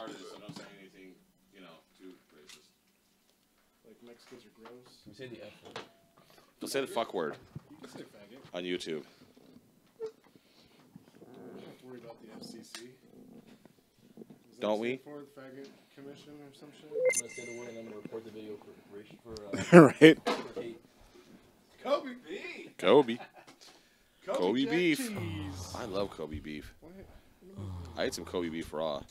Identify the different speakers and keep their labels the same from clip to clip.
Speaker 1: retarded, so don't say anything, too racist.
Speaker 2: Like Mexicans are gross.
Speaker 3: You say the F word.
Speaker 1: Don't say the fuck word
Speaker 2: You can say faggot.
Speaker 1: on YouTube.
Speaker 2: We don't have to worry about the FCC.
Speaker 1: Don't we?
Speaker 2: For the faggot commission or some shit.
Speaker 3: I'm gonna say the word and I'm gonna report the video for
Speaker 4: Right.
Speaker 3: for hate.
Speaker 2: Kobe.
Speaker 1: Kobe.
Speaker 2: Kobe
Speaker 1: Kobe
Speaker 2: Jack
Speaker 1: beef.
Speaker 2: Cheese.
Speaker 1: I love Kobe beef.
Speaker 2: What?
Speaker 1: I ate some Kobe beef raw.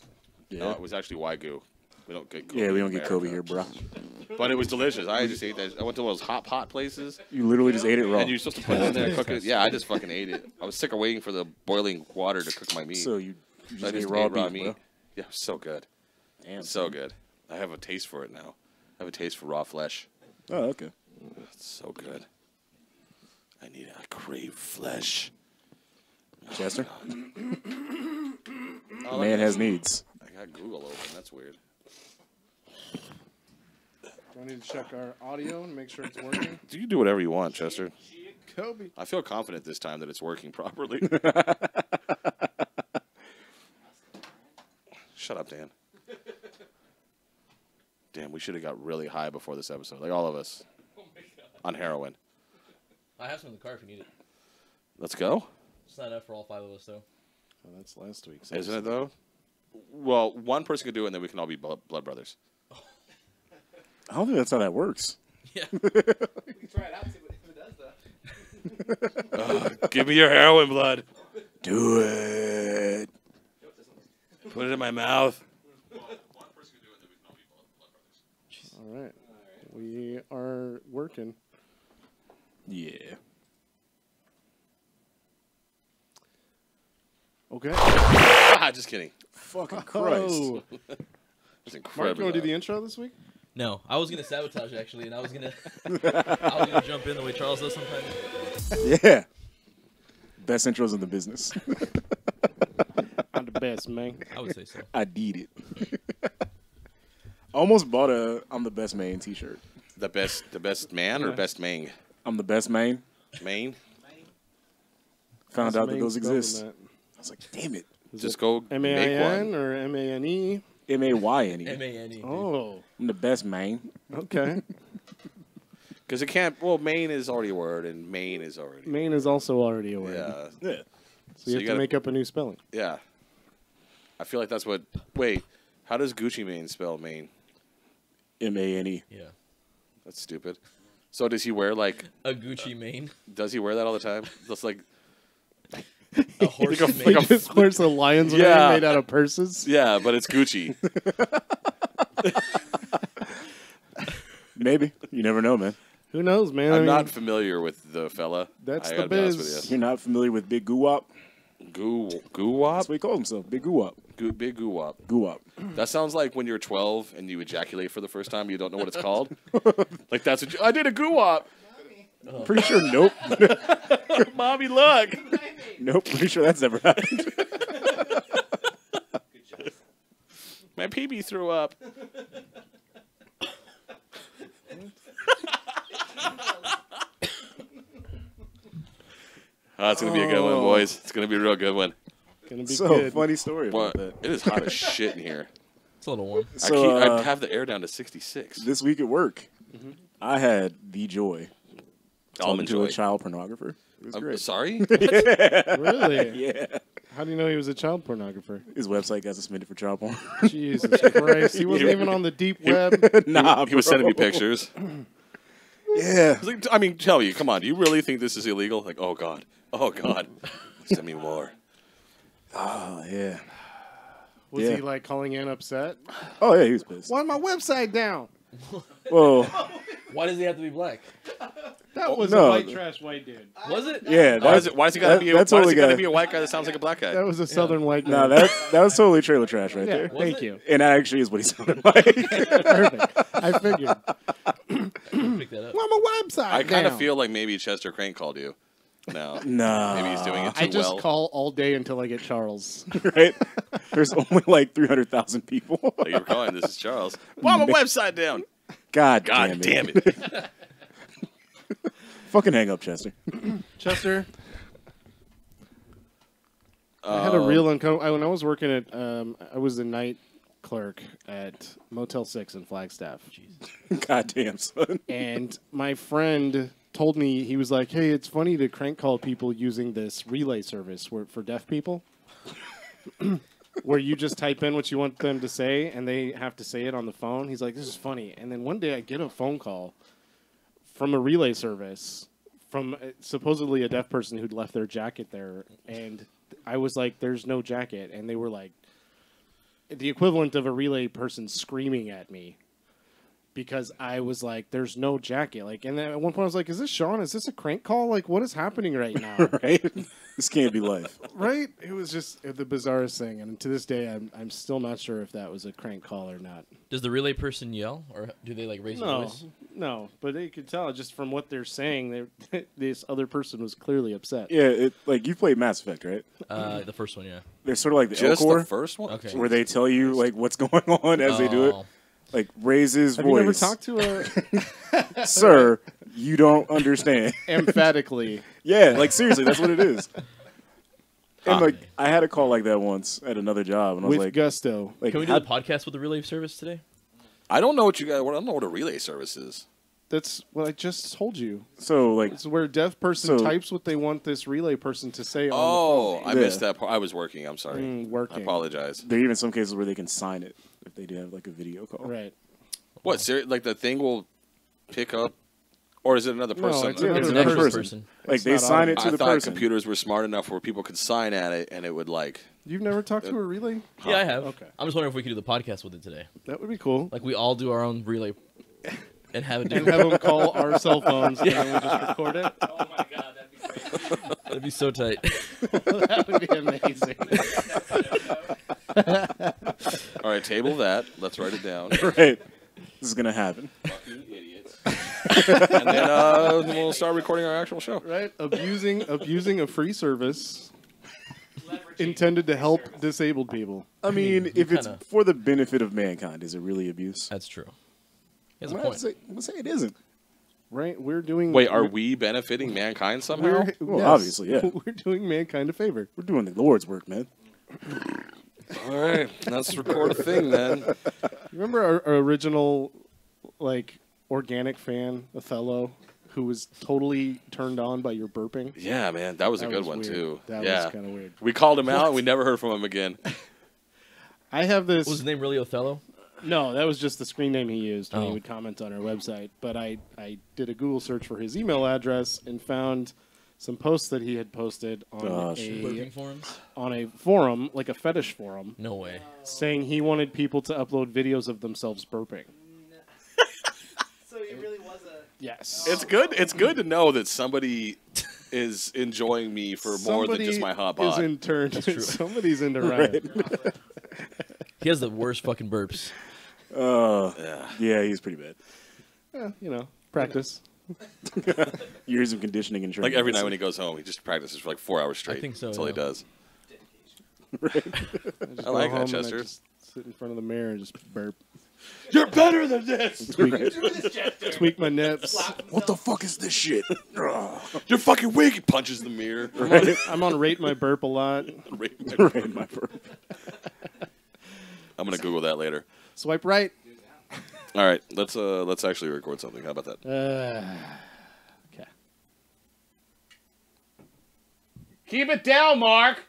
Speaker 4: Yeah.
Speaker 1: No, it was actually Wagyu. We don't get Kobe
Speaker 4: Yeah, we don't
Speaker 1: in
Speaker 4: get Kobe
Speaker 1: America.
Speaker 4: here, bro.
Speaker 1: But it was delicious. I just ate that. I went to one of those hot pot places,
Speaker 4: You literally just ate it raw.
Speaker 1: and you're supposed to put it in there and cook it. Yeah, I just fucking ate it. I was sick of waiting for the boiling water to cook my meat.
Speaker 4: So you
Speaker 1: So I
Speaker 4: just ate
Speaker 1: just
Speaker 4: raw
Speaker 1: ate raw
Speaker 4: beef,
Speaker 1: meat.
Speaker 4: bro.
Speaker 1: Yeah, it was so good.
Speaker 4: Damn.
Speaker 1: So good. I have a taste for it now. I have a taste for raw flesh.
Speaker 4: Oh, okay.
Speaker 1: It's so good. I crave flesh.
Speaker 4: Chester,
Speaker 1: Oh,
Speaker 4: man has needs.
Speaker 1: I got Google open. That's weird.
Speaker 2: Do I need to check our audio and make sure it's working?
Speaker 1: You can do whatever you want, Chester.
Speaker 2: Kobe.
Speaker 1: I feel confident this time that it's working properly. Shut up, Dan. Damn, we should have got really high before this episode. Like all of us. On heroin.
Speaker 3: I have some in the car if you need it.
Speaker 1: Let's go.
Speaker 3: It's not enough for all 5 of us, though.
Speaker 2: Oh, that's last week's.
Speaker 1: Isn't it, though? Well, one person could do it, and then we can all be blood brothers.
Speaker 4: I don't think that's how that works.
Speaker 3: Yeah.
Speaker 5: We can try it out, see if it does, though.
Speaker 1: Give me your heroin blood.
Speaker 4: Do it.
Speaker 1: Put it in my mouth.
Speaker 2: All right. We are working.
Speaker 4: Yeah.
Speaker 2: Okay.
Speaker 1: Just kidding.
Speaker 4: Fucking Christ.
Speaker 2: Oh.
Speaker 1: It's
Speaker 2: Mark, you
Speaker 1: incredible.
Speaker 2: want to do the intro this week?
Speaker 3: No, I was gonna sabotage it, actually, and I was gonna jump in the way Charles does sometimes.
Speaker 4: Yeah. Best intros in the business.
Speaker 2: I'm the best, man.
Speaker 3: I would say so.
Speaker 4: I did it. Almost bought a I'm the best man t-shirt.
Speaker 1: The best man or best mang?
Speaker 4: I'm the best man.
Speaker 1: Main?
Speaker 4: Found out that those
Speaker 2: Main
Speaker 4: exist.
Speaker 2: spelled
Speaker 4: I was like, damn it.
Speaker 1: Just go
Speaker 2: that.
Speaker 1: make
Speaker 2: M-A-I-N
Speaker 1: one.
Speaker 2: or M-A-N-E?
Speaker 4: M-A-Y-N-E.
Speaker 3: M-A-N-E.
Speaker 2: Oh,
Speaker 4: I'm the best man.
Speaker 2: okay.
Speaker 1: Because it can't. Well, Maine is already a word, and Maine is already.
Speaker 2: Maine is also already a word.
Speaker 1: Yeah.
Speaker 4: Yeah.
Speaker 2: So you have to
Speaker 1: gotta-
Speaker 2: make up a new spelling.
Speaker 1: Yeah. I feel like that's what. Wait, how does Gucci Mane spell Maine?
Speaker 4: M-A-N-E.
Speaker 3: Yeah.
Speaker 1: That's stupid. So does he wear like?
Speaker 3: A Gucci mane.
Speaker 1: Does he wear that all the time? Just like.
Speaker 3: A horse
Speaker 1: Like a-
Speaker 3: mane.
Speaker 1: like a-
Speaker 2: He just wears a lion's mane
Speaker 1: Yeah.
Speaker 2: made out of purses.
Speaker 1: Yeah, but it's Gucci.
Speaker 4: Maybe. You never know, man.
Speaker 2: Who knows, man? I
Speaker 1: I'm
Speaker 2: mean,
Speaker 1: not familiar with the fella.
Speaker 2: That's
Speaker 1: I
Speaker 2: the
Speaker 1: gotta be honest
Speaker 2: biz.
Speaker 4: You're not familiar with Big Goo Wop?
Speaker 1: Goo
Speaker 4: That's
Speaker 1: wop?
Speaker 4: what he calls himself. Big Goo Wop.
Speaker 1: Big goo wop.
Speaker 4: Goo Wop.
Speaker 1: That sounds like when you're 12 and you ejaculate for the first time. You don't know what it's called. Like that's what I did a goo wop.
Speaker 4: Pretty sure nope.
Speaker 1: Mommy, look.
Speaker 4: Nope. Pretty sure that's never happened.
Speaker 1: My PB threw up. Oh, it's gonna be a good one, boys. It's gonna be a real good one.
Speaker 2: Gonna be
Speaker 4: So,
Speaker 2: good.
Speaker 4: funny story
Speaker 1: What?
Speaker 4: about that.
Speaker 1: It is hot as shit in here.
Speaker 3: It's a little warm.
Speaker 4: So,
Speaker 1: I have the air down to 66.
Speaker 4: this week at work, I had the joy
Speaker 1: Almond
Speaker 4: talking to
Speaker 1: joy.
Speaker 4: a child pornographer. It was
Speaker 1: I'm
Speaker 4: great.
Speaker 1: sorry.
Speaker 2: Really?
Speaker 4: Yeah.
Speaker 2: How do you know he was a child pornographer?
Speaker 4: His website got suspended for child porn.
Speaker 2: Jesus Christ. He wasn't even on the deep web.
Speaker 4: Nah,
Speaker 1: He was sending me
Speaker 4: bro.
Speaker 1: pictures.
Speaker 4: Yeah.
Speaker 1: Like, I mean, tell you, come on. Do you really think this is illegal? Like, oh god, oh god, send me more.
Speaker 4: Oh, yeah.
Speaker 2: Was
Speaker 4: Yeah.
Speaker 2: he like calling in upset?
Speaker 4: Oh, yeah, he was pissed.
Speaker 2: Why my website down?
Speaker 4: Well,
Speaker 3: Why does he have to be black?
Speaker 2: That was
Speaker 4: no.
Speaker 2: a white trash white dude.
Speaker 3: Was it?
Speaker 4: yeah.
Speaker 1: Why is it? Why does he gotta be?
Speaker 4: That's
Speaker 1: Why does
Speaker 4: totally
Speaker 1: he gotta
Speaker 4: got.
Speaker 1: be a white guy that sounds like a black guy?
Speaker 2: That was a southern white
Speaker 4: No,
Speaker 2: man.
Speaker 4: that was totally trailer trash right
Speaker 2: Yeah,
Speaker 4: there.
Speaker 2: thank
Speaker 3: it?
Speaker 2: you.
Speaker 4: And that actually is what he sounded like.
Speaker 2: Perfect. I figured.
Speaker 3: Pick that up.
Speaker 2: Why my website
Speaker 1: I kind of
Speaker 2: down?
Speaker 1: feel like maybe Chester Crane called you. No,
Speaker 4: Nah.
Speaker 1: maybe he's doing it too
Speaker 2: I just
Speaker 1: well.
Speaker 2: call all day until I get Charles.
Speaker 4: Right? There's only like 300,000 people.
Speaker 1: Oh, you're calling. This is Charles. Why my website down?
Speaker 4: God
Speaker 1: God
Speaker 4: damn
Speaker 1: damn
Speaker 4: it.
Speaker 1: it!
Speaker 4: Fucking hang up, Chester.
Speaker 2: Chester. I had a real uncomfortable. When I was working at, I was the night clerk at Motel 6 in Flagstaff.
Speaker 4: Goddamn, son.
Speaker 2: And my friend told me, he was like, hey, it's funny to crank call people using this relay service for deaf people. Where you just type in what you want them to say, and they have to say it on the phone. He's like, this is funny. And then one day I get a phone call from a relay service from supposedly a deaf person who'd left their jacket there. And I was like, there's no jacket. And they were like, the equivalent of a relay person screaming at me. Because I was like, there's no jacket. Like, and then at one point I was like, is this Sean? Is this a crank call? Like, what is happening right now?
Speaker 4: Right? This can't be life.
Speaker 2: Right? It was just the bizarrest thing. And to this day, I'm still not sure if that was a crank call or not.
Speaker 3: Does the relay person yell, or do they like raise their voice?
Speaker 2: No. But you could tell just from what they're saying, this other person was clearly upset.
Speaker 4: Yeah, like you played Mass Effect, right?
Speaker 3: The first one, yeah.
Speaker 4: They're sort of like the
Speaker 1: Just
Speaker 4: Elcor,
Speaker 1: the first one?
Speaker 3: Okay.
Speaker 4: where they tell you like what's going on as they do it.
Speaker 3: Oh.
Speaker 4: Like raise his
Speaker 2: Have
Speaker 4: voice.
Speaker 2: you ever talked to a
Speaker 4: Sir, you don't understand.
Speaker 2: emphatically?
Speaker 4: Yeah, like seriously, that's what it is. And
Speaker 3: Ah.
Speaker 4: like I had a call like that once at another job, and I was
Speaker 2: With
Speaker 4: like,
Speaker 2: gusto.
Speaker 4: like
Speaker 3: Can we do
Speaker 4: how-
Speaker 3: the podcast with the relay service today?
Speaker 1: I don't know what you guys. I don't know what a relay service is.
Speaker 2: That's what I just told you.
Speaker 4: so like
Speaker 2: It's where a deaf person
Speaker 4: So-
Speaker 2: types what they want this relay person to say on
Speaker 1: Oh,
Speaker 2: the
Speaker 1: I
Speaker 2: phone.
Speaker 1: missed that part. I was working. I'm sorry. I
Speaker 2: Working.
Speaker 1: apologize.
Speaker 4: there are even some cases where they can sign it if they do have like a video call.
Speaker 2: Right.
Speaker 1: What? Like the thing will pick up, or is it another
Speaker 2: No,
Speaker 1: person?
Speaker 2: it's
Speaker 4: Yeah,
Speaker 2: another
Speaker 4: there's
Speaker 3: It's
Speaker 4: another
Speaker 3: an
Speaker 2: person.
Speaker 3: person.
Speaker 4: Like
Speaker 2: It's
Speaker 4: they
Speaker 2: not
Speaker 4: sign
Speaker 2: audio.
Speaker 4: it to
Speaker 1: I
Speaker 4: the
Speaker 1: thought
Speaker 4: person.
Speaker 1: computers were smart enough where people could sign at it and it would like.
Speaker 2: You've never talked to a relay?
Speaker 3: Yeah, I have.
Speaker 2: Okay.
Speaker 3: I'm just wondering if we could do the podcast with it today.
Speaker 2: That would be cool.
Speaker 3: Like we all do our own relay and have it do
Speaker 2: And have them call our cell phones and then we'll just record it.
Speaker 5: Oh my god, that'd be great.
Speaker 3: That'd be so tight.
Speaker 2: That would be amazing.
Speaker 1: All right, table that. Let's write it down.
Speaker 4: Right. This is gonna happen.
Speaker 1: Fucking idiots. And then we'll start recording our actual show.
Speaker 2: Right? Abusing a free service
Speaker 5: Leveraging
Speaker 2: intended to help
Speaker 5: service.
Speaker 2: disabled people.
Speaker 4: I mean, if it's
Speaker 3: kinda-
Speaker 4: for the benefit of mankind, is it really abuse?
Speaker 3: That's true. He has
Speaker 4: I'm
Speaker 3: a
Speaker 4: gonna
Speaker 3: point.
Speaker 4: say, I'm gonna say it isn't.
Speaker 2: Right? We're doing.
Speaker 1: Wait, are we benefiting mankind somehow?
Speaker 4: Well, obviously, yeah.
Speaker 2: We're doing mankind a favor.
Speaker 4: We're doing the Lord's work, man.
Speaker 1: All right, let's record a thing then.
Speaker 2: Remember our original, like, organic fan, Othello, who was totally turned on by your burping?
Speaker 1: Yeah, man, that was a
Speaker 2: That
Speaker 1: good
Speaker 2: was
Speaker 1: one
Speaker 2: weird.
Speaker 1: too.
Speaker 2: That
Speaker 1: yeah,
Speaker 2: was kind of weird.
Speaker 1: we called him out. And we never heard from him again.
Speaker 2: I have this.
Speaker 3: Was his name really Othello?
Speaker 2: No, that was just the screen name he used when he
Speaker 3: Oh.
Speaker 2: would comment on our website. But I did a Google search for his email address and found some posts that he had posted on
Speaker 4: Oh, shit.
Speaker 3: Burping forums?
Speaker 2: on a forum, like a fetish forum,
Speaker 3: No way.
Speaker 2: saying he wanted people to upload videos of themselves burping.
Speaker 5: So it really was a.
Speaker 2: Yes.
Speaker 1: It's good. It's good to know that somebody is enjoying me for more than just my hot
Speaker 2: is
Speaker 1: bod.
Speaker 2: in turn.
Speaker 3: true.
Speaker 2: Somebody's into Ryan.
Speaker 3: He has the worst fucking burps.
Speaker 4: Yeah, he's pretty bad.
Speaker 2: You know, practice.
Speaker 4: Years of conditioning and training.
Speaker 1: Like every night when he goes home, he just practices for like 4 hours straight.
Speaker 3: I think so,
Speaker 1: That's all he
Speaker 3: yeah.
Speaker 1: does.
Speaker 2: Just
Speaker 1: I like
Speaker 2: go
Speaker 1: that,
Speaker 2: home and I
Speaker 1: Chester.
Speaker 2: just sit in front of the mirror and just burp.
Speaker 1: You're better than this.
Speaker 2: Tweak my nips.
Speaker 4: What the fuck is this shit?
Speaker 1: You're fucking weak. He punches the mirror.
Speaker 2: I'm on Rate My Burp a lot.
Speaker 4: Right, my burp.
Speaker 1: I'm gonna Google that later.
Speaker 2: Swipe right.
Speaker 1: All right, let's actually record something. How about that?
Speaker 2: Okay.
Speaker 5: Keep it down, Mark.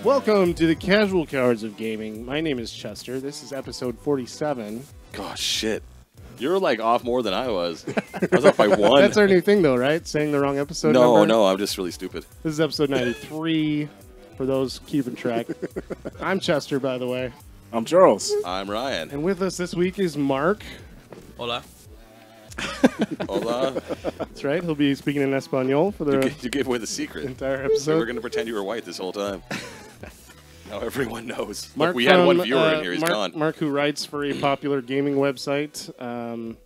Speaker 2: Welcome to the Casual Cowards of Gaming. My name is Chester. This is episode 47.
Speaker 1: Gosh, shit. You're like off more than I was. I was off by one.
Speaker 2: That's our new thing, though, right? Saying the wrong episode
Speaker 1: no,
Speaker 2: number?
Speaker 1: no, I'm just really stupid.
Speaker 2: This is episode 93, for those keeping track. I'm Chester, by the way.
Speaker 4: I'm Charles.
Speaker 1: I'm Ryan.
Speaker 2: And with us this week is Mark.
Speaker 3: Hola.
Speaker 1: Hola.
Speaker 2: That's right. He'll be speaking in Espanol for the
Speaker 1: You gave away the secret.
Speaker 2: entire
Speaker 1: So we're
Speaker 2: episode.
Speaker 1: going to pretend you were white this whole time. Now everyone knows.
Speaker 2: Mark
Speaker 1: Look, we had one
Speaker 2: from,
Speaker 1: viewer in here. He's
Speaker 2: Mark,
Speaker 1: gone.
Speaker 2: Mark, who writes for a popular gaming website,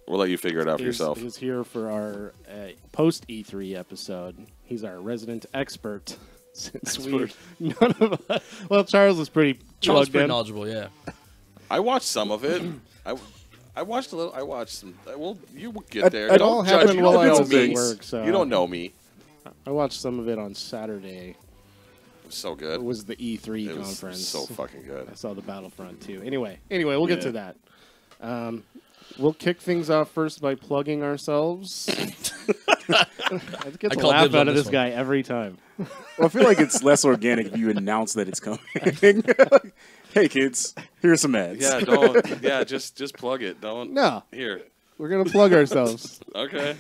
Speaker 1: We'll let you figure it out for
Speaker 2: is,
Speaker 1: yourself.
Speaker 2: is here for our post E3 episode. He's our resident expert. Since we, none of us, well, Charles is pretty
Speaker 3: Charles is
Speaker 2: plugged
Speaker 3: pretty
Speaker 2: in.
Speaker 3: knowledgeable, yeah.
Speaker 1: I watched some of it. I watched a little. I watched some. Well, you will get there.
Speaker 2: It
Speaker 1: Don't
Speaker 2: all
Speaker 1: judge.
Speaker 2: happened
Speaker 1: You
Speaker 2: while
Speaker 1: don't
Speaker 2: I
Speaker 1: know
Speaker 2: was at
Speaker 1: me.
Speaker 2: work, so
Speaker 1: You don't know me.
Speaker 2: I watched some of it on Saturday.
Speaker 1: It was so
Speaker 2: It
Speaker 1: good.
Speaker 2: was the E3
Speaker 1: It was
Speaker 2: conference.
Speaker 1: so fucking good.
Speaker 2: I saw the Battlefront too. Anyway, we'll get to that. We'll kick things off first by plugging ourselves. I get to
Speaker 3: call
Speaker 2: laugh
Speaker 3: dibs on
Speaker 2: out of
Speaker 3: this
Speaker 2: this
Speaker 3: one.
Speaker 2: guy every time.
Speaker 4: Well, I feel like it's less organic if you announce that it's coming. Hey, kids, here's some ads.
Speaker 1: Yeah, don't. Yeah, just plug it. Don't.
Speaker 2: No,
Speaker 1: Here.
Speaker 2: we're gonna plug ourselves.
Speaker 1: Okay.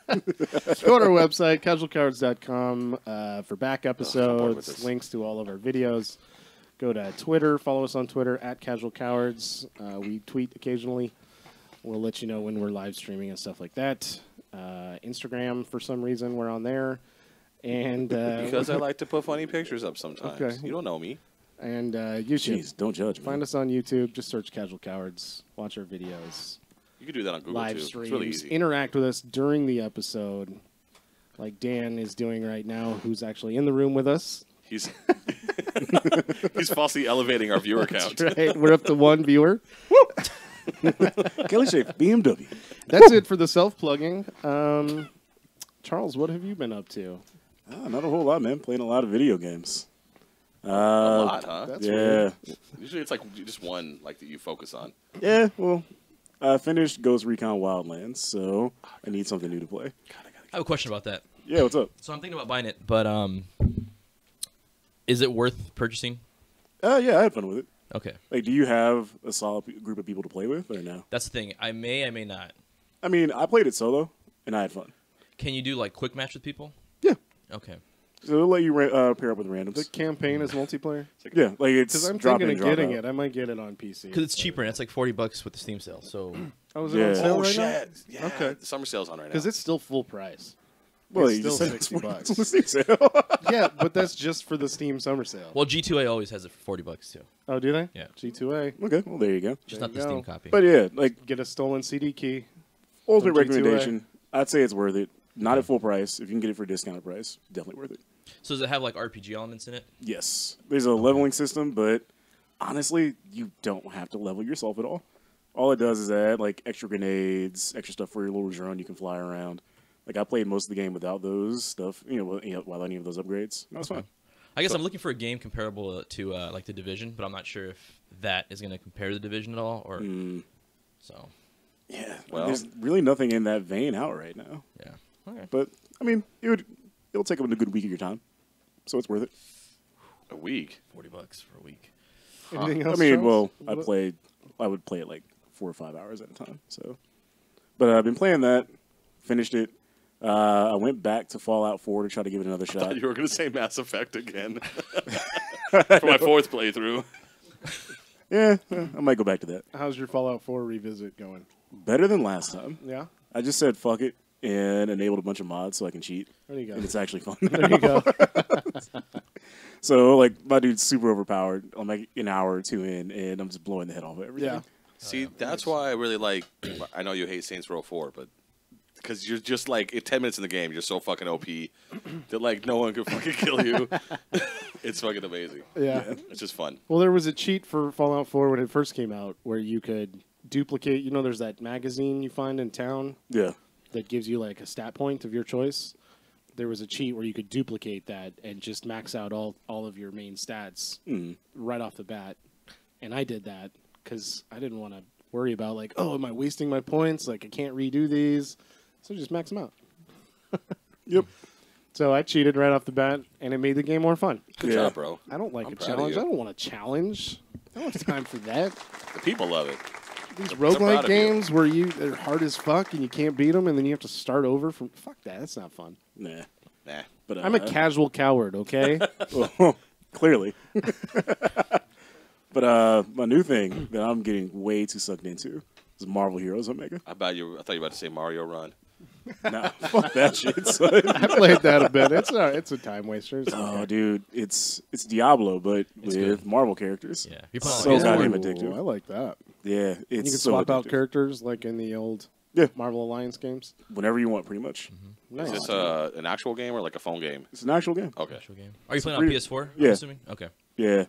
Speaker 2: Go to our website, casualcowards.com, for back
Speaker 1: bored with
Speaker 2: episodes,
Speaker 1: this.
Speaker 2: links to all of our videos. Go to Twitter. Follow us on Twitter at casualcowards. We tweet occasionally. We'll let you know when we're live streaming and stuff like that. Instagram, for some reason, we're on there. And
Speaker 1: Because I like to put funny pictures up sometimes.
Speaker 2: Okay.
Speaker 1: You don't know me.
Speaker 2: and YouTube.
Speaker 4: Jeez, don't judge me.
Speaker 2: Find us on YouTube. Just search Casual Cowards. Watch our videos.
Speaker 1: You can do that on Google
Speaker 2: Live
Speaker 1: too.
Speaker 2: streams.
Speaker 1: It's really easy.
Speaker 2: Interact with us during the episode, like Dan is doing right now, who's actually in the room with us.
Speaker 1: He's he's falsely elevating our viewer count.
Speaker 2: Right, we're up to one viewer.
Speaker 4: Kelly Shape, BMW.
Speaker 2: That's it for the self-plugging. Charles, what have you been up to?
Speaker 4: Not a whole lot, man. Playing a lot of video games.
Speaker 1: A lot, huh?
Speaker 2: That's
Speaker 4: Yeah.
Speaker 2: weird.
Speaker 1: Usually it's like just one like that you focus on.
Speaker 4: Yeah, well, I finished Ghost Recon Wildlands, so I need something new to play.
Speaker 3: I have a question about that.
Speaker 4: Yeah, what's up?
Speaker 3: So I'm thinking about buying it, but is it worth purchasing?
Speaker 4: Yeah, I had fun with it.
Speaker 3: Okay,
Speaker 4: Like, do you have a solid group of people to play with, or no?
Speaker 3: that's the thing. I may not.
Speaker 4: I mean, I played it solo, and I had fun.
Speaker 3: Can you do like quick match with people?
Speaker 4: Yeah.
Speaker 3: Okay.
Speaker 4: So it'll let you pair up with randoms.
Speaker 2: The campaign is multiplayer?
Speaker 4: Yeah, like it's
Speaker 2: Because I'm
Speaker 4: drop
Speaker 2: thinking
Speaker 4: in,
Speaker 2: of
Speaker 4: drop
Speaker 2: getting
Speaker 4: out.
Speaker 2: it. I might get it on PC.
Speaker 3: Because it's cheaper and it's like $40 with the Steam sale. So
Speaker 2: Oh, is it
Speaker 4: Yeah.
Speaker 2: on sale
Speaker 1: Oh
Speaker 2: right now?
Speaker 1: shit! Yeah.
Speaker 2: Okay.
Speaker 1: The summer sale's on right now.
Speaker 2: Because it's still full price.
Speaker 4: Well,
Speaker 2: It's
Speaker 4: you just
Speaker 2: still
Speaker 4: said it's
Speaker 2: $60
Speaker 4: on the Steam sale.
Speaker 2: Yeah, but that's just for the Steam summer sale.
Speaker 3: well, G2A always has it for $40 too.
Speaker 2: Oh, do they?
Speaker 3: Yeah.
Speaker 2: G2A.
Speaker 4: Okay, well there you go.
Speaker 3: Just
Speaker 2: There
Speaker 3: not
Speaker 2: you
Speaker 3: the Steam
Speaker 2: go.
Speaker 3: copy.
Speaker 4: But yeah, like
Speaker 2: Get a stolen CD key.
Speaker 4: ultimate
Speaker 2: From G2A.
Speaker 4: recommendation. I'd say it's worth it. Not at full price. If you can get it for a discounted price, definitely worth it.
Speaker 3: So does it have like RPG elements in it?
Speaker 4: Yes, there's a leveling system, but honestly, you don't have to level yourself at all. All it does is add like extra grenades, extra stuff for your little drone you can fly around. Like I played most of the game without those stuff, without any of those upgrades. That was fine.
Speaker 3: I guess I'm looking for a game comparable to like the Division, but I'm not sure if that is going to compare to the Division at all. Or so
Speaker 4: Yeah,
Speaker 1: Well-
Speaker 4: there's really nothing in that vein out right now.
Speaker 3: yeah. Okay.
Speaker 4: But I mean, it'll take up a good week of your time, so it's worth it.
Speaker 1: a week.
Speaker 3: $40 for a week.
Speaker 2: Anything
Speaker 4: I
Speaker 2: else,
Speaker 4: mean,
Speaker 2: Charles?
Speaker 4: well, I would play it like 4 or 5 hours at a time. So, but I've been playing that, finished it. I went back to Fallout 4 to try to give it another
Speaker 1: I
Speaker 4: shot.
Speaker 1: thought you were going to say Mass Effect again for my fourth playthrough.
Speaker 4: Yeah, I might go back to that.
Speaker 2: How's your Fallout 4 revisit going?
Speaker 4: Better than last time.
Speaker 2: Yeah?
Speaker 4: I just said fuck it and enabled a bunch of mods so I can cheat,
Speaker 2: There you go.
Speaker 4: and it's actually fun.
Speaker 2: There you go.
Speaker 4: So, like, my dude's super overpowered. I'm like an hour or two in, and I'm just blowing the head off of everything.
Speaker 2: Yeah.
Speaker 1: See, that's why I really like. I know you hate Saints Row 4, but because you're just like in 10 minutes in the game, you're so fucking OP that like no one can fucking kill you. It's fucking amazing.
Speaker 2: Yeah.
Speaker 1: It's just fun.
Speaker 2: Well, there was a cheat for Fallout 4 when it first came out where you could duplicate. You know, there's that magazine you find in town
Speaker 4: Yeah.
Speaker 2: that gives you like a stat point of your choice. There was a cheat where you could duplicate that and just max out all of your main stats right off the bat. And I did that because I didn't want to worry about like, oh, am I wasting my points? Like I can't redo these. So just max them out.
Speaker 4: Yep.
Speaker 2: So I cheated right off the bat, and it made the game more fun.
Speaker 1: Good
Speaker 4: Yeah.
Speaker 1: job, bro.
Speaker 2: I don't like
Speaker 1: I'm
Speaker 2: a
Speaker 1: proud of
Speaker 2: challenge.
Speaker 1: you.
Speaker 2: I don't want a challenge. I don't have time for that.
Speaker 1: The people love it.
Speaker 2: These
Speaker 1: They're proud
Speaker 2: roguelike
Speaker 1: of you.
Speaker 2: games where they're hard as fuck and you can't beat them, and then you have to start over from. Fuck that. That's not fun.
Speaker 4: Nah.
Speaker 1: Nah.
Speaker 4: But
Speaker 2: I'm a casual coward. Okay.
Speaker 4: Well, clearly. But my new thing that I'm getting way too sucked into is Marvel Heroes Omega.
Speaker 1: I thought you were about to say Mario Run.
Speaker 4: Nah, fuck that shit, son.
Speaker 2: I played that a bit. It's a time waster. It's
Speaker 4: Oh,
Speaker 2: okay.
Speaker 4: dude, it's Diablo, but with
Speaker 3: good.
Speaker 4: Marvel characters.
Speaker 3: Yeah. You're playing
Speaker 4: So
Speaker 3: on PS4?
Speaker 4: goddamn
Speaker 2: Ooh,
Speaker 4: addictive.
Speaker 2: I like that.
Speaker 4: Yeah, it's
Speaker 2: You can
Speaker 4: so
Speaker 2: swap out
Speaker 4: addictive.
Speaker 2: characters like in the old
Speaker 4: Yeah,
Speaker 2: Marvel Alliance games.
Speaker 4: whenever you want, pretty much.
Speaker 2: Nice.
Speaker 1: Is this an actual game or like a phone game?
Speaker 4: It's an actual game.
Speaker 1: Okay.
Speaker 3: Actual game. Are you playing
Speaker 4: free-
Speaker 3: on PS4?
Speaker 4: Yeah.
Speaker 3: I'm assuming. Okay.
Speaker 4: Yeah,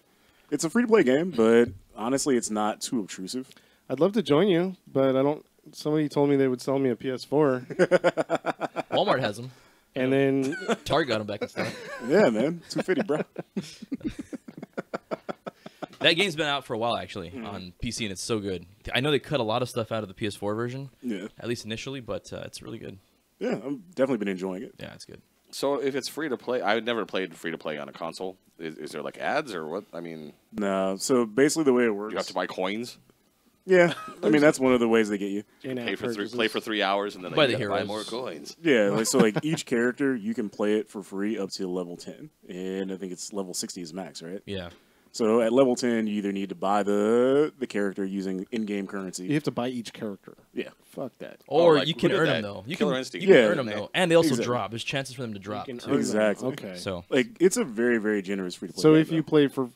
Speaker 4: it's a free to play game, but honestly, it's not too obtrusive.
Speaker 2: I'd love to join you, but I don't. Somebody told me they would sell me a PS4,
Speaker 3: Walmart has them.
Speaker 2: and then
Speaker 3: Target got them back in stock.
Speaker 4: Yeah, man, 250, bro.
Speaker 3: That game's been out for a while actually on PC, and it's so good. I know they cut a lot of stuff out of the PS4 version,
Speaker 4: Yeah,
Speaker 3: at least initially, but it's really good.
Speaker 4: yeah, I've definitely been enjoying it.
Speaker 3: Yeah, it's good.
Speaker 1: So if it's free to play, I've never played free to play on a console. Is there like ads or what? I mean,
Speaker 4: No, so basically the way it works.
Speaker 1: you have to buy coins,
Speaker 4: Yeah, I mean that's one of the ways they get you.
Speaker 2: in-app
Speaker 1: pay for
Speaker 2: purchases.
Speaker 1: play for 3 hours, and then
Speaker 3: Buy
Speaker 1: you
Speaker 3: the
Speaker 1: gotta buy
Speaker 3: heroes.
Speaker 1: more coins.
Speaker 4: Yeah, like each character you can play it for free up to level 10, and I think it's level 60 is max, right?
Speaker 3: Yeah.
Speaker 4: So at level 10, you either need to buy the character using in-game currency.
Speaker 2: You have to buy each character.
Speaker 4: Yeah,
Speaker 2: Fuck that.
Speaker 3: Or
Speaker 1: like,
Speaker 3: you can
Speaker 1: look at
Speaker 3: earn
Speaker 1: that.
Speaker 3: them though. You
Speaker 1: Killer
Speaker 3: can,
Speaker 1: Instinct.
Speaker 3: you can
Speaker 4: Yeah,
Speaker 3: earn them
Speaker 4: man.
Speaker 3: though, and they also
Speaker 4: Exactly.
Speaker 3: drop. There's chances for them to drop
Speaker 2: You can
Speaker 3: too.
Speaker 2: earn them.
Speaker 4: Exactly.
Speaker 2: Okay.
Speaker 3: So
Speaker 4: like it's a very very generous free to play.
Speaker 2: So if you play for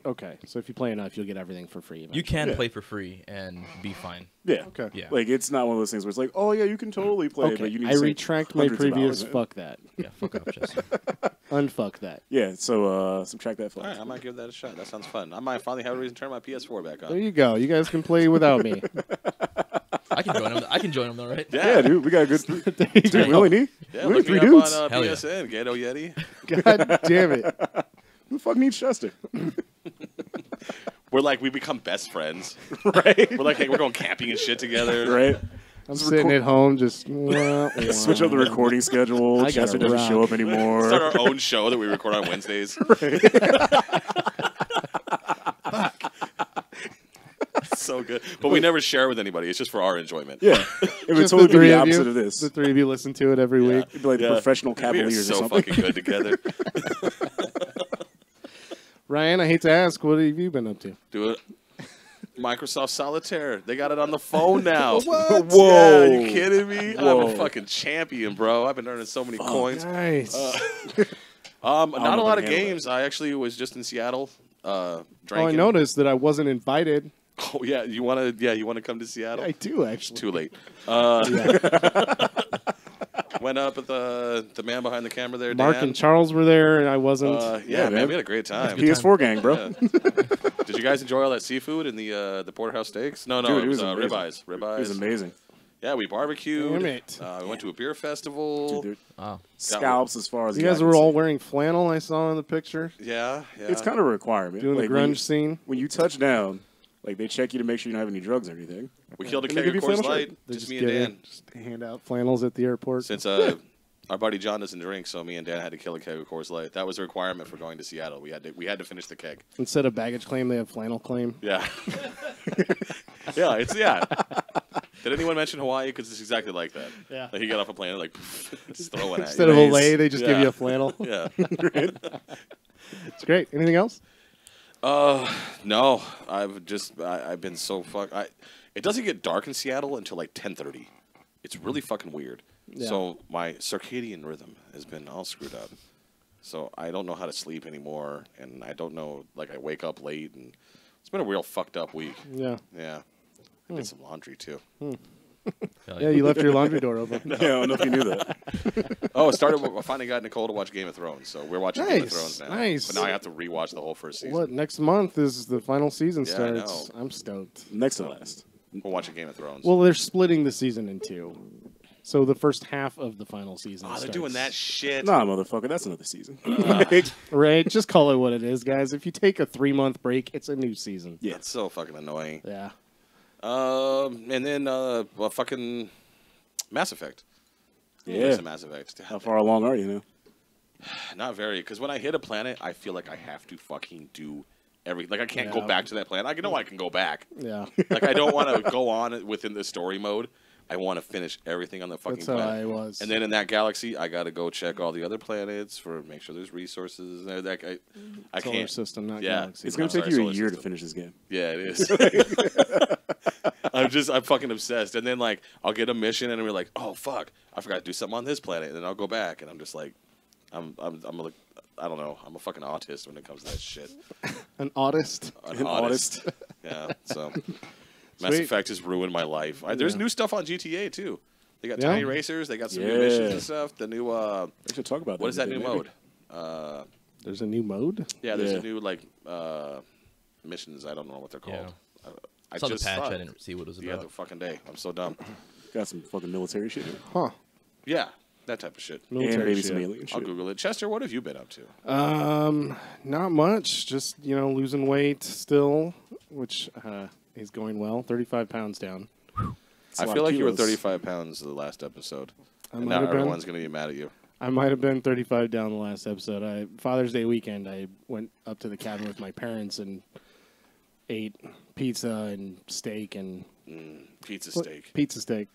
Speaker 2: so if you play enough, you'll get everything for free.
Speaker 3: you
Speaker 2: eventually.
Speaker 3: can
Speaker 4: Yeah.
Speaker 3: play for free and be fine.
Speaker 4: yeah,
Speaker 2: Okay.
Speaker 3: Yeah.
Speaker 4: like it's not one of those things where it's like, oh yeah, you can totally play,
Speaker 2: Okay.
Speaker 4: but you need
Speaker 2: I
Speaker 4: to sink
Speaker 2: retract my
Speaker 4: hundreds of
Speaker 2: previous
Speaker 4: hours in.
Speaker 2: fuck that.
Speaker 3: Yeah. Fuck up, Jesse.
Speaker 2: Unfuck that.
Speaker 4: Yeah, so subtract that.
Speaker 1: All right, I might give that a shot. That sounds fun. I might finally have a reason to turn my PS4 back
Speaker 2: There
Speaker 1: on.
Speaker 2: you go. You guys can play without me.
Speaker 3: I can join them. I can join them though, right?
Speaker 4: Yeah, dude, we got a good.
Speaker 2: There you
Speaker 4: Dude,
Speaker 2: go.
Speaker 4: we only need
Speaker 1: Yeah,
Speaker 4: we
Speaker 1: look
Speaker 4: need
Speaker 1: me
Speaker 4: three
Speaker 1: up
Speaker 4: dudes.
Speaker 1: on
Speaker 3: Hell yeah.
Speaker 1: PSN, Gato Yeti.
Speaker 2: God damn it.
Speaker 4: Who the fuck needs Chester?
Speaker 1: We're like, we become best friends.
Speaker 4: right,
Speaker 1: We're like, hey, we're going camping and shit together.
Speaker 4: right.
Speaker 2: I'm sitting at home just
Speaker 4: Switch up the recording schedule.
Speaker 2: I gotta
Speaker 4: Chester doesn't
Speaker 2: rock.
Speaker 4: show up anymore.
Speaker 1: Start our own show that we record on Wednesdays. So good. But we never share with anybody. It's just for our enjoyment.
Speaker 4: Yeah, it would
Speaker 2: Just
Speaker 4: totally
Speaker 2: the
Speaker 4: be
Speaker 2: three
Speaker 4: the
Speaker 2: of you.
Speaker 4: opposite of this.
Speaker 2: The three of you listen to it every
Speaker 1: Yeah.
Speaker 2: week.
Speaker 4: It'd be like the professional
Speaker 1: We are
Speaker 4: Cavaliers or
Speaker 1: so
Speaker 4: something.
Speaker 1: fucking good together.
Speaker 2: Ryan, I hate to ask, what have you been up to?
Speaker 1: Do it. Microsoft Solitaire. They got it on the phone now.
Speaker 2: What?
Speaker 1: Whoa. Yeah, are you kidding me? I'm
Speaker 4: Whoa.
Speaker 1: a fucking champion, bro. I've been earning so many coins.
Speaker 2: Nice.
Speaker 1: Not a
Speaker 4: know
Speaker 1: lot
Speaker 4: if
Speaker 1: of
Speaker 4: I can handle
Speaker 1: games. I actually was just in Seattle.
Speaker 2: Oh, I
Speaker 1: Drinking.
Speaker 2: noticed that I wasn't invited.
Speaker 1: Oh yeah, you wanna come to Seattle?
Speaker 2: I do, actually.
Speaker 1: Too late. Went up with the man behind the camera there,
Speaker 2: Mark
Speaker 1: Dan.
Speaker 2: and Charles were there, and I wasn't.
Speaker 1: Yeah,
Speaker 4: Yeah,
Speaker 1: man,
Speaker 4: man.
Speaker 1: we had a great time.
Speaker 4: PS4 gang, bro.
Speaker 1: Yeah. Did you guys enjoy all that seafood and the porterhouse steaks? No,
Speaker 4: Dude,
Speaker 1: it was
Speaker 4: amazing.
Speaker 1: ribeyes.
Speaker 4: It was amazing.
Speaker 1: Yeah, we barbecued.
Speaker 2: Damn it.
Speaker 1: We went to a beer festival.
Speaker 4: Dude,
Speaker 3: Wow.
Speaker 4: scalps as far as
Speaker 2: You
Speaker 4: the
Speaker 2: guys
Speaker 4: eye can
Speaker 2: were all
Speaker 4: see.
Speaker 2: wearing flannel, I saw in the picture,
Speaker 1: Yeah.
Speaker 4: It's kind of a requirement.
Speaker 2: doing
Speaker 4: Like,
Speaker 2: the
Speaker 4: when
Speaker 2: grunge
Speaker 4: you-
Speaker 2: scene.
Speaker 4: When you touch down, like they check you to make sure you don't have any drugs or anything.
Speaker 1: We killed a
Speaker 4: And they
Speaker 1: keg
Speaker 4: give
Speaker 1: of
Speaker 4: you
Speaker 1: Coors
Speaker 4: flannel shirt.
Speaker 1: Light,
Speaker 2: They
Speaker 1: just me and Dan.
Speaker 2: just hand out flannels at the airport.
Speaker 1: Since our buddy John doesn't drink, so me and Dan had to kill a keg of Coors Light. That was a requirement for going to Seattle. We had to finish the keg.
Speaker 2: Instead of baggage claim, they have flannel claim.
Speaker 1: Yeah. yeah. Did anyone mention Hawaii? Because it's exactly like that.
Speaker 2: Yeah.
Speaker 1: Like, you get off a plane and like just throw it at
Speaker 2: Instead
Speaker 1: you.
Speaker 2: of
Speaker 4: Nice.
Speaker 2: a lay, they just give
Speaker 1: Yeah.
Speaker 2: you a flannel.
Speaker 1: Yeah.
Speaker 2: It's great. Anything else?
Speaker 1: No. I've been so it doesn't get dark in Seattle until like 10:30. It's really fucking weird.
Speaker 2: Yeah.
Speaker 1: So my circadian rhythm has been all screwed up. So I don't know how to sleep anymore, and I don't know. Like I wake up late, and it's been a real fucked up week.
Speaker 2: Yeah.
Speaker 1: Yeah. I did some laundry too.
Speaker 3: Hell
Speaker 2: Yeah, you left your laundry door open.
Speaker 4: Yeah, I don't know if you knew that.
Speaker 1: Oh, it started. I finally got Nicole to watch Game of Thrones, so we're watching Game of
Speaker 2: Nice,
Speaker 1: Thrones now.
Speaker 2: nice.
Speaker 1: But now I have to rewatch the whole first season.
Speaker 2: What, next month is the final season
Speaker 1: Yeah, I
Speaker 2: starts.
Speaker 1: know.
Speaker 2: I'm stoked.
Speaker 4: Next to last.
Speaker 1: We're watching Game of Thrones.
Speaker 2: Well, they're splitting the season in two. So the first half of the final season
Speaker 1: they're
Speaker 2: starts.
Speaker 1: doing that shit.
Speaker 4: Nah, motherfucker, that's another season. Like,
Speaker 2: Right? Just call it what it is, guys. If you take a 3-month break, it's a new season.
Speaker 4: yeah.
Speaker 1: That's so fucking annoying.
Speaker 2: Yeah.
Speaker 1: And then fucking Mass Effect.
Speaker 4: Yeah.
Speaker 1: Some Mass Effect.
Speaker 4: How far along are you now?
Speaker 1: Not very, because when I hit a planet, I feel like I have to fucking do everything. Like I can't go
Speaker 2: Yeah.
Speaker 1: back to that planet. I know I can go back.
Speaker 2: Yeah.
Speaker 1: Like I don't want to go on within the story mode. I want to finish everything on the fucking
Speaker 2: That's how
Speaker 1: planet.
Speaker 2: I was.
Speaker 1: And then in that galaxy, I got to go check all the other planets for make sure there's resources. Like I
Speaker 2: Solar
Speaker 1: can't.
Speaker 2: system, not
Speaker 1: Yeah.
Speaker 2: galaxy.
Speaker 4: It's going
Speaker 1: I'm
Speaker 4: to take
Speaker 1: sorry,
Speaker 4: you a
Speaker 1: solar
Speaker 4: year to
Speaker 1: system.
Speaker 4: finish this game.
Speaker 1: Yeah, it is. I'm fucking obsessed. And then like I'll get a mission and we're like, oh fuck, I forgot to do something on this planet. And then I'll go back and I'm just like, I'm like, I don't know. I'm a fucking autist when it comes to that shit.
Speaker 2: An autist.
Speaker 1: An
Speaker 4: An
Speaker 1: autist. Yeah. So Mass
Speaker 2: Sweet.
Speaker 1: Effect has ruined my life. There's
Speaker 2: Yeah.
Speaker 1: new stuff on GTA too. They got
Speaker 2: Yeah.
Speaker 1: tiny racers. They got some new
Speaker 4: Yeah.
Speaker 1: missions and stuff. The new
Speaker 4: We should talk about that.
Speaker 1: what is that
Speaker 4: today,
Speaker 1: new
Speaker 4: maybe.
Speaker 1: mode?
Speaker 2: There's a new mode?
Speaker 1: Yeah, there's
Speaker 4: Yeah.
Speaker 1: a new like missions. I don't know what they're called.
Speaker 3: Yeah.
Speaker 1: I
Speaker 3: saw the
Speaker 1: just
Speaker 3: patch.
Speaker 1: saw
Speaker 3: I
Speaker 1: it
Speaker 3: didn't see what it was
Speaker 1: the
Speaker 3: about.
Speaker 1: other fucking day. I'm so dumb.
Speaker 4: Got some fucking military shit.
Speaker 2: Huh.
Speaker 1: Yeah, that type of shit.
Speaker 4: And
Speaker 2: Military
Speaker 4: maybe
Speaker 2: shit.
Speaker 4: some alien
Speaker 1: I'll
Speaker 4: shit.
Speaker 1: Google it. Chester, what have you been up to?
Speaker 2: Not much. Just losing weight still, which is going well. 35 pounds down.
Speaker 4: It's a
Speaker 1: I
Speaker 4: lot
Speaker 1: feel
Speaker 4: of
Speaker 1: like you were
Speaker 4: kilos.
Speaker 1: 35 pounds the last episode.
Speaker 2: I
Speaker 1: And
Speaker 2: might
Speaker 1: now
Speaker 2: have been.
Speaker 1: everyone's going to be mad at you.
Speaker 2: I might have been 35 down the last episode. Father's Day weekend, I went up to the cabin with my parents and ate pizza and steak and
Speaker 1: Pizza steak.
Speaker 2: pizza steak.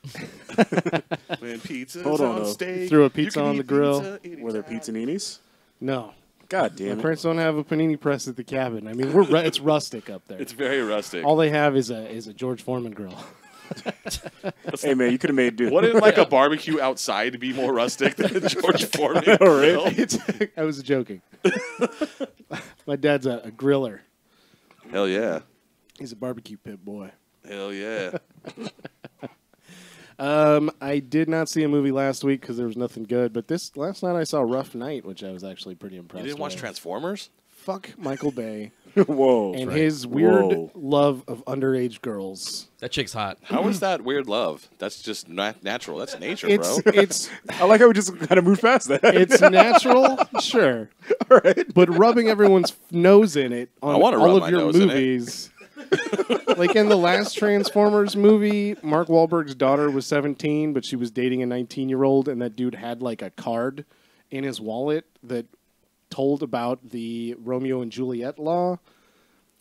Speaker 1: When pizza's
Speaker 4: Hold on,
Speaker 1: on
Speaker 4: though.
Speaker 1: steak.
Speaker 2: Threw a
Speaker 1: you
Speaker 2: pizza
Speaker 1: can
Speaker 2: on
Speaker 1: eat
Speaker 2: the grill.
Speaker 1: pizza
Speaker 4: Were there
Speaker 1: anytime.
Speaker 4: pizzaninis?
Speaker 2: No,
Speaker 4: God
Speaker 2: my
Speaker 4: damn it.
Speaker 2: parents don't have a panini press at the cabin. I mean, it's rustic up there.
Speaker 1: It's very rustic.
Speaker 2: All they have is a George Foreman grill.
Speaker 4: Hey, man, you could have made do.
Speaker 1: Wouldn't like a barbecue outside be more rustic than a George Foreman
Speaker 4: All right.
Speaker 1: grill?
Speaker 2: I was joking. My dad's a griller.
Speaker 1: Hell yeah.
Speaker 2: He's a barbecue pit boy.
Speaker 1: Hell yeah.
Speaker 2: I did not see a movie last week because there was nothing good. But last night I saw Rough Night, which I was actually pretty impressed.
Speaker 1: You didn't watch
Speaker 2: with.
Speaker 1: Transformers?
Speaker 2: Fuck Michael Bay
Speaker 4: Whoa.
Speaker 2: and his weird
Speaker 4: Whoa.
Speaker 2: love of underage girls.
Speaker 3: That chick's hot.
Speaker 1: How is that weird love? That's just natural. That's nature,
Speaker 2: It's
Speaker 1: bro.
Speaker 2: it's
Speaker 4: I like how we just kind of moved past that.
Speaker 2: it's natural, sure, but rubbing everyone's nose in it
Speaker 1: I
Speaker 2: on
Speaker 1: wanna
Speaker 2: all
Speaker 1: rub
Speaker 2: of
Speaker 1: my
Speaker 2: your
Speaker 1: nose in it.
Speaker 2: movies. Like in the last Transformers movie, Mark Wahlberg's daughter was 17, but she was dating a 19-year-old, and that dude had like a card in his wallet that told about the Romeo and Juliet law,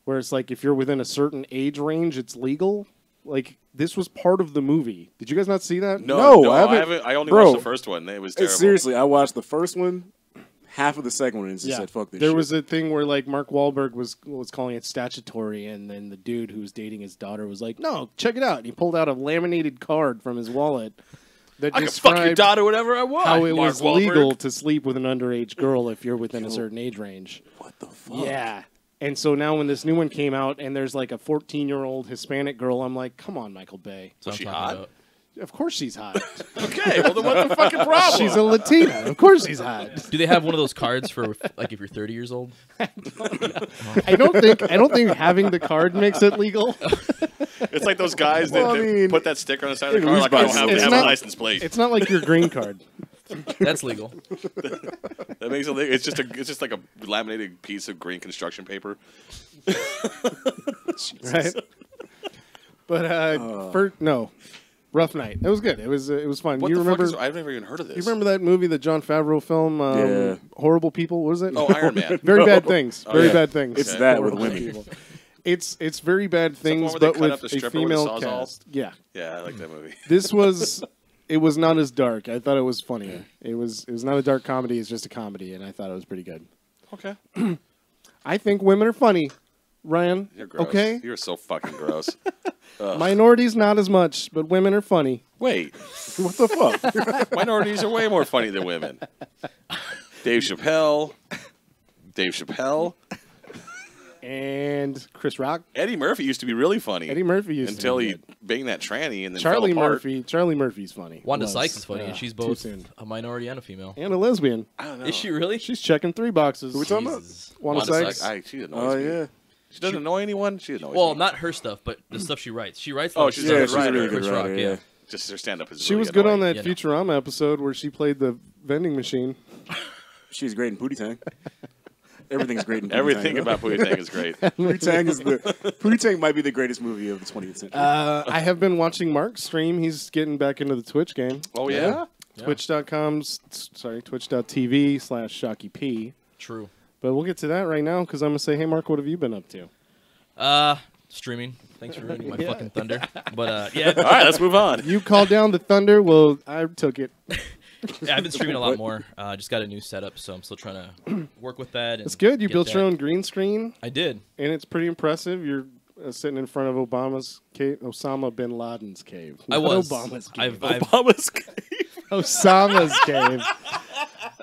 Speaker 2: where it's like if you're within a certain age range, it's legal. Like this was part of the movie. Did you guys not see that?
Speaker 4: No,
Speaker 1: I
Speaker 4: I haven't-
Speaker 1: haven't. I only
Speaker 4: Bro.
Speaker 1: watched the first one. It was terrible.
Speaker 4: Seriously, I watched the first one, half of the second one, and just said, fuck this
Speaker 2: There
Speaker 4: shit.
Speaker 2: was a thing where like Mark Wahlberg was calling it statutory, and then the dude who was dating his daughter was like, "No, check it out." And he pulled out a laminated card from his wallet that
Speaker 1: I can fuck your
Speaker 2: described
Speaker 1: daughter whatever I want.
Speaker 2: how it
Speaker 1: Mark
Speaker 2: was
Speaker 1: Wahlberg.
Speaker 2: legal to sleep with an underage girl if you're within a certain age range.
Speaker 4: What the fuck?
Speaker 2: Yeah. And so now when this new one came out and there's like a 14-year-old Hispanic girl, I'm like, come on, Michael Bay.
Speaker 3: So
Speaker 1: Was
Speaker 3: I'm
Speaker 1: she
Speaker 3: talking
Speaker 1: hot?
Speaker 3: about.
Speaker 2: Of course she's hot.
Speaker 1: Okay, well then what's the fucking problem?
Speaker 2: She's a Latina. Of course she's hot.
Speaker 3: Do they have one of those cards for like if you're 30 years old?
Speaker 2: I don't think having the card makes it legal.
Speaker 1: It's like those guys that,
Speaker 4: Well, I
Speaker 1: that
Speaker 4: mean,
Speaker 1: put that sticker on the side of the
Speaker 4: it
Speaker 1: car
Speaker 4: was
Speaker 1: like I don't
Speaker 4: by-
Speaker 1: have,
Speaker 2: it's
Speaker 1: have
Speaker 2: not-
Speaker 1: a license plate.
Speaker 2: It's not like your green card.
Speaker 3: That's legal.
Speaker 1: That makes it. It's just like a laminated piece of green construction paper.
Speaker 2: Right? But Rough Night. It was good. It was fun.
Speaker 1: What
Speaker 2: you
Speaker 1: the
Speaker 2: remember?
Speaker 1: fuck is? I've never even heard of this.
Speaker 2: You remember that movie, the John Favreau film,
Speaker 4: Yeah.
Speaker 2: Horrible People? What was it?
Speaker 1: Oh, Iron Man.
Speaker 2: Very bad things.
Speaker 1: Oh,
Speaker 2: Very
Speaker 1: yeah.
Speaker 2: bad things.
Speaker 4: It's that with
Speaker 2: Horrible
Speaker 4: women.
Speaker 2: people. It's very bad things,
Speaker 1: one where they
Speaker 2: but
Speaker 1: cut
Speaker 2: with
Speaker 1: up the
Speaker 2: a
Speaker 1: stripper with a
Speaker 2: female
Speaker 1: Sawzall?
Speaker 2: cast. Yeah,
Speaker 1: Yeah, I like that movie.
Speaker 2: this was. It was not as dark. I thought it was funnier. It was not a dark comedy. It's just a comedy, and I thought it was pretty good.
Speaker 1: Okay.
Speaker 2: I think women are funny, Ryan.
Speaker 1: You're gross.
Speaker 2: Okay,
Speaker 1: You're so fucking gross.
Speaker 2: minorities not as much, but women are funny.
Speaker 1: Wait,
Speaker 4: What the fuck?
Speaker 1: minorities are way more funny than women. Dave Chappelle.
Speaker 2: And Chris Rock,
Speaker 1: Eddie Murphy used to be really funny.
Speaker 2: Eddie Murphy used
Speaker 1: until
Speaker 2: to be
Speaker 1: he
Speaker 2: good.
Speaker 1: banged that tranny and then
Speaker 2: Charlie
Speaker 1: fell apart.
Speaker 2: Murphy. Charlie Murphy's funny.
Speaker 3: Wanda
Speaker 2: Was.
Speaker 3: Sykes is funny, and she's both
Speaker 2: too soon.
Speaker 3: a minority and a female.
Speaker 2: And a lesbian.
Speaker 1: I don't know.
Speaker 3: Is she really?
Speaker 2: She's checking 3 boxes.
Speaker 4: Who we talking about?
Speaker 3: Jesus.
Speaker 2: Wanda Sykes.
Speaker 1: She annoys
Speaker 4: Oh,
Speaker 1: me.
Speaker 4: yeah.
Speaker 1: She doesn't annoy anyone. She annoys
Speaker 3: Well,
Speaker 1: me.
Speaker 3: not her stuff, but the stuff she writes. She writes.
Speaker 1: Oh,
Speaker 3: like
Speaker 1: she's
Speaker 3: stuff
Speaker 1: a
Speaker 4: Yeah,
Speaker 1: good
Speaker 4: she's a
Speaker 1: writer.
Speaker 4: really good
Speaker 3: Chris Rock,
Speaker 4: writer,
Speaker 3: yeah.
Speaker 4: yeah.
Speaker 1: Just her stand-up is
Speaker 2: She
Speaker 1: really
Speaker 2: was good on
Speaker 1: annoying.
Speaker 2: that
Speaker 3: You know.
Speaker 2: Futurama episode where she played the vending machine.
Speaker 4: She's great in Pootie Tang. Everything's great in Pootie
Speaker 1: Everything
Speaker 4: Tang.
Speaker 1: about Pootie Tang is great.
Speaker 4: Pootie Tang Pootie Tang might be the greatest movie of the 20th century.
Speaker 2: I have been watching Mark stream. He's getting back into the Twitch game.
Speaker 1: Oh yeah.
Speaker 3: Yeah.
Speaker 2: Twitch.com/ShockyP.
Speaker 3: True.
Speaker 2: But we'll get to that right now because I'm going to say, hey, Mark, what have you been up to?
Speaker 3: Streaming. Thanks for ruining my fucking thunder. But yeah,
Speaker 1: All right, let's move on.
Speaker 2: You called down the thunder. Well, I took it.
Speaker 3: yeah, I've been streaming a lot more. Just got a new setup, so I'm still trying to work with that.
Speaker 2: It's good. You
Speaker 3: get
Speaker 2: built
Speaker 3: that.
Speaker 2: your own green screen,
Speaker 3: I did.
Speaker 2: and it's pretty impressive. You're sitting in front of Obama's cave, Osama bin Laden's cave.
Speaker 3: I
Speaker 2: Not
Speaker 3: was.
Speaker 2: Obama's cave.
Speaker 3: I've
Speaker 1: Obama's
Speaker 2: Osama's cave.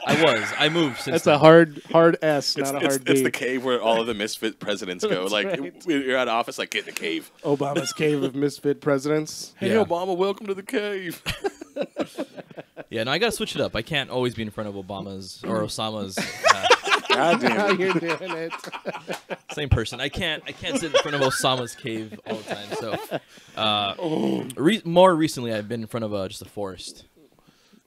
Speaker 3: I was. I moved since.
Speaker 2: That's a hard S,
Speaker 1: It's,
Speaker 2: not a hard
Speaker 1: it's
Speaker 2: D.
Speaker 1: the cave where all of the misfit presidents go.
Speaker 2: That's
Speaker 1: Like
Speaker 2: right.
Speaker 1: you're out of office, like get in the cave.
Speaker 2: Obama's cave of misfit presidents.
Speaker 1: Hey
Speaker 3: Yeah.
Speaker 1: Obama, welcome to the cave.
Speaker 3: Yeah, no, I gotta switch it up. I can't always be in front of Obama's or Osama's
Speaker 4: God damn
Speaker 2: How
Speaker 4: it.
Speaker 2: you're doing it?
Speaker 3: Same person. I can't sit in front of Osama's cave all the time. So, more recently, I've been in front of just a forest,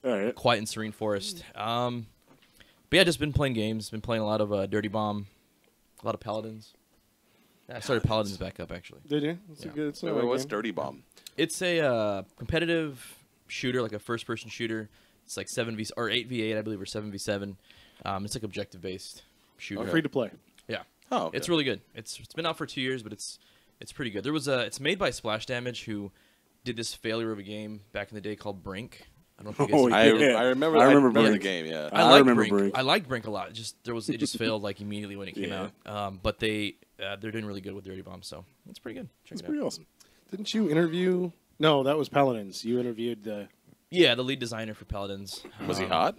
Speaker 4: All right.
Speaker 3: quiet and serene forest. But yeah, just been playing games. Been playing a lot of Dirty Bomb, a lot of Paladins. Yeah, I started Paladins back up actually.
Speaker 2: Did you? It's
Speaker 3: Yeah.
Speaker 2: a good. It's
Speaker 1: Wait,
Speaker 2: a
Speaker 1: what's
Speaker 2: game.
Speaker 1: Dirty Bomb?
Speaker 3: It's a competitive shooter, like a first-person shooter. It's like 7v or 8v8, I believe, or 7v7. It's like objective-based shooter.
Speaker 1: Okay.
Speaker 2: Free to play.
Speaker 3: Yeah,
Speaker 1: Oh, okay.
Speaker 3: it's really good. It's been out for 2 years, but it's pretty good. There was it's made by Splash Damage, who did this failure of a game back in the day called Brink. I don't know if you guys.
Speaker 4: Oh, yeah.
Speaker 1: I remember.
Speaker 4: I
Speaker 1: I
Speaker 4: remember
Speaker 1: remember the
Speaker 4: Brink.
Speaker 1: game. Yeah.
Speaker 3: I
Speaker 4: I
Speaker 3: like
Speaker 4: remember
Speaker 3: Brink.
Speaker 4: Brink.
Speaker 3: I like Brink a lot. It just failed like immediately when it came
Speaker 4: Yeah.
Speaker 3: out. But they're doing really good with Dirty Bomb, so it's pretty good. Check
Speaker 4: That's
Speaker 3: it
Speaker 4: pretty
Speaker 3: out.
Speaker 4: awesome.
Speaker 2: Didn't you interview? No, that was Paladins. You interviewed the.
Speaker 3: Yeah, the lead designer for Paladins.
Speaker 1: Was he hot?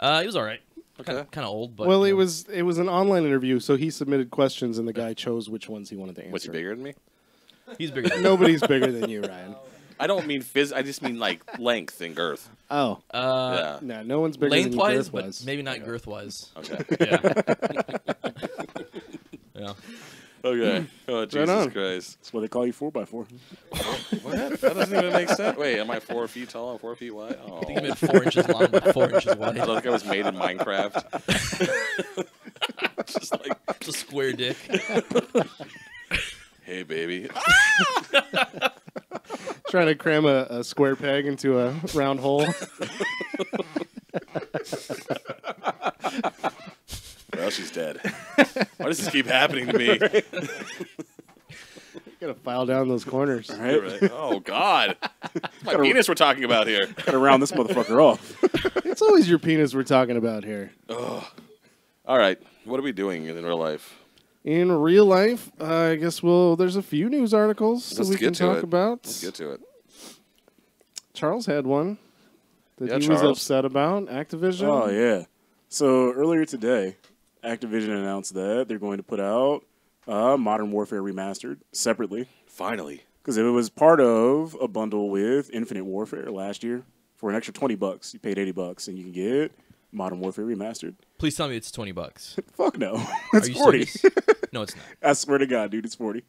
Speaker 3: He was all right.
Speaker 1: Okay.
Speaker 3: Kind of old, but
Speaker 2: Well,
Speaker 3: you
Speaker 2: it
Speaker 3: know.
Speaker 2: was an online interview, so he submitted questions, and the guy chose which ones he wanted to answer.
Speaker 1: Was he bigger than me?
Speaker 3: He's bigger than
Speaker 2: Nobody's bigger than you, Ryan.
Speaker 1: I don't mean I just mean like length and girth.
Speaker 2: Oh,
Speaker 1: Yeah.
Speaker 2: no, no one's bigger than you
Speaker 3: lengthwise, but
Speaker 2: girth-wise.
Speaker 3: maybe not girth-wise.
Speaker 1: Okay.
Speaker 3: Yeah. Yeah.
Speaker 1: Okay. Oh Jesus
Speaker 2: on.
Speaker 1: Christ.
Speaker 4: That's what they call you 4x4.
Speaker 1: What? That doesn't even make sense. Wait, am I 4 feet tall and 4 feet wide? Oh.
Speaker 3: I think he meant 4 inches long, but 4 inches wide.
Speaker 1: I think I was made in Minecraft. Just like,
Speaker 3: It's a square dick.
Speaker 1: hey, baby.
Speaker 2: Trying to cram a square peg into a round hole.
Speaker 1: Well, she's dead. Why does this keep happening to me?
Speaker 2: Gotta file down those corners.
Speaker 4: All right?
Speaker 1: Right. Oh, God. It's my penis we're talking about here.
Speaker 4: Gotta round this motherfucker off.
Speaker 2: It's always your penis we're talking about here.
Speaker 1: All right. What are we doing in real life?
Speaker 2: In real life, I guess there's a few news articles that
Speaker 1: Let's
Speaker 2: we
Speaker 1: get
Speaker 2: can
Speaker 1: to
Speaker 2: talk
Speaker 1: it.
Speaker 2: about.
Speaker 1: Let's get to it.
Speaker 2: Charles had one that
Speaker 1: Yeah,
Speaker 2: he was
Speaker 1: Charles.
Speaker 2: upset about. Activision.
Speaker 4: Oh, yeah. So earlier today, Activision announced that they're going to put out Modern Warfare Remastered separately.
Speaker 1: Finally.
Speaker 4: Because it was part of a bundle with Infinite Warfare last year. For an extra $20, you paid $80, and you can get Modern Warfare Remastered.
Speaker 3: Please tell me it's $20.
Speaker 4: Fuck no,
Speaker 3: Are
Speaker 4: it's
Speaker 3: you
Speaker 4: 40.
Speaker 3: serious? No, it's not.
Speaker 4: I swear to God, dude, it's 40.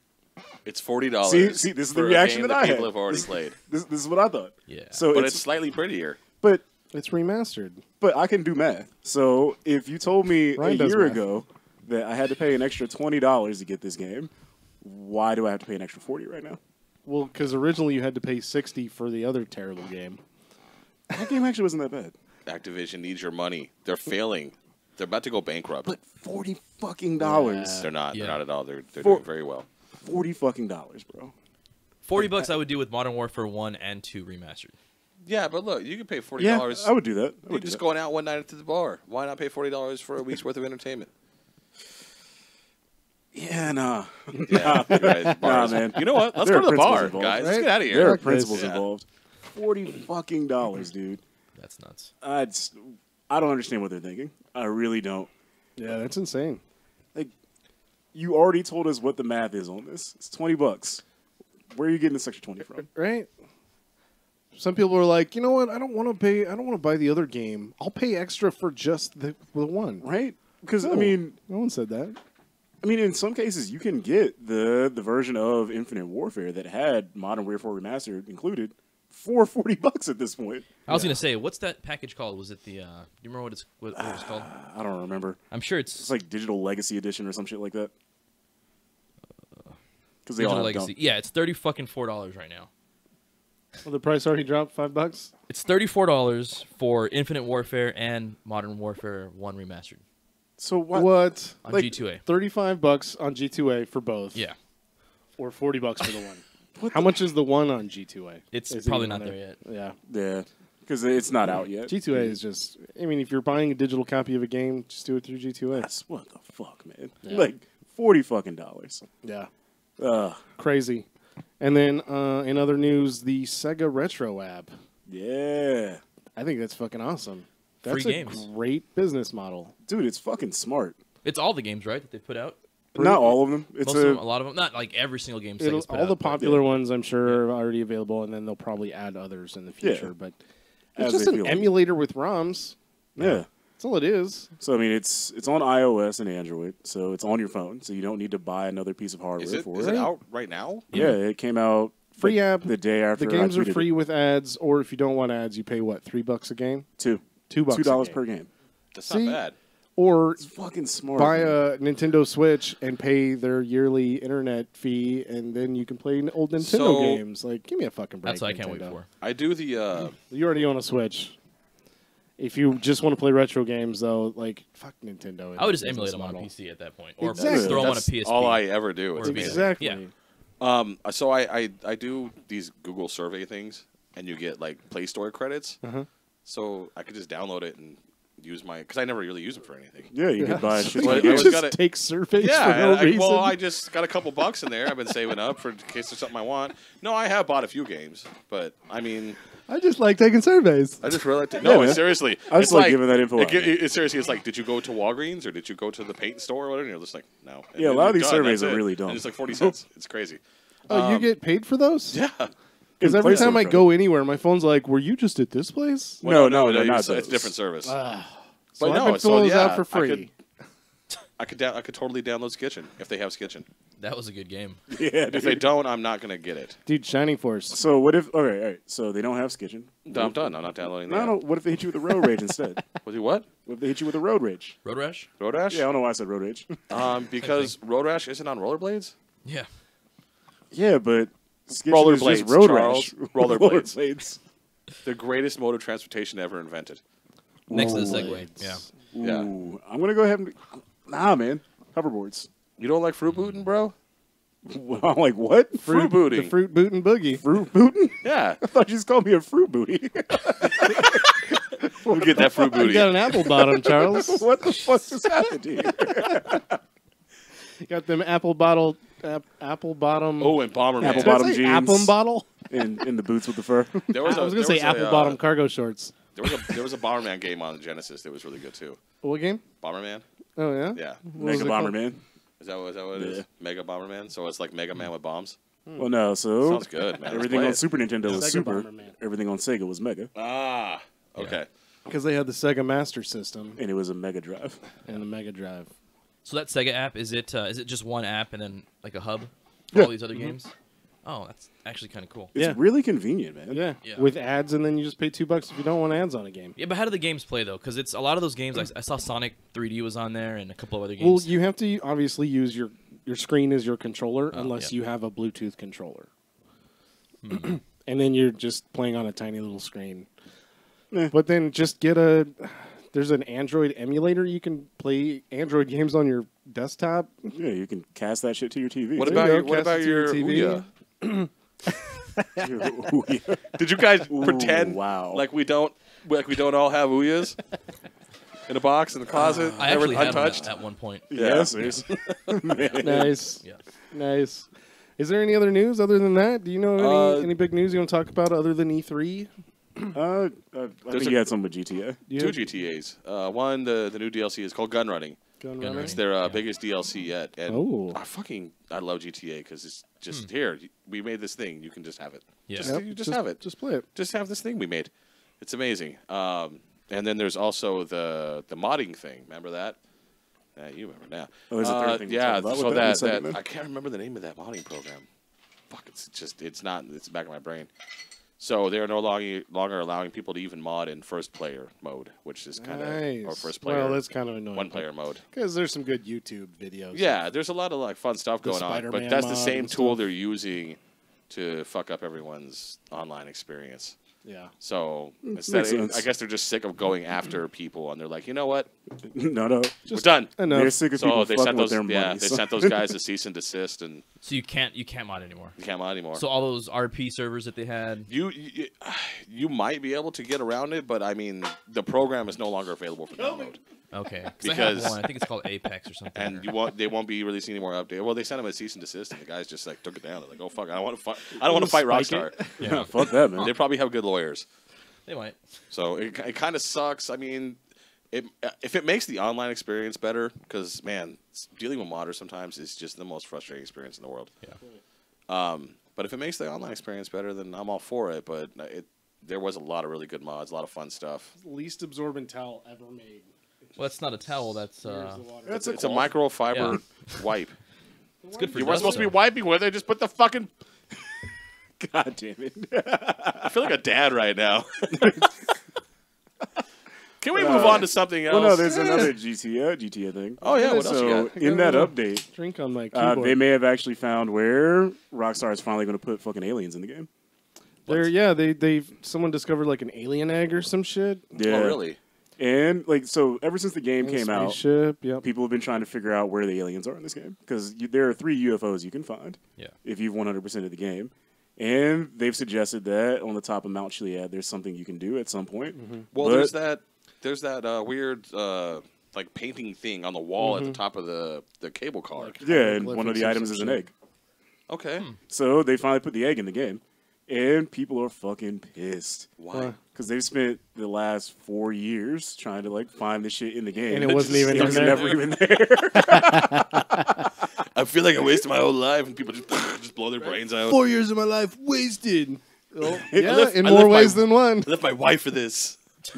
Speaker 1: It's $40.
Speaker 4: See, this is the
Speaker 1: for a
Speaker 4: reaction
Speaker 1: game
Speaker 4: that I
Speaker 1: people
Speaker 4: had.
Speaker 1: have already
Speaker 4: This-
Speaker 1: played.
Speaker 4: This is what I thought.
Speaker 3: Yeah.
Speaker 4: So
Speaker 1: But it's slightly prettier.
Speaker 4: but
Speaker 2: It's remastered.
Speaker 4: I can do math. So if you told me
Speaker 2: Ryan
Speaker 4: a
Speaker 2: does
Speaker 4: year
Speaker 2: math.
Speaker 4: ago that I had to pay an extra $20 to get this game, why do I have to pay an extra $40 right now?
Speaker 2: Well, because originally you had to pay $60 for the other terrible game.
Speaker 4: That game actually wasn't that bad.
Speaker 1: Activision needs your money. They're failing. They're about to go bankrupt.
Speaker 4: But $40 fucking dollars.
Speaker 1: They're not.
Speaker 3: Yeah.
Speaker 1: They're not at all. They're
Speaker 4: For-
Speaker 1: doing very well.
Speaker 4: $40 fucking dollars, bro.
Speaker 3: $40 I would do with Modern Warfare 1 and 2 remastered.
Speaker 1: Yeah, but look, you can pay $40.
Speaker 4: Yeah, I would do that. I
Speaker 1: You're
Speaker 4: would do
Speaker 1: just
Speaker 4: that.
Speaker 1: going out one night to the bar. Why not pay $40 for a week's worth of entertainment?
Speaker 4: Yeah, nah.
Speaker 1: Yeah, you're right. Bars.
Speaker 4: man.
Speaker 1: You know what? Let's
Speaker 4: There
Speaker 1: go
Speaker 4: are
Speaker 1: to the bar,
Speaker 4: principles involved,
Speaker 1: guys. Let's
Speaker 2: right?
Speaker 1: get out of
Speaker 4: There
Speaker 1: here.
Speaker 4: are
Speaker 2: Fuck this.
Speaker 4: principles
Speaker 1: Yeah.
Speaker 4: involved. $40 fucking dollars, dude.
Speaker 3: That's nuts.
Speaker 4: I don't understand what they're thinking. I really don't.
Speaker 2: Yeah, that's insane.
Speaker 4: You already told us what the math is on this. It's $20. Where are you getting this extra 20 from?
Speaker 2: Right? Some people are like, you know what? I don't want to buy the other game. I'll pay extra for just the one.
Speaker 4: Right? Because
Speaker 2: No,
Speaker 4: I mean,
Speaker 2: no one said that.
Speaker 4: in some cases, you can get the version of Infinite Warfare that had Modern Warfare Remastered included for $40 at this point.
Speaker 3: I was gonna say, what's that package called? Was it the? Do you remember what it was called?
Speaker 4: I don't remember.
Speaker 3: I'm sure
Speaker 4: It's
Speaker 3: it's
Speaker 4: like Digital Legacy Edition or some shit like that. Because they all
Speaker 3: Digital
Speaker 4: have
Speaker 3: Legacy. Yeah, it's $34 right now.
Speaker 2: Well, the price already dropped $5.
Speaker 3: It's $34 for Infinite Warfare and Modern Warfare 1 remastered
Speaker 4: So what?
Speaker 2: What?
Speaker 3: on
Speaker 4: Like,
Speaker 3: G2A.
Speaker 2: $35 on G2A for both.
Speaker 3: Yeah,
Speaker 2: Or $40 for the one. How much is the one on G2A?
Speaker 3: it's
Speaker 2: Is it
Speaker 3: probably
Speaker 2: even
Speaker 3: not there yet.
Speaker 2: Yeah.
Speaker 4: Yeah. Because it's not out yet.
Speaker 2: G2A is just, I mean, if you're buying a digital copy of a game, just do it through G2A.
Speaker 4: That's what the fuck, man.
Speaker 2: Yeah.
Speaker 4: Like $40 fucking dollars.
Speaker 2: Yeah.
Speaker 4: Ugh.
Speaker 2: Crazy. And then in other news, the Sega Retro app.
Speaker 4: Yeah.
Speaker 2: I think that's fucking awesome. That's
Speaker 3: Free
Speaker 2: a
Speaker 3: games.
Speaker 2: great business model.
Speaker 4: Dude, it's fucking smart.
Speaker 3: It's all the games, right, that they put out.
Speaker 4: Not all of them. It's
Speaker 3: Most of them, a lot of them, not like every single game. Sega's put
Speaker 2: All the
Speaker 3: out, but-
Speaker 2: popular ones, I'm sure, are already available, and then they'll probably add others in the future.
Speaker 4: Yeah.
Speaker 2: But
Speaker 4: As
Speaker 2: it's just
Speaker 4: they
Speaker 2: an
Speaker 4: feel like.
Speaker 2: emulator with ROMs.
Speaker 4: Yeah.
Speaker 2: That's all it is.
Speaker 4: So I mean, it's on iOS and Android, so it's on your phone. So you don't need to buy another piece of hardware
Speaker 1: Is it
Speaker 4: for
Speaker 1: is
Speaker 4: it.
Speaker 1: it out right now?
Speaker 4: Yeah, it came out
Speaker 2: Free app.
Speaker 4: the day after.
Speaker 2: The games
Speaker 4: I
Speaker 2: are
Speaker 4: tweeted
Speaker 2: free
Speaker 4: it.
Speaker 2: with ads, or if you don't want ads, you pay what, $3 a game?
Speaker 4: $2
Speaker 2: $2
Speaker 4: $2 per game.
Speaker 1: That's
Speaker 2: See?
Speaker 1: not bad.
Speaker 2: Or
Speaker 4: It's fucking smart.
Speaker 2: buy
Speaker 4: man.
Speaker 2: a Nintendo Switch and pay their yearly internet fee, and then you can play old Nintendo
Speaker 1: So-
Speaker 2: games. Like, give me a fucking break.
Speaker 3: That's what I can't wait
Speaker 2: Nintendo.
Speaker 3: for.
Speaker 1: I do the
Speaker 2: You already own a Switch. If you just want to play retro games, though, like, fuck Nintendo.
Speaker 3: I would just
Speaker 2: Business
Speaker 3: emulate them on a
Speaker 2: model.
Speaker 3: PC at that point, or
Speaker 2: Exactly.
Speaker 3: throw them on a
Speaker 1: that's
Speaker 3: PSP.
Speaker 1: all I ever do. It's
Speaker 3: Or
Speaker 1: amazing.
Speaker 2: Exactly.
Speaker 3: Yeah.
Speaker 1: So I do these Google survey things, and you get like Play Store credits.
Speaker 2: Uh-huh.
Speaker 1: So I could just download it and use my because I never really use them for anything.
Speaker 4: Yeah, you could buy shit.
Speaker 1: Well,
Speaker 4: like
Speaker 1: I
Speaker 2: You
Speaker 1: was
Speaker 4: that.
Speaker 2: just
Speaker 1: gotta-
Speaker 2: take surveys
Speaker 1: Yeah,
Speaker 2: for no reason.
Speaker 1: well, I just got a couple bucks in there. I've been saving up for in case there's something I want. No, I have bought a few games, but I mean,
Speaker 2: I just like taking surveys.
Speaker 1: I just really like to, no,
Speaker 4: man.
Speaker 1: seriously.
Speaker 4: I just
Speaker 1: it's
Speaker 4: like giving that info out.
Speaker 1: Seriously, it's like, did you go to Walgreens or did you go to the paint store or whatever? And you're just like, no. And
Speaker 4: Yeah, a
Speaker 1: then
Speaker 4: lot of
Speaker 1: you're
Speaker 4: these
Speaker 1: done,
Speaker 4: surveys
Speaker 1: that's
Speaker 4: are
Speaker 1: it.
Speaker 4: really dumb.
Speaker 1: And it's like 40 cents. It's crazy.
Speaker 2: Oh, you get paid for those?
Speaker 1: Yeah.
Speaker 2: Because
Speaker 4: In
Speaker 2: every
Speaker 4: Play Store
Speaker 2: time I
Speaker 4: credit.
Speaker 2: go anywhere, my phone's like, "Were you just at this place?"
Speaker 4: No, not
Speaker 1: it's
Speaker 4: those.
Speaker 1: a different service.
Speaker 2: So
Speaker 1: But
Speaker 2: I've
Speaker 1: no,
Speaker 2: been
Speaker 1: so
Speaker 2: filling those
Speaker 1: yeah,
Speaker 2: out for free.
Speaker 1: I could totally download Skitchen if they have Skitchen.
Speaker 3: That was a good game.
Speaker 4: Yeah,
Speaker 1: If they don't, I'm not gonna get it.
Speaker 2: Dude, Shining Force.
Speaker 4: So what if? Okay, all right. So they don't have Skitchen.
Speaker 1: I'm done. I'm not downloading that.
Speaker 4: No. What if they hit you with a road rage instead?
Speaker 1: Was he what?
Speaker 4: What if they hit you with a road rage?
Speaker 3: Road Rash?
Speaker 1: Road Rash?
Speaker 4: Yeah, I don't know why I said road rage.
Speaker 1: Because Road Rash isn't on rollerblades.
Speaker 3: Yeah.
Speaker 4: Yeah, but Skitchen is just
Speaker 1: Rollerblades,
Speaker 4: road
Speaker 1: Charles.
Speaker 4: rash.
Speaker 1: Rollerblades.
Speaker 4: Rollerblades.
Speaker 1: The greatest mode of transportation ever invented.
Speaker 3: Next to the Segway. Yeah.
Speaker 1: Yeah.
Speaker 4: Ooh, I'm gonna go ahead and nah, man. Hoverboards.
Speaker 1: You don't like fruit booting, bro?
Speaker 4: I'm like, what?
Speaker 1: Fruit booting.
Speaker 2: The fruit boot and boogie.
Speaker 4: Fruit booting?
Speaker 1: Yeah.
Speaker 4: I thought you just called me a fruit booty.
Speaker 1: We'll get that fruit
Speaker 2: You
Speaker 1: booty.
Speaker 2: got an apple bottom, Charles.
Speaker 4: What the fuck just happened here?
Speaker 2: You got them apple bottom. Apple bottom.
Speaker 1: Oh, and Bomberman.
Speaker 4: Apple
Speaker 2: Did I
Speaker 4: bottom
Speaker 2: say
Speaker 4: jeans.
Speaker 2: apple bottle?
Speaker 4: in the boots with the fur.
Speaker 1: There was
Speaker 2: I was
Speaker 1: a-
Speaker 2: gonna
Speaker 1: there
Speaker 2: say
Speaker 1: was a,
Speaker 2: apple bottom cargo shorts.
Speaker 1: There was a Bomberman game on Genesis that was really good too.
Speaker 2: What game?
Speaker 1: Bomberman?
Speaker 2: Oh yeah.
Speaker 1: Yeah.
Speaker 2: What was
Speaker 4: Mega
Speaker 2: it called?
Speaker 4: Bomberman.
Speaker 1: Is that what it is?
Speaker 4: Yeah.
Speaker 1: Mega Bomberman? So it's like Mega Man with bombs?
Speaker 4: Well, no. So
Speaker 1: Sounds good, man. Let's
Speaker 4: everything
Speaker 1: play
Speaker 4: on
Speaker 1: it.
Speaker 4: Super Nintendo was
Speaker 2: Sega
Speaker 4: Super.
Speaker 2: Bomberman.
Speaker 4: Everything on Sega was Mega,
Speaker 1: Ah. Okay.
Speaker 2: Because they had the Sega Master System
Speaker 4: and it was a Mega Drive.
Speaker 2: and the Mega Drive.
Speaker 3: So that Sega app, is it just one app and then like a hub for
Speaker 4: Yeah.
Speaker 3: all these other games? Oh, that's actually kind of cool.
Speaker 4: It's
Speaker 2: Yeah.
Speaker 4: really convenient, man.
Speaker 2: Yeah.
Speaker 3: Yeah.
Speaker 2: With ads, and then you just pay $2 if you don't want ads on a game.
Speaker 3: Yeah, but how do the games play though? Because it's a lot of those games. I saw Sonic 3D was on there and a couple of other
Speaker 2: Well,
Speaker 3: games.
Speaker 2: you have to obviously use your screen as your controller, unless
Speaker 3: yeah.
Speaker 2: you have a Bluetooth controller. And then you're just playing on a tiny little screen. But then just get there's an Android emulator. You can play Android games on your desktop.
Speaker 4: Yeah, you can cast that shit to your TV.
Speaker 1: What
Speaker 2: There you
Speaker 1: about
Speaker 2: go,
Speaker 1: your
Speaker 2: cast it to your
Speaker 1: Ouya?
Speaker 2: TV.
Speaker 4: Ooh, yeah.
Speaker 1: Did you guys
Speaker 4: Ooh,
Speaker 1: pretend
Speaker 4: wow.
Speaker 1: like we don't all have Ouyas in a box in the closet,
Speaker 3: I
Speaker 1: never
Speaker 3: actually had one
Speaker 1: untouched?
Speaker 3: at one point.
Speaker 4: Yeah, seriously.
Speaker 2: Nice.
Speaker 3: Yeah.
Speaker 2: Nice. Is there any other news other than that? Do you know any big news you want to talk about other than E3?
Speaker 4: I think you had some with GTA.
Speaker 2: You
Speaker 1: Two
Speaker 2: have
Speaker 1: GTAs. One, the new DLC is called Gun Running.
Speaker 2: Gun
Speaker 3: Gun
Speaker 2: Running?
Speaker 3: Running.
Speaker 1: It's their
Speaker 3: Yeah.
Speaker 1: biggest DLC yet. And
Speaker 2: Oh.
Speaker 1: I love GTA because it's just here. We made this thing. You can just have it.
Speaker 3: Yeah.
Speaker 1: Just,
Speaker 2: Yep,
Speaker 1: you just have it.
Speaker 2: Just play it.
Speaker 1: Just have this thing we made. It's amazing. And then there's also the modding thing. Remember that? You remember now.
Speaker 4: Oh, there's a third thing to
Speaker 1: yeah.
Speaker 4: talk about
Speaker 1: So
Speaker 4: with that in a second,
Speaker 1: that
Speaker 4: then.
Speaker 1: I can't remember the name of that modding program. Fuck, it's not. It's the back of my brain. So they're no longer allowing people to even mod in first player mode, which is kind of
Speaker 2: Nice.
Speaker 1: or first player.
Speaker 2: Well, that's kind of annoying.
Speaker 1: one player mode.
Speaker 2: Because there's some good YouTube videos.
Speaker 1: Yeah, there's a lot of like fun stuff
Speaker 2: The
Speaker 1: going on, but
Speaker 2: Spider-Man
Speaker 1: that's the
Speaker 2: mod
Speaker 1: same
Speaker 2: and
Speaker 1: tool
Speaker 2: stuff.
Speaker 1: they're using to fuck up everyone's online experience.
Speaker 2: Yeah.
Speaker 1: So
Speaker 4: makes
Speaker 1: instead,
Speaker 4: sense.
Speaker 1: I guess they're just sick of going after people, and they're like, you know what,
Speaker 4: No.
Speaker 1: we're done.
Speaker 2: Enough.
Speaker 4: They're sick of
Speaker 1: So
Speaker 4: people
Speaker 1: they
Speaker 4: fucking
Speaker 1: sent
Speaker 4: with
Speaker 1: those,
Speaker 4: their money.
Speaker 1: they
Speaker 4: so-
Speaker 1: sent those guys a cease and desist, and
Speaker 3: So you can't mod anymore.
Speaker 1: you can't mod anymore.
Speaker 3: So all those RP servers that they had.
Speaker 1: You might be able to get around it, but I mean, the program is no longer available for download.
Speaker 3: Okay. I have
Speaker 1: Because-
Speaker 3: one. I think it's called Apex or something.
Speaker 1: And they won't be releasing any more updates. Well, they sent him a cease and desist, and the guys just like took it down. They're like, "Oh fuck, I don't want to fight. I don't want to fight
Speaker 2: Spike
Speaker 1: Rockstar."
Speaker 4: Yeah, fuck that, man.
Speaker 1: They probably have good lawyers,
Speaker 3: They might.
Speaker 1: so it kind of sucks. I mean, if it makes the online experience better, because man, dealing with modders sometimes is just the most frustrating experience in the world.
Speaker 3: Yeah.
Speaker 1: But if it makes the online experience better, then I'm all for it. But there was a lot of really good mods, a lot of fun stuff.
Speaker 2: Least absorbent towel ever made.
Speaker 3: Well, that's not a towel. That's
Speaker 4: That's
Speaker 1: It's a microfiber wipe.
Speaker 3: it's good for.
Speaker 1: You weren't
Speaker 3: dust,
Speaker 1: supposed to be
Speaker 3: though.
Speaker 1: wiping with it. Just put the fucking.
Speaker 4: God damn it.
Speaker 1: I feel like a dad right now. Can we move on to something else?
Speaker 4: Well, no, there's another GTA thing.
Speaker 1: Oh, yeah, what else you
Speaker 4: So
Speaker 1: got?
Speaker 4: in that update,
Speaker 2: Drink on my keyboard.
Speaker 4: they may have actually found where Rockstar is finally going to put fucking aliens in the game.
Speaker 2: Someone discovered like an alien egg or some shit.
Speaker 4: Yeah.
Speaker 1: Oh, really?
Speaker 4: And like, so ever since the game came out,
Speaker 2: Spaceship, yep.
Speaker 4: people have been trying to figure out where the aliens are in this game because there are 3 UFOs you can find.
Speaker 3: Yeah.
Speaker 4: If you've 100% of the game. And they've suggested that on the top of Mount Chiliad, there's something you can do at some point.
Speaker 1: Well,
Speaker 4: But-
Speaker 1: there's that weird like painting thing on the wall at the top of the cable car.
Speaker 4: Yeah, and one of the
Speaker 2: Hieroglyphics or
Speaker 4: items
Speaker 2: some
Speaker 4: is an
Speaker 2: shit.
Speaker 4: egg.
Speaker 1: Okay.
Speaker 4: So they finally put the egg in the game. And people are fucking pissed.
Speaker 1: Why?
Speaker 4: Because they've spent the last 4 years trying to like find the shit in the game.
Speaker 2: And it wasn't even
Speaker 4: It
Speaker 2: in
Speaker 4: was
Speaker 2: there.
Speaker 4: never even there.
Speaker 1: I feel like I wasted my whole life, and people just blow their brains out.
Speaker 2: 4 years of my life wasted. Well,
Speaker 1: I
Speaker 2: yeah,
Speaker 1: left-
Speaker 2: in
Speaker 1: I
Speaker 2: more
Speaker 1: left my-
Speaker 2: ways than one.
Speaker 1: I left my wife for this.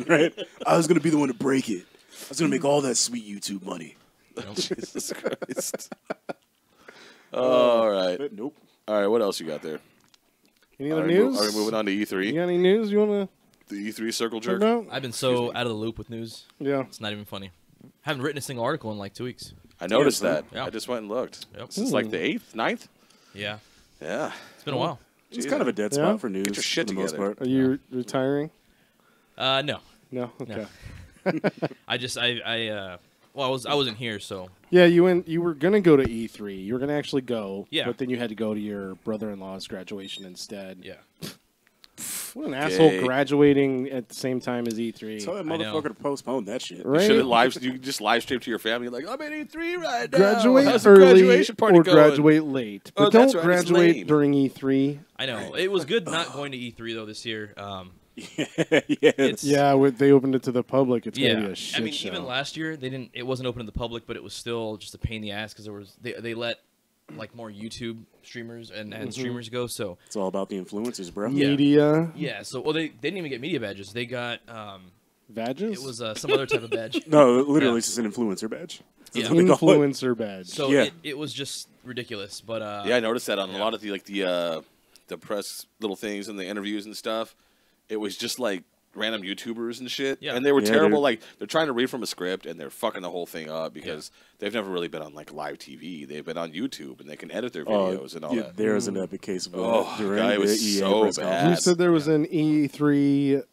Speaker 4: Right? I was gonna be the one to break it. I was gonna make all that sweet YouTube money.
Speaker 1: Jesus Christ. All right.
Speaker 4: But nope.
Speaker 1: All right. What else you got there?
Speaker 2: Any
Speaker 1: Are
Speaker 2: other
Speaker 1: we,
Speaker 2: news?
Speaker 1: are we moving on to
Speaker 2: You
Speaker 1: E3?
Speaker 2: got any news you want
Speaker 1: The E3 circle
Speaker 2: to talk
Speaker 1: jerk?
Speaker 2: about?
Speaker 3: I've been so out of the loop with news.
Speaker 2: Yeah.
Speaker 3: It's not even funny. Haven't written a single article in like 2 weeks.
Speaker 1: I noticed
Speaker 4: Yeah,
Speaker 1: that.
Speaker 3: yeah.
Speaker 1: I just went and looked.
Speaker 3: Yep.
Speaker 1: Since like the 8th, 9th?
Speaker 3: Yeah.
Speaker 1: Yeah.
Speaker 3: It's been a while.
Speaker 4: It's kind of a dead
Speaker 2: Yeah?
Speaker 4: spot for news
Speaker 1: Get your shit
Speaker 4: for the most
Speaker 1: together.
Speaker 4: part.
Speaker 2: Are you retiring?
Speaker 3: No.
Speaker 2: No. Okay.
Speaker 3: I just well, I wasn't here, so
Speaker 2: Yeah, you were gonna go to E3. You were gonna actually go.
Speaker 3: Yeah.
Speaker 2: But then you had to go to your brother-in-law's graduation instead.
Speaker 3: yeah.
Speaker 2: What an asshole
Speaker 1: Gay.
Speaker 2: graduating at the same time as E3.
Speaker 4: Tell that
Speaker 3: I know.
Speaker 4: motherfucker to postpone that shit.
Speaker 2: Right?
Speaker 1: Should have you just live stream to your family like I'm at E3 right now.
Speaker 2: Graduate
Speaker 1: How's the
Speaker 2: early
Speaker 1: graduation party
Speaker 2: or
Speaker 1: going?
Speaker 2: graduate late. But
Speaker 1: Oh, that's
Speaker 2: don't
Speaker 1: right, it's
Speaker 2: graduate
Speaker 1: lame.
Speaker 2: during E3.
Speaker 3: I know. It was good not going to E3 though this year.
Speaker 4: Yes.
Speaker 2: Yeah, they opened it to the public. It's
Speaker 3: Yeah.
Speaker 2: gonna be a shit
Speaker 3: I mean,
Speaker 2: show.
Speaker 3: even last year it wasn't open to the public, but it was still just a pain in the ass because they let like more YouTube streamers and streamers go. So
Speaker 4: It's all about the influencers, bro.
Speaker 3: Yeah.
Speaker 2: Media
Speaker 3: yeah, so well they didn't even get media badges. They got
Speaker 2: badges.
Speaker 3: it was some other type of badge.
Speaker 4: No, literally,
Speaker 3: Yeah.
Speaker 4: it's just an influencer badge.
Speaker 3: Yeah.
Speaker 4: what they call it.
Speaker 2: influencer badge.
Speaker 3: So
Speaker 4: Yeah.
Speaker 3: it was just ridiculous. But
Speaker 1: Yeah, I noticed that on a lot of the press little things and the interviews and stuff. It was just like random YouTubers and shit,
Speaker 3: Yeah.
Speaker 1: and they were
Speaker 4: Yeah,
Speaker 1: terrible.
Speaker 4: dude.
Speaker 1: Like they're trying to read from a script and they're fucking the whole thing up because they've never really been on like live TV. They've been on YouTube and they can edit their videos and all
Speaker 4: yeah,
Speaker 1: that.
Speaker 4: there was an epic case of
Speaker 1: Oh,
Speaker 4: that during
Speaker 1: guy, it
Speaker 4: the
Speaker 1: was
Speaker 4: EA
Speaker 1: so
Speaker 4: press
Speaker 1: bad.
Speaker 2: you
Speaker 4: conference.
Speaker 2: said there was an E3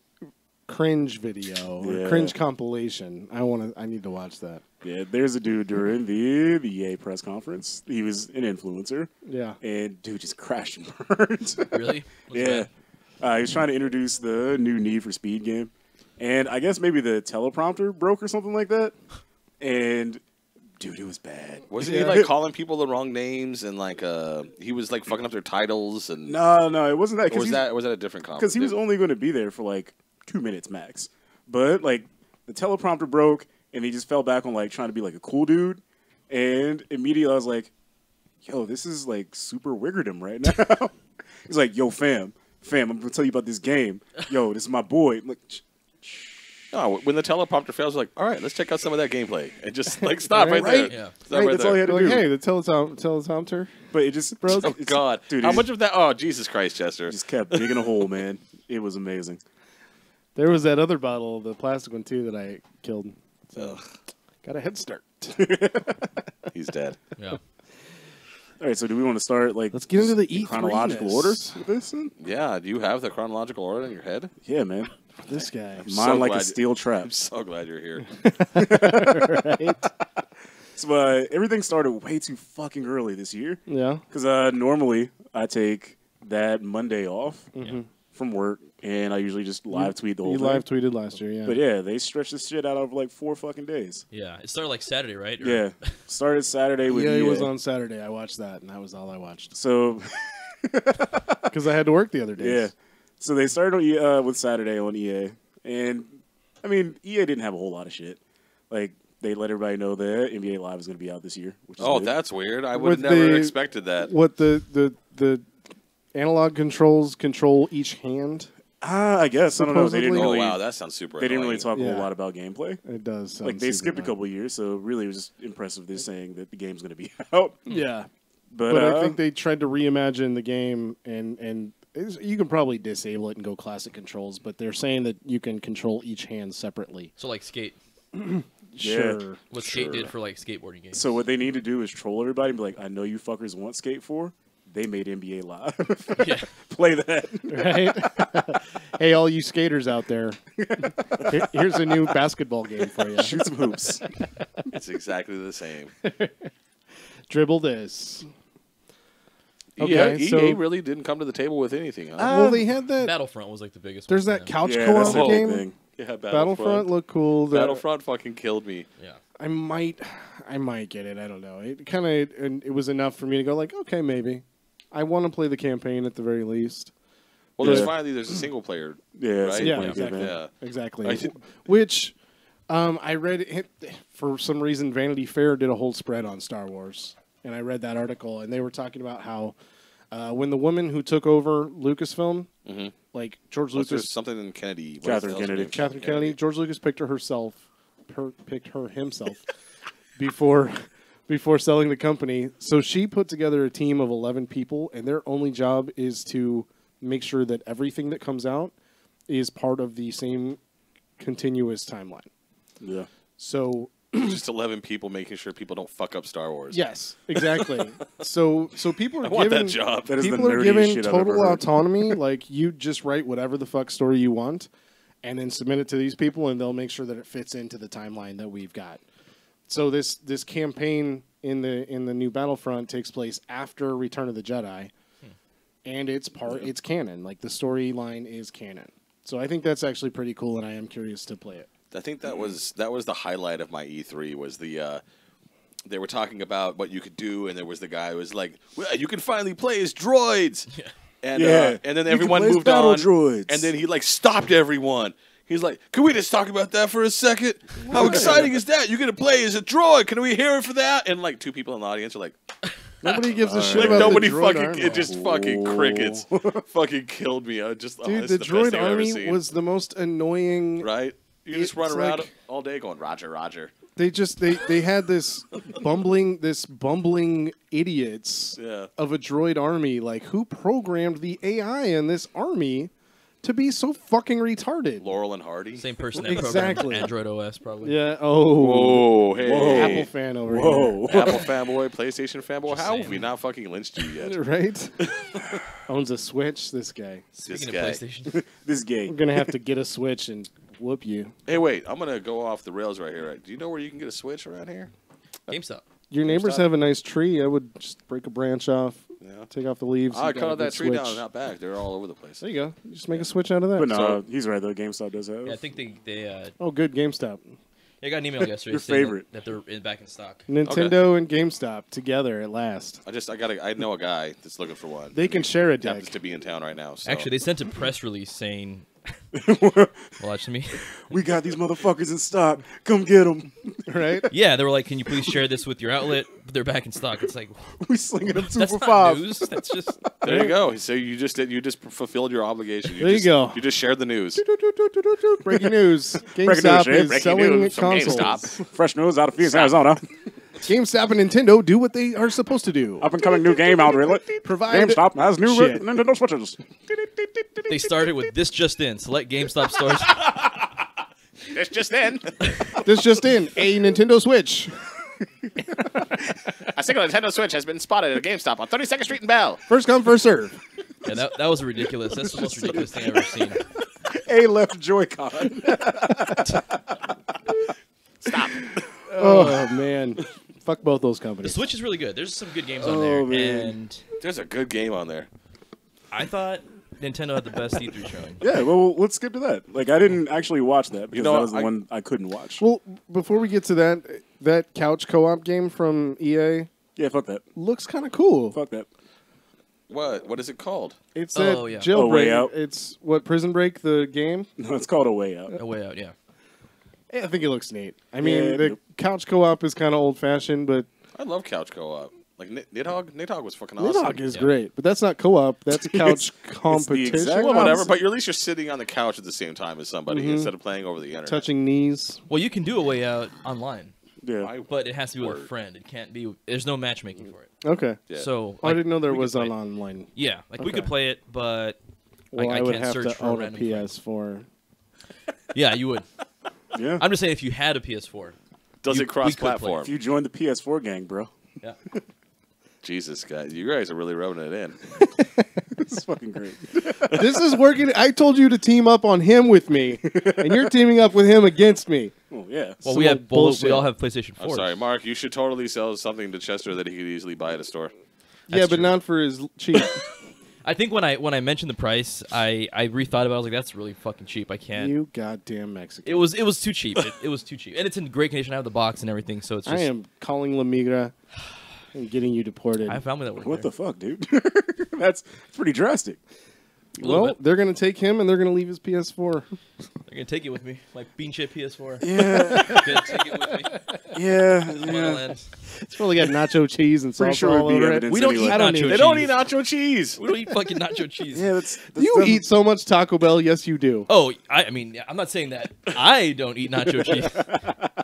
Speaker 2: cringe video or
Speaker 4: Yeah.
Speaker 2: cringe compilation. I need to watch that.
Speaker 4: Yeah, there's a dude during the EA press conference. He was an influencer,
Speaker 2: Yeah.
Speaker 4: and dude just crashed and burned.
Speaker 3: really, What's
Speaker 4: Yeah.
Speaker 3: that?
Speaker 4: He was trying to introduce the new Need for Speed game. And I guess maybe the teleprompter broke or something like that. And, dude, it was bad.
Speaker 1: Wasn't he like calling people the wrong names and like he was like fucking up their titles and
Speaker 4: No, it wasn't that.
Speaker 1: or was that a different conference?
Speaker 4: Because he was only going to be there for like 2 minutes max. But, like, the teleprompter broke, and he just fell back on, like, trying to be, like, a cool dude. And immediately I was like, yo, this is, like, super Wiggerdom right now. He's like, yo, fam, I'm going to tell you about this game. Yo, this is my boy. I'm like,
Speaker 1: No, when the teleprompter fails, we're like, all right, let's check out some of that gameplay and just like stop right,
Speaker 2: Right?
Speaker 1: there.
Speaker 3: Yeah.
Speaker 1: Stop
Speaker 4: right,
Speaker 1: right
Speaker 4: that's all he
Speaker 1: there.
Speaker 4: had to
Speaker 2: Like,
Speaker 4: do.
Speaker 2: hey, the teleprompter.
Speaker 4: But it just,
Speaker 2: Bro,
Speaker 1: Oh God,
Speaker 4: dude,
Speaker 1: how
Speaker 4: he
Speaker 1: much of that? Oh Jesus Christ, Chester!
Speaker 4: just kept digging a hole, man. It was amazing.
Speaker 2: There was that other bottle, the plastic one too, that I killed. So got a head start.
Speaker 1: He's dead.
Speaker 3: Yeah.
Speaker 4: All right, so do we want to start, like,
Speaker 2: Let's get into the
Speaker 4: in
Speaker 2: E3
Speaker 4: chronological order with this?
Speaker 1: Yeah, do you have the chronological order in your head?
Speaker 4: Yeah, man.
Speaker 2: This guy.
Speaker 4: Mine
Speaker 1: so
Speaker 4: like a
Speaker 1: glad-
Speaker 4: steel trap.
Speaker 1: I'm so glad you're here.
Speaker 2: Right?
Speaker 4: So everything started way too fucking early this year.
Speaker 2: Yeah.
Speaker 4: Because normally I take that Monday off from work, and I usually just live tweet the whole
Speaker 2: You
Speaker 4: thing.
Speaker 2: live tweeted last year, yeah.
Speaker 4: But yeah, they stretched this shit out over like 4 fucking days.
Speaker 3: Yeah. It started like Saturday, right? Or-
Speaker 4: Yeah, started Saturday with
Speaker 2: yeah,
Speaker 4: EA.
Speaker 2: it was on Saturday. I watched that, and that was all I watched
Speaker 4: So
Speaker 2: because I had to work the other days.
Speaker 4: yeah, so they started on with Saturday on EA, and I mean EA didn't have a whole lot of shit. Like they let everybody know that NBA Live is going to be out this year. Which is
Speaker 1: Oh,
Speaker 4: good.
Speaker 1: that's weird. I would have
Speaker 2: With
Speaker 1: never
Speaker 2: the-
Speaker 1: expected that.
Speaker 2: What the analog controls control each hand?
Speaker 4: I guess I don't know. They didn't
Speaker 2: Supposedly.
Speaker 1: Oh
Speaker 4: really.
Speaker 1: wow, that sounds super.
Speaker 4: They didn't really
Speaker 1: annoying.
Speaker 4: talk a
Speaker 2: Yeah.
Speaker 4: whole lot about gameplay.
Speaker 2: It does. sound
Speaker 4: Like they
Speaker 2: super
Speaker 4: skipped a
Speaker 2: annoying.
Speaker 4: couple years, so really it was just impressive. They're saying that the game's going to be out.
Speaker 2: Yeah,
Speaker 4: But,
Speaker 2: but I think they tried to reimagine the game, and you can probably disable it and go classic controls. But they're saying that you can control each hand separately.
Speaker 3: So like Skate,
Speaker 2: Sure.
Speaker 3: what Skate did for like skateboarding games.
Speaker 4: so what they need to do is troll everybody and be like, "I know you fuckers want Skate 4. They made NBA Live.
Speaker 3: yeah,
Speaker 4: Play that."
Speaker 2: Right? Hey, all you skaters out there, here's a new basketball game for you.
Speaker 4: Shoot some hoops.
Speaker 1: It's exactly the same.
Speaker 2: Dribble this.
Speaker 1: EA,
Speaker 2: Okay, so-
Speaker 1: EA really didn't come to the table with anything, huh?
Speaker 2: Well, they had that.
Speaker 3: Battlefront was like the biggest.
Speaker 2: There's
Speaker 3: one
Speaker 2: that
Speaker 3: for them.
Speaker 2: couch
Speaker 4: Yeah,
Speaker 2: co-op
Speaker 4: that's the whole
Speaker 2: game.
Speaker 4: thing.
Speaker 1: Yeah,
Speaker 2: Battlefront looked cool. The-
Speaker 1: Battlefront fucking killed me.
Speaker 3: Yeah,
Speaker 2: I might get it. I don't know. It kind of it was enough for me to go like, okay, maybe. I want to play the campaign at the very least.
Speaker 1: Well, there's
Speaker 4: Yeah.
Speaker 1: finally a single player,
Speaker 4: Yeah,
Speaker 1: right?
Speaker 2: Yeah,
Speaker 4: like
Speaker 2: exactly.
Speaker 1: Yeah.
Speaker 2: Exactly.
Speaker 1: I did-
Speaker 2: Which I read for some reason Vanity Fair did a whole spread on Star Wars, and I read that article, and they were talking about how when the woman who took over Lucasfilm, like George
Speaker 1: Was there
Speaker 2: Lucas,
Speaker 1: something in Kennedy? What
Speaker 4: Catherine
Speaker 1: the hell's her
Speaker 4: Kennedy.
Speaker 1: name?
Speaker 2: Catherine Kennedy, George Lucas picked her himself before selling the company. So she put together a team of 11 people, and their only job is to make sure that everything that comes out is part of the same continuous timeline.
Speaker 4: Yeah.
Speaker 2: So
Speaker 1: Just 11 people making sure people don't fuck up Star Wars.
Speaker 2: yes, exactly. so people are
Speaker 1: I want
Speaker 2: given
Speaker 1: that job.
Speaker 4: That is the
Speaker 2: people are
Speaker 4: nerdiest
Speaker 2: given
Speaker 4: shit I've ever
Speaker 2: total
Speaker 4: heard.
Speaker 2: autonomy. Like you just write whatever the fuck story you want, and then submit it to these people, and they'll make sure that it fits into the timeline that we've got. So this campaign in the new Battlefront takes place after Return of the Jedi, and it's canon. Like the storyline is canon. So I think that's actually pretty cool, and I am curious to play it.
Speaker 1: I think that was the highlight of my E3 was the they were talking about what you could do, and there was the guy who was like, well, you can finally play as droids.
Speaker 3: Yeah.
Speaker 1: And
Speaker 4: Yeah.
Speaker 1: and then
Speaker 4: You can
Speaker 1: everyone
Speaker 4: play as
Speaker 1: moved
Speaker 4: battle
Speaker 1: on,
Speaker 4: droids.
Speaker 1: and then he like stopped everyone. He's like, "Can we just talk about that for a second? How exciting is that? You're gonna play as a droid. Can we hear it for that?" And like two people in the audience are like,
Speaker 2: Nobody gives a shit
Speaker 1: like
Speaker 2: about
Speaker 1: nobody
Speaker 2: the droid
Speaker 1: fucking.
Speaker 2: army.
Speaker 1: It just fucking crickets. Fucking killed me. I just
Speaker 2: Dude,
Speaker 1: it's
Speaker 2: the
Speaker 1: the best
Speaker 2: droid
Speaker 1: thing I've ever
Speaker 2: army
Speaker 1: seen.
Speaker 2: was the most annoying.
Speaker 1: right. You just
Speaker 2: It's
Speaker 1: run around
Speaker 2: like-
Speaker 1: all day going Roger, Roger.
Speaker 2: They had this bumbling idiots
Speaker 1: Yeah.
Speaker 2: of a droid army. Like who programmed the AI in this army to be so fucking retarded?
Speaker 1: Laurel and Hardy.
Speaker 3: same person that
Speaker 2: Exactly.
Speaker 3: programmed Android OS probably.
Speaker 2: Yeah. Oh.
Speaker 1: Whoa, hey.
Speaker 2: Apple fan over
Speaker 4: Whoa.
Speaker 1: Apple fanboy, PlayStation fanboy.
Speaker 3: Just
Speaker 1: How have
Speaker 3: saying.
Speaker 1: we not fucking lynched you yet?
Speaker 2: here. Right? Owns a Switch. This guy.
Speaker 3: Speaking
Speaker 1: guy.
Speaker 3: of PlayStation,
Speaker 4: This gay.
Speaker 2: We're gonna have to get a Switch and whoop you.
Speaker 1: Hey, wait, I'm gonna go off the rails right here. Do you know where you can get a Switch around here?
Speaker 3: GameStop.
Speaker 2: Your neighbors
Speaker 1: stop.
Speaker 2: have a nice tree. I would just break a branch off,
Speaker 1: Yeah.
Speaker 2: take off the leaves.
Speaker 1: I
Speaker 2: you got
Speaker 1: cut
Speaker 2: a
Speaker 1: out that
Speaker 2: good
Speaker 1: tree down
Speaker 2: Switch.
Speaker 1: and out back. They're all over the place.
Speaker 2: There you go. You just make a Switch out of that.
Speaker 4: But no,
Speaker 1: So-
Speaker 4: he's right though. GameStop does have.
Speaker 3: Yeah, I think they
Speaker 2: Oh, good GameStop.
Speaker 3: I got an email yesterday
Speaker 4: Your
Speaker 3: saying
Speaker 4: favorite.
Speaker 3: that they're back in stock.
Speaker 2: Nintendo and GameStop together at last.
Speaker 1: I know a guy that's looking for one.
Speaker 2: They can share a deck,
Speaker 1: happens to be in town right now. So.
Speaker 3: Actually, they sent a press release saying, "Well, actually, me,
Speaker 4: We got these motherfuckers in stock. Come get them.
Speaker 2: right?
Speaker 3: yeah." They were like, "Can you please share this with your outlet?" But they're back in stock. It's like
Speaker 4: We slinging them 2
Speaker 3: that's
Speaker 4: for
Speaker 3: not
Speaker 4: $5.
Speaker 3: news. That's just
Speaker 1: there you go. So you just fulfilled your obligation.
Speaker 2: There you
Speaker 1: just,
Speaker 2: go.
Speaker 1: You just shared the news.
Speaker 2: Breaking news.
Speaker 4: Breaking
Speaker 2: GameStop
Speaker 4: news,
Speaker 2: is
Speaker 1: Breaking
Speaker 2: selling
Speaker 1: news from
Speaker 2: consoles.
Speaker 1: GameStop.
Speaker 4: Fresh news out of Phoenix, Arizona.
Speaker 2: GameStop and Nintendo do what they are supposed to do.
Speaker 4: Up and coming new game out, really.
Speaker 2: Provide
Speaker 4: GameStop has new
Speaker 2: Shit.
Speaker 4: Nintendo Switches.
Speaker 3: they started with this just in. Select GameStop stores.
Speaker 1: It's just in.
Speaker 2: this just in a Nintendo Switch.
Speaker 1: A single Nintendo Switch has been spotted at a GameStop on 32nd Street in Bell.
Speaker 2: First come, first serve.
Speaker 3: Yeah, that was ridiculous. That's the most ridiculous thing I've ever seen.
Speaker 4: A left Joy-Con.
Speaker 1: Stop.
Speaker 2: Oh man, fuck both those
Speaker 3: The
Speaker 2: companies.
Speaker 3: Switch is really good. There's some good games on
Speaker 4: Oh,
Speaker 3: there,
Speaker 4: man.
Speaker 3: and
Speaker 1: There's a good game on there.
Speaker 3: I thought Nintendo had the best E3 showing.
Speaker 4: Yeah, well, let's skip to that. Like, I didn't actually watch that because
Speaker 1: know,
Speaker 4: that was the
Speaker 1: I-
Speaker 4: one I couldn't watch.
Speaker 2: Well, before we get to that couch co-op game from EA
Speaker 4: Yeah, fuck that.
Speaker 2: looks kind of cool.
Speaker 4: Fuck that.
Speaker 1: What is it called?
Speaker 2: It's
Speaker 3: Oh,
Speaker 2: that
Speaker 3: yeah.
Speaker 2: jailbreak.
Speaker 4: A Way Out.
Speaker 2: It's what Prison Break the game.
Speaker 4: No, it's called A Way Out.
Speaker 3: A Way Out, yeah.
Speaker 2: I think it looks neat. I mean,
Speaker 4: Yeah,
Speaker 2: the
Speaker 4: nope.
Speaker 2: couch co-op is kind of old-fashioned, but
Speaker 1: I love couch co-op. Like Nidhogg was fucking awesome.
Speaker 2: Nidhogg is
Speaker 3: Yeah.
Speaker 2: great, but that's not co-op. That's couch
Speaker 4: the
Speaker 2: competition.
Speaker 4: exact
Speaker 1: Well, whatever.
Speaker 4: opposite.
Speaker 1: But at least you're sitting on the couch at the same time as somebody instead of playing over the internet.
Speaker 2: Touching knees.
Speaker 3: Well, you can do a way out online,
Speaker 4: Yeah.
Speaker 1: Why-
Speaker 3: but it has to be with a
Speaker 1: Word.
Speaker 3: friend. It can't be. There's no matchmaking for it.
Speaker 2: Okay.
Speaker 1: Yeah.
Speaker 3: So
Speaker 2: I
Speaker 3: like,
Speaker 2: didn't know there
Speaker 3: we could
Speaker 2: was
Speaker 3: play
Speaker 2: an
Speaker 3: it.
Speaker 2: online.
Speaker 3: Yeah, like we could
Speaker 2: Okay.
Speaker 3: play it, but
Speaker 2: Well,
Speaker 3: I
Speaker 2: I would
Speaker 3: can't
Speaker 2: have
Speaker 3: search
Speaker 2: to
Speaker 3: for a
Speaker 2: own a
Speaker 3: random friend.
Speaker 2: PS4.
Speaker 3: Yeah, you would.
Speaker 4: Yeah.
Speaker 3: I'm just saying if you had a PS4.
Speaker 1: Does
Speaker 3: You-
Speaker 1: it
Speaker 3: we
Speaker 1: cross
Speaker 3: could play it.
Speaker 1: platform?
Speaker 4: If you join the PS4 gang, bro,
Speaker 3: Yeah.
Speaker 1: Jesus, guys, you guys are really rubbing it in.
Speaker 4: it's fucking great.
Speaker 2: This is working. I told you to team up on him with me, and you're teaming up with him against me.
Speaker 4: Oh yeah.
Speaker 3: Well,
Speaker 2: Some
Speaker 3: we have
Speaker 2: bullshit.
Speaker 3: we all have PlayStation 4s.
Speaker 1: I'm sorry, Mark. You should totally sell something to Chester that he could easily buy at a store.
Speaker 2: Yeah,
Speaker 3: That's
Speaker 2: but
Speaker 3: true.
Speaker 2: not for his cheap.
Speaker 3: I think when I mentioned the price, I rethought about it. I was like, that's really fucking cheap. I can't.
Speaker 2: You goddamn Mexican.
Speaker 3: It was too cheap. It was too cheap, and it's in great condition. I have the box and everything, so it's just.
Speaker 2: I am calling La Migra and getting you deported.
Speaker 3: I have family that work
Speaker 4: What
Speaker 3: there.
Speaker 4: the fuck, dude? That's pretty drastic.
Speaker 3: A little
Speaker 2: Well,
Speaker 3: bit.
Speaker 2: they're going to take him and they're going to leave his PS4.
Speaker 3: They're gonna take it with me, like Bean Chip PS4.
Speaker 4: Yeah.
Speaker 3: Gonna take it with me.
Speaker 4: Yeah.
Speaker 3: Motherland.
Speaker 2: It's probably got nacho cheese and
Speaker 4: Pretty
Speaker 2: salsa
Speaker 4: sure it'd
Speaker 2: all
Speaker 4: be
Speaker 2: over it.
Speaker 4: evidence
Speaker 3: We don't
Speaker 4: anyway.
Speaker 3: eat
Speaker 2: I don't
Speaker 3: nacho
Speaker 2: need-
Speaker 3: cheese.
Speaker 1: They don't eat nacho cheese.
Speaker 3: We don't eat fucking nacho cheese.
Speaker 4: Yeah, that's
Speaker 2: You
Speaker 4: doesn't-
Speaker 2: eat so much Taco Bell. Yes, you do.
Speaker 3: Oh, I mean, yeah, I'm not saying that I don't eat nacho cheese.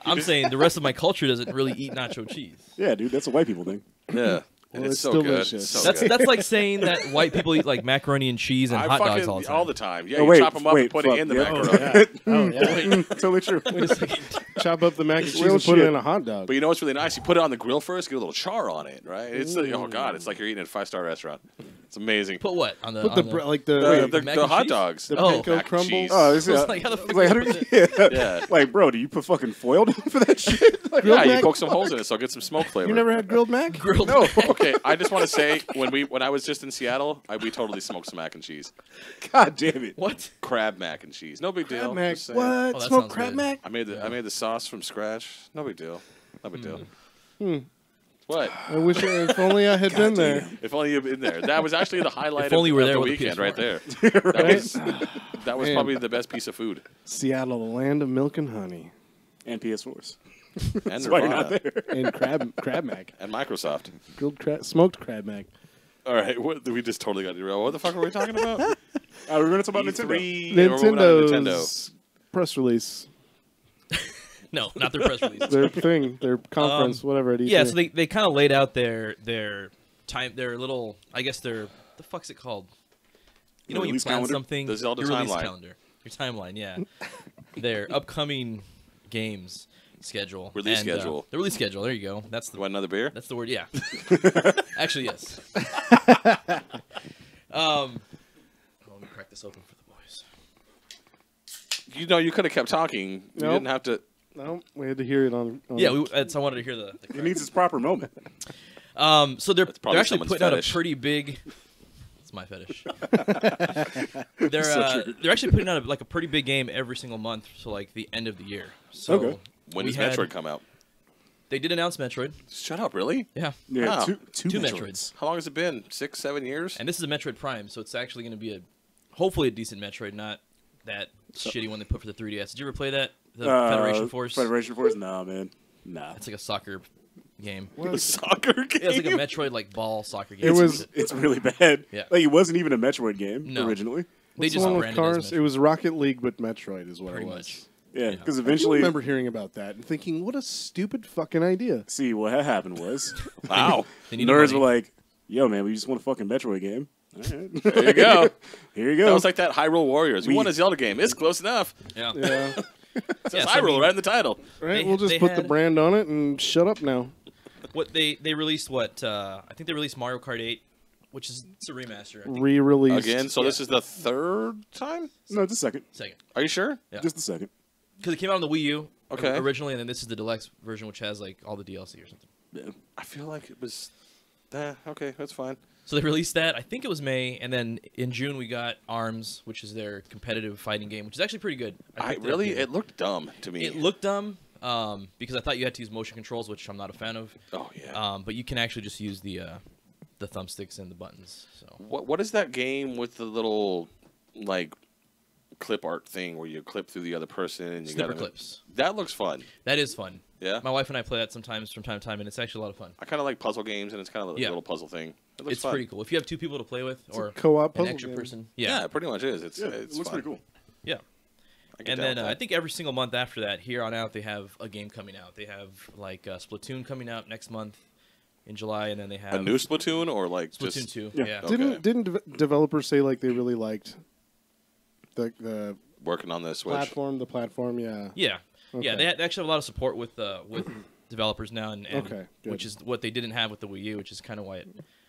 Speaker 3: I'm saying the rest of my culture doesn't really eat nacho cheese.
Speaker 4: Yeah, dude, that's a white people thing.
Speaker 1: Yeah, and
Speaker 2: Well,
Speaker 1: it's
Speaker 2: it's
Speaker 1: so
Speaker 2: delicious.
Speaker 1: good. It's so
Speaker 3: That's
Speaker 1: good.
Speaker 3: that's like saying that white people eat like macaroni and cheese and
Speaker 1: I
Speaker 3: hot
Speaker 1: fucking
Speaker 3: dogs all the time.
Speaker 1: Yeah,
Speaker 4: Oh,
Speaker 1: you
Speaker 4: wait,
Speaker 1: chop them up
Speaker 4: wait,
Speaker 1: and put
Speaker 4: fuck,
Speaker 1: it in the
Speaker 4: yeah.
Speaker 1: macaroni.
Speaker 2: Oh, yeah.
Speaker 4: Totally true.
Speaker 3: Wait a second.
Speaker 2: Chop up the mac and cheese
Speaker 4: Real
Speaker 2: and put it
Speaker 4: shit.
Speaker 2: in a hot dog.
Speaker 1: But you know what's really nice? You put it on the grill first, get a little char on it, right? It's oh god, it's like you're eating at a 5-star restaurant. It's amazing.
Speaker 3: Put what on the?
Speaker 2: Put
Speaker 3: on
Speaker 2: the,
Speaker 3: the
Speaker 2: bre- like the,
Speaker 1: The
Speaker 3: mac and
Speaker 1: hot
Speaker 3: cheese?
Speaker 1: dogs.
Speaker 2: the
Speaker 3: Oh.
Speaker 2: panko
Speaker 1: Mac and
Speaker 2: crumbles.
Speaker 1: cheese.
Speaker 4: Oh, this
Speaker 3: I was
Speaker 4: is
Speaker 3: like, how the fuck
Speaker 4: like,
Speaker 3: you
Speaker 4: how do
Speaker 3: put
Speaker 4: you,
Speaker 1: Yeah.
Speaker 4: Like, bro, do you put fucking foil down for that shit? Like,
Speaker 2: Grilled
Speaker 1: Yeah, you
Speaker 2: mac?
Speaker 1: poke some holes in it so it gets some smoke flavor.
Speaker 2: You never had grilled mac?
Speaker 3: grilled?
Speaker 4: no.
Speaker 1: Okay, I just want to say when I was just in Seattle, we totally smoked some mac and cheese,
Speaker 4: God damn it.
Speaker 3: What?
Speaker 1: crab mac and cheese. No big deal.
Speaker 2: Crab mac.
Speaker 1: Just saying.
Speaker 2: What?
Speaker 3: Oh, that
Speaker 2: Smoked
Speaker 3: sounds
Speaker 2: crab
Speaker 3: good.
Speaker 2: mac?
Speaker 1: I made the sauce from scratch. No big deal. No big deal.
Speaker 2: Hmm.
Speaker 1: What?
Speaker 2: I wish if only I had been there.
Speaker 1: If only you'd been there. That was actually the highlight
Speaker 3: If only
Speaker 1: of,
Speaker 3: you were
Speaker 1: of
Speaker 3: there
Speaker 1: the
Speaker 3: with a
Speaker 1: weekend
Speaker 3: PS4.
Speaker 1: right there.
Speaker 2: Right?
Speaker 1: That was
Speaker 2: Man.
Speaker 1: probably the best piece of food.
Speaker 2: Seattle, the land of milk and honey.
Speaker 4: And PS4s.
Speaker 1: And
Speaker 4: That's why you're not
Speaker 1: Nirvana.
Speaker 4: there.
Speaker 2: And crab mac.
Speaker 1: And Microsoft.
Speaker 2: Grilled smoked crab mac.
Speaker 1: All right, we just totally got derailed. What the fuck were we talking about?
Speaker 4: We're going to talk about Nintendo.
Speaker 1: E3. Yeah, we're moving on to Nintendo.
Speaker 2: Nintendo's press release.
Speaker 3: No, not their press release.
Speaker 2: Their thing, their conference, whatever it is.
Speaker 3: Yeah, so they kind of laid out their time, their little, I guess their, the fuck's it called? You know when you
Speaker 4: Release
Speaker 3: plan
Speaker 4: calendar?
Speaker 3: something?
Speaker 1: The Zelda
Speaker 3: your release
Speaker 1: timeline.
Speaker 3: calendar. Your timeline, yeah. Their upcoming games schedule.
Speaker 1: Release
Speaker 3: And,
Speaker 1: schedule.
Speaker 3: The release schedule, there you go. That's the
Speaker 1: Want another beer?
Speaker 3: That's the word, yeah. Actually, yes. Let me crack this open for the boys.
Speaker 1: You know, you could have kept talking. You
Speaker 2: Nope.
Speaker 1: didn't have to.
Speaker 2: No, we had to hear it on.
Speaker 3: Yeah, I wanted to hear the
Speaker 4: It needs its proper moment.
Speaker 3: So they're
Speaker 1: probably
Speaker 3: actually
Speaker 1: someone's
Speaker 3: putting out
Speaker 1: fetish.
Speaker 3: a pretty big. It's my fetish.
Speaker 4: So
Speaker 3: They're actually putting out a pretty big game every single month, so like the end of the year. So
Speaker 4: Okay.
Speaker 1: When
Speaker 3: we
Speaker 1: does
Speaker 3: had-
Speaker 1: Metroid come out?
Speaker 3: They did announce Metroid.
Speaker 1: Shut up, really?
Speaker 3: Yeah,
Speaker 4: Yeah,
Speaker 1: Wow.
Speaker 4: two
Speaker 3: Two
Speaker 4: Metroids.
Speaker 3: Metroids.
Speaker 1: How long has it been? 6, 7 years?
Speaker 3: and this is a Metroid Prime, so it's actually going to be hopefully a decent Metroid, not that shitty one they put for the 3DS. Did you ever play that? The Federation Force.
Speaker 4: Federation Force? Nah, man. Nah.
Speaker 3: It's like a soccer game.
Speaker 1: A soccer game?
Speaker 3: Yeah, it's like a Metroid like ball soccer game.
Speaker 2: It was-
Speaker 4: It's really bad.
Speaker 3: Yeah.
Speaker 4: Like, it wasn't even a Metroid game
Speaker 3: No.
Speaker 4: originally.
Speaker 3: They
Speaker 2: What's the
Speaker 3: just
Speaker 2: one with
Speaker 3: branded it as
Speaker 2: cars? It
Speaker 3: Metroid.
Speaker 2: was Rocket League with Metroid, is what
Speaker 3: Pretty
Speaker 2: it was.
Speaker 3: much.
Speaker 4: Yeah,
Speaker 3: Yeah.
Speaker 4: because
Speaker 2: I do
Speaker 4: eventually,
Speaker 2: remember hearing about that and thinking, what a stupid fucking idea.
Speaker 4: see, what had happened was
Speaker 1: Wow.
Speaker 3: They needed
Speaker 4: nerds
Speaker 3: money.
Speaker 4: were like, yo, man, we just want a fucking Metroid game. All right.
Speaker 1: There you go.
Speaker 4: Here you go.
Speaker 1: That was like that Hyrule Warriors. You
Speaker 4: We-
Speaker 1: want a Zelda game. It's close enough.
Speaker 3: Yeah.
Speaker 2: Yeah.
Speaker 1: It says
Speaker 3: Yeah, so I
Speaker 1: Hyrule
Speaker 3: mean-
Speaker 1: right in the title.
Speaker 2: Right?
Speaker 3: They-
Speaker 2: we'll just
Speaker 3: they
Speaker 2: put the
Speaker 3: had-
Speaker 2: brand on it and shut up now.
Speaker 3: What they released? What I think they released Mario Kart 8, which is it's a remaster. I think.
Speaker 2: Re-released.
Speaker 1: Again, so
Speaker 3: Yeah.
Speaker 1: this is the third time?
Speaker 4: no, just a second.
Speaker 3: Second,
Speaker 1: Are you sure?
Speaker 3: Yeah.
Speaker 4: Just a second.
Speaker 3: because it came out on the Wii U
Speaker 1: Okay.
Speaker 3: originally, and then this is the deluxe version, which has like all the DLC or something.
Speaker 4: Yeah.
Speaker 1: I feel like it was. Okay, that's fine.
Speaker 3: So they released that. I think it was May, and then in June we got ARMS, which is their competitive fighting game, which is actually pretty good.
Speaker 1: I
Speaker 3: picked it up
Speaker 1: really,
Speaker 3: here.
Speaker 1: it looked dumb to me.
Speaker 3: It looked dumb because I thought you had to use motion controls, which I'm not a fan of.
Speaker 1: Oh yeah.
Speaker 3: But you can actually just use the thumbsticks and the buttons. So
Speaker 1: What is that game with the little like clip art thing where you clip through the other person and you
Speaker 3: snipper
Speaker 1: got
Speaker 3: clips.
Speaker 1: That looks fun.
Speaker 3: That is fun.
Speaker 1: Yeah.
Speaker 3: My wife and I play that sometimes from time to time, and it's actually a lot of fun.
Speaker 1: I kind of like puzzle games, and it's kind of like
Speaker 3: Yeah.
Speaker 1: a little puzzle thing. It looks
Speaker 3: It's
Speaker 1: fun.
Speaker 3: pretty cool if you have two people to play with, or
Speaker 2: a co-op
Speaker 3: an
Speaker 2: puzzle
Speaker 3: extra
Speaker 2: game.
Speaker 3: person.
Speaker 1: Yeah,
Speaker 3: Yeah,
Speaker 1: it pretty much is. It's
Speaker 4: Yeah,
Speaker 1: it's
Speaker 4: it looks
Speaker 1: fun.
Speaker 4: pretty cool.
Speaker 3: yeah.
Speaker 1: I get
Speaker 3: And
Speaker 1: down
Speaker 3: then
Speaker 1: with
Speaker 3: I
Speaker 1: that.
Speaker 3: think every single month after that, here on out, they have a game coming out. They have like Splatoon coming out next month in July, and then they have
Speaker 1: a new Splatoon or like
Speaker 3: Splatoon
Speaker 1: just
Speaker 3: 2.
Speaker 4: Yeah.
Speaker 3: Yeah.
Speaker 1: Okay.
Speaker 2: Didn't developers say like they really liked the
Speaker 1: working on the Switch.
Speaker 2: the platform? Yeah.
Speaker 3: Yeah, yeah.
Speaker 2: Okay.
Speaker 3: They actually have a lot of support with developers now, and
Speaker 2: Okay, good.
Speaker 3: which is what they didn't have with the Wii U, which is kind of why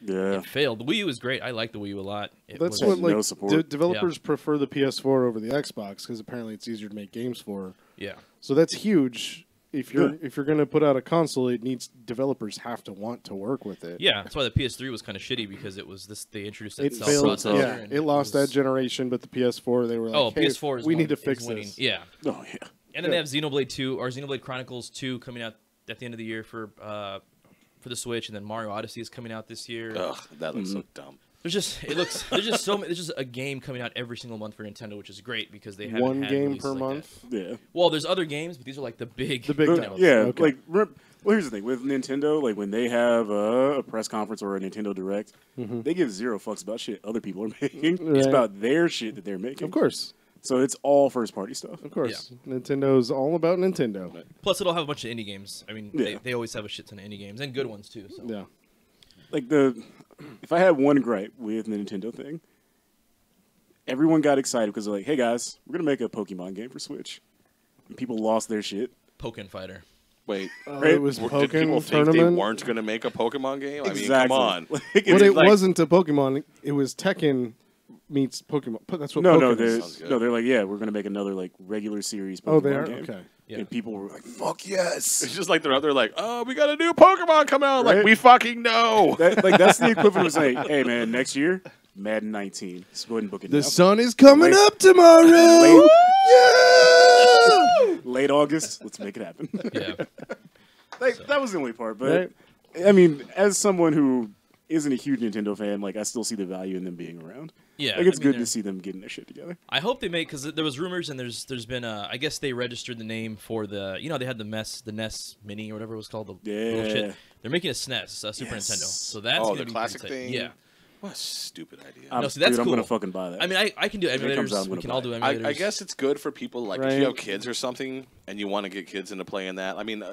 Speaker 4: Yeah.
Speaker 3: it failed. The Wii U is great. I like the Wii U a lot. It
Speaker 2: That's
Speaker 3: was-
Speaker 2: what like
Speaker 4: no support.
Speaker 2: developers prefer the PS4 over the Xbox because apparently it's easier to make games for.
Speaker 3: Yeah,
Speaker 2: So that's huge. If you're
Speaker 4: Yeah.
Speaker 2: if you're going to put out a console, it needs developers have to want to work with it.
Speaker 3: yeah. That's why the PS3 was kind of shitty because it was this. They introduced that
Speaker 2: It
Speaker 3: cell
Speaker 2: failed.
Speaker 3: processor.
Speaker 2: Yeah,
Speaker 3: and
Speaker 2: it lost
Speaker 3: was-
Speaker 2: that generation, but the PS4 they were like,
Speaker 3: Oh,
Speaker 2: hey,
Speaker 3: PS4 is
Speaker 2: we need
Speaker 3: one-
Speaker 2: to
Speaker 3: is
Speaker 2: fix
Speaker 3: winning.
Speaker 2: this.
Speaker 3: Yeah,
Speaker 4: Oh yeah.
Speaker 3: and then they have Xenoblade 2 or Xenoblade Chronicles 2 coming out at the end of the year for the Switch, and then Mario Odyssey is coming out this year.
Speaker 1: Ugh, that looks so dumb.
Speaker 3: There's just so many. There's just a game coming out every single month for Nintendo, which is great because they haven't
Speaker 2: One
Speaker 3: had
Speaker 2: game
Speaker 3: releases
Speaker 2: per
Speaker 3: like
Speaker 2: month.
Speaker 3: that.
Speaker 4: Yeah.
Speaker 3: Well, there's other games, but these are like the big
Speaker 2: The
Speaker 3: titles.
Speaker 4: Yeah,
Speaker 2: Okay.
Speaker 4: like well, here's the thing with Nintendo. Like when they have a press conference or a Nintendo Direct, they give zero fucks about shit other people are making. It's
Speaker 2: Right.
Speaker 4: about their shit that they're making.
Speaker 2: Of course,
Speaker 4: So it's all first party stuff.
Speaker 2: of course. Nintendo's all about Nintendo.
Speaker 3: Plus, it'll have a bunch of indie games. I mean,
Speaker 4: Yeah.
Speaker 3: they always have a shit ton of indie games and good ones too. So.
Speaker 2: Yeah.
Speaker 4: Like if I had one gripe with the Nintendo thing, everyone got excited because they're like, "Hey guys, we're gonna make a Pokemon game for Switch," and people lost their shit.
Speaker 3: Pokken Fighter.
Speaker 1: Wait,
Speaker 2: It was
Speaker 1: did people
Speaker 2: Pokemon
Speaker 1: think they
Speaker 2: tournament.
Speaker 1: weren't going to make a Pokemon game? I mean,
Speaker 4: Exactly.
Speaker 1: come on.
Speaker 4: Like,
Speaker 2: But
Speaker 4: it's
Speaker 2: it
Speaker 4: like-
Speaker 2: wasn't a Pokemon. It was Tekken meets Pokemon. That's what
Speaker 4: No,
Speaker 2: Pokemon
Speaker 4: no,
Speaker 2: is.
Speaker 1: Sounds good.
Speaker 4: they're like, yeah, we're gonna make another like regular series. Pokemon
Speaker 2: Oh, they are?
Speaker 4: game.
Speaker 2: Okay.
Speaker 3: Yeah.
Speaker 4: And people were like, "Fuck yes!"
Speaker 1: It's just like they're out there like, oh, we got a new Pokemon coming out. Like,
Speaker 4: Right?
Speaker 1: we fucking know.
Speaker 4: That's the equivalent of saying, "Hey man, next year, Madden 19. Just go ahead and book it
Speaker 2: The
Speaker 4: now."
Speaker 2: sun is coming
Speaker 4: Late-
Speaker 2: up tomorrow.
Speaker 4: Late-
Speaker 2: Yeah.
Speaker 4: Late August, let's make it happen.
Speaker 3: Yeah.
Speaker 4: Like that was the only part, but
Speaker 2: Right.
Speaker 4: I mean, as someone who isn't a huge Nintendo fan, like I still see the value in them being around.
Speaker 3: Yeah.
Speaker 4: Like it's
Speaker 3: I mean,
Speaker 4: good
Speaker 3: they're-
Speaker 4: to see them getting their shit together.
Speaker 3: I hope they make because there was rumors and there's been I guess they registered the name for the they had the NES Mini or whatever it was called the little
Speaker 4: Yeah.
Speaker 3: shit. They're making a SNES, a Super
Speaker 4: Yes.
Speaker 3: Nintendo. So that's
Speaker 1: Oh,
Speaker 3: gonna
Speaker 1: the
Speaker 3: be
Speaker 1: classic
Speaker 3: pretty tight.
Speaker 1: thing?
Speaker 3: Yeah.
Speaker 1: What a stupid idea.
Speaker 3: No, see, that's
Speaker 4: I'm gonna
Speaker 3: cool.
Speaker 4: fucking buy that.
Speaker 3: I mean, I can do
Speaker 4: If it comes out,
Speaker 3: emulators.
Speaker 4: I'm
Speaker 3: We
Speaker 4: gonna
Speaker 3: can all
Speaker 4: buy
Speaker 3: do
Speaker 4: it.
Speaker 3: emulators.
Speaker 1: I guess it's good for people like if
Speaker 2: Right.
Speaker 1: you have kids or something and you want to get kids into playing that. I mean,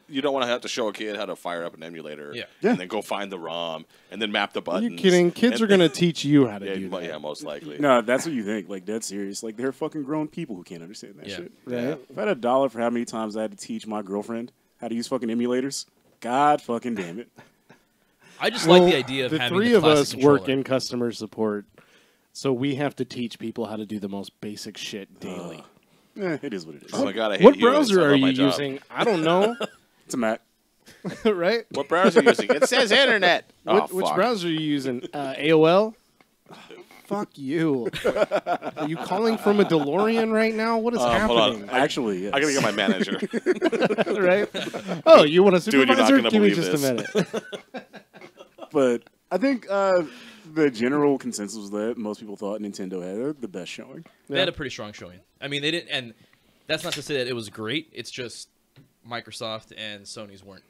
Speaker 1: you don't want to have to show a kid how to fire up an emulator
Speaker 3: Yeah.
Speaker 4: Yeah.
Speaker 1: and then go find the ROM and then map the
Speaker 2: Are
Speaker 1: buttons.
Speaker 2: you kidding? Kids
Speaker 1: And-
Speaker 2: are going to teach you how to
Speaker 1: yeah,
Speaker 2: do that.
Speaker 1: yeah, most likely.
Speaker 4: no, that's what you think. Like dead serious. Like they're fucking grown people who can't understand that
Speaker 3: Yeah.
Speaker 4: shit.
Speaker 2: Right?
Speaker 4: If I had $1 for how many times I had to teach my girlfriend how to use fucking emulators, God fucking damn it.
Speaker 3: I just
Speaker 2: Well,
Speaker 3: like the idea of
Speaker 2: the
Speaker 3: having
Speaker 2: three
Speaker 3: the
Speaker 2: of us
Speaker 3: classic
Speaker 2: work
Speaker 3: controller.
Speaker 2: in customer support, so we have to teach people how to do the most basic shit daily.
Speaker 4: It is what it is.
Speaker 1: Oh my god, I hate
Speaker 2: What
Speaker 1: humans.
Speaker 2: browser
Speaker 1: I
Speaker 2: are
Speaker 1: love my
Speaker 2: you
Speaker 1: job.
Speaker 2: using? I don't know.
Speaker 4: It's a Mac.
Speaker 2: Right?
Speaker 1: What browser are you using? It says internet. Oh,
Speaker 2: Which
Speaker 1: fuck.
Speaker 2: browser are you using? AOL? Fuck you. Are you calling from a DeLorean right now? What is
Speaker 1: hold on.
Speaker 2: happening?
Speaker 4: Actually, yes.
Speaker 1: I gotta get my manager.
Speaker 2: Right? Oh, you want a
Speaker 1: Dude, you're not
Speaker 2: supervisor?
Speaker 1: gonna
Speaker 2: Give me
Speaker 1: believe
Speaker 2: just a
Speaker 1: this.
Speaker 2: minute.
Speaker 4: But I think the general consensus was that most people thought Nintendo had the best showing.
Speaker 3: They had a pretty strong showing. I mean, they didn't, and that's not to say that it was great. It's just Microsoft and Sony's weren't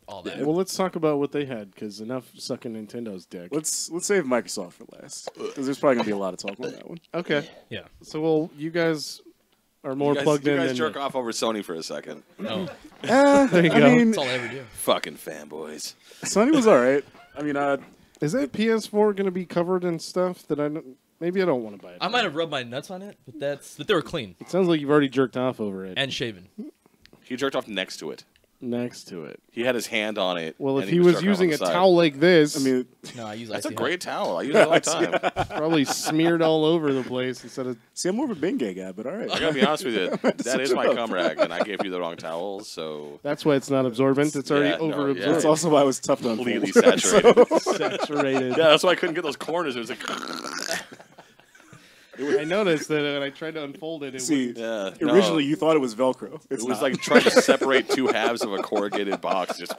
Speaker 3: all that.
Speaker 2: Well, let's talk about what they had, because enough sucking Nintendo's dick.
Speaker 4: Let's save Microsoft for last because there's probably gonna be a lot of talk on that one.
Speaker 2: Okay.
Speaker 3: Yeah.
Speaker 2: So, well, you guys are more
Speaker 1: You guys,
Speaker 2: plugged
Speaker 1: you
Speaker 2: in
Speaker 1: guys
Speaker 2: than
Speaker 1: jerk
Speaker 2: me.
Speaker 1: off over Sony for a second.
Speaker 3: No,
Speaker 2: There you
Speaker 4: I
Speaker 2: go.
Speaker 4: mean,
Speaker 3: that's all I ever do.
Speaker 1: Fucking fanboys.
Speaker 4: Sony was all right. I mean,
Speaker 2: Is that PS4 going to be covered in stuff that I don't... Maybe I don't want to buy it.
Speaker 3: I might have rubbed my nuts on it, but they were clean
Speaker 2: It sounds like you've already jerked off over it.
Speaker 3: and shaven.
Speaker 1: He jerked off next to it.
Speaker 2: Next to it.
Speaker 1: He had his hand on it.
Speaker 2: Well,
Speaker 1: and
Speaker 2: if he was
Speaker 1: jerking off on
Speaker 2: using
Speaker 1: the
Speaker 2: a
Speaker 1: side.
Speaker 2: towel like this,
Speaker 4: I mean,
Speaker 3: No, I use
Speaker 1: That's a
Speaker 3: Icy
Speaker 1: great towel. I use it all the time.
Speaker 2: probably smeared all over the place instead of...
Speaker 4: see, I'm more of a Bengay guy, but all right.
Speaker 1: I gotta be honest with you. That
Speaker 4: Switch
Speaker 1: is
Speaker 4: it
Speaker 1: my
Speaker 4: up.
Speaker 1: cum rag, and I gave you the wrong towel, so
Speaker 2: That's why it's not absorbent. It's already
Speaker 1: Yeah, no,
Speaker 2: over-absorbed.
Speaker 1: yeah.
Speaker 4: That's also why it was tough to unfold.
Speaker 1: completely saturated.
Speaker 2: Saturated.
Speaker 1: Yeah, that's why I couldn't get those corners. It was like,
Speaker 2: I noticed that when I tried to unfold it, it
Speaker 4: See,
Speaker 2: wouldn't.
Speaker 1: yeah. no.
Speaker 4: originally you thought it was Velcro. It's
Speaker 1: It was
Speaker 4: not.
Speaker 1: like trying to separate two halves of a corrugated box. Just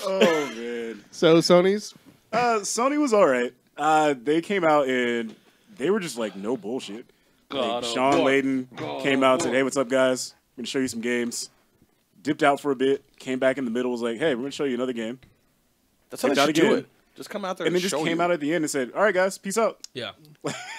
Speaker 4: oh man.
Speaker 2: So, Sony's?
Speaker 4: Sony was all right. They came out and they were just like no bullshit.
Speaker 1: God of
Speaker 4: Sean
Speaker 1: War.
Speaker 4: Layden came out and said, "Hey, what's up, guys? I'm gonna show you some games." Dipped out for a bit, came back in the middle, was like, "Hey, we're gonna show you another game,"
Speaker 1: That's how they
Speaker 4: Dipped out
Speaker 1: should do
Speaker 4: again.
Speaker 1: it. Just come out there
Speaker 4: and then
Speaker 1: and
Speaker 4: just
Speaker 1: show
Speaker 4: came
Speaker 1: you.
Speaker 4: out at the end and said, "All right, guys, peace out."
Speaker 3: Yeah.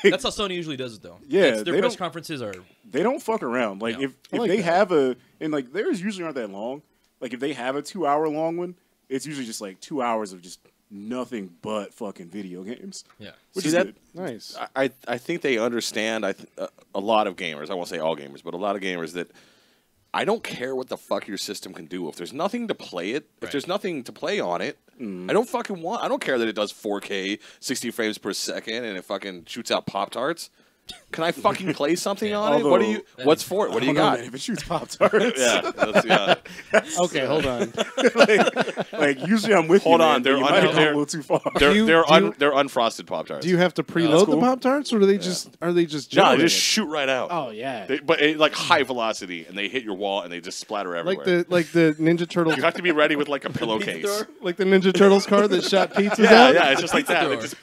Speaker 3: That's how Sony usually does it, though.
Speaker 4: Yeah,
Speaker 3: Their
Speaker 4: they
Speaker 3: press
Speaker 4: don't-
Speaker 3: conferences are.
Speaker 4: They don't fuck around. Like
Speaker 3: No.
Speaker 4: if
Speaker 2: I like
Speaker 4: they
Speaker 2: that.
Speaker 4: have and like theirs usually aren't that long. Like if they have a 2-hour long one, it's usually just like 2 hours of just nothing but fucking video games.
Speaker 3: Yeah.
Speaker 4: Which
Speaker 1: See
Speaker 4: is
Speaker 1: that?
Speaker 4: good.
Speaker 2: Nice.
Speaker 1: I think they understand. A lot of gamers. I won't say all gamers, but a lot of gamers that I don't care what the fuck your system can do. If there's nothing to play it, if
Speaker 3: Right.
Speaker 1: there's nothing to play on it, I don't fucking want. I don't care that it does 4K, 60 frames per second, and it fucking shoots out Pop Tarts. Can I fucking play something on it? What do you?
Speaker 4: Although-
Speaker 1: What's for it? What do you
Speaker 4: I don't know,
Speaker 1: got?
Speaker 4: man, if it shoots Pop Tarts.
Speaker 1: Yeah, that's,
Speaker 2: Okay, hold on.
Speaker 4: like usually I'm with
Speaker 1: Hold
Speaker 4: you.
Speaker 1: on,
Speaker 4: man, but
Speaker 1: they're
Speaker 4: you might
Speaker 1: under
Speaker 4: have gone
Speaker 1: there.
Speaker 4: a little too far.
Speaker 1: They're
Speaker 2: you-
Speaker 1: they're
Speaker 2: do you-
Speaker 1: they're unfrosted Pop Tarts.
Speaker 2: Do you have to preload the
Speaker 4: cool.
Speaker 2: Pop Tarts, or do they just are they just
Speaker 1: No, they
Speaker 2: generated?
Speaker 1: just shoot right out.
Speaker 2: Oh yeah,
Speaker 1: But like high velocity, and they hit your wall, and they just splatter everywhere.
Speaker 2: like the Ninja Turtles,
Speaker 1: You have to be ready with like a pillowcase.
Speaker 2: like the Ninja Turtles car that shot pizzas
Speaker 1: Yeah,
Speaker 2: out.
Speaker 1: yeah, it's just like that.
Speaker 3: thrower.
Speaker 1: It just,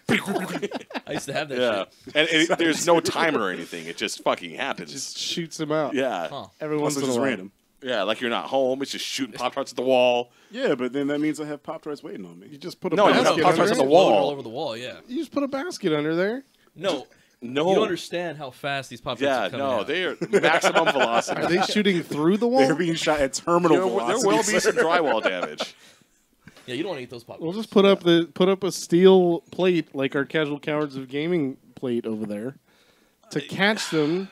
Speaker 3: I used to have that
Speaker 1: yeah,
Speaker 3: shit.
Speaker 1: and there's no timer or anything. It just fucking happens.
Speaker 2: Just shoots them out.
Speaker 1: Yeah,
Speaker 3: Huh.
Speaker 2: every once
Speaker 4: Also
Speaker 2: in a
Speaker 4: just
Speaker 2: while.
Speaker 4: random.
Speaker 1: yeah, like you're not home. It's just shooting Pop Tarts at the wall.
Speaker 4: Yeah, but then that means I have Pop Tarts waiting on
Speaker 2: You
Speaker 4: me.
Speaker 2: just put a
Speaker 1: No, you have
Speaker 2: basket
Speaker 1: Pop-Tarts
Speaker 2: under
Speaker 1: on the
Speaker 2: there.
Speaker 1: wall.
Speaker 3: Exploding all over the wall. Yeah.
Speaker 2: You just put a basket under there.
Speaker 3: No.
Speaker 1: No,
Speaker 3: You don't understand how fast these pop tarts
Speaker 1: yeah,
Speaker 3: are coming
Speaker 1: no,
Speaker 3: out.
Speaker 1: they are maximum velocity.
Speaker 2: Are they shooting through the
Speaker 4: They're
Speaker 2: wall?
Speaker 4: being shot at terminal
Speaker 1: there
Speaker 4: velocity.
Speaker 1: will be some drywall damage.
Speaker 3: Yeah, you don't want to eat those pop tarts.
Speaker 2: We'll just put up a steel plate like our Casual Cowards of Gaming plate over there to catch them.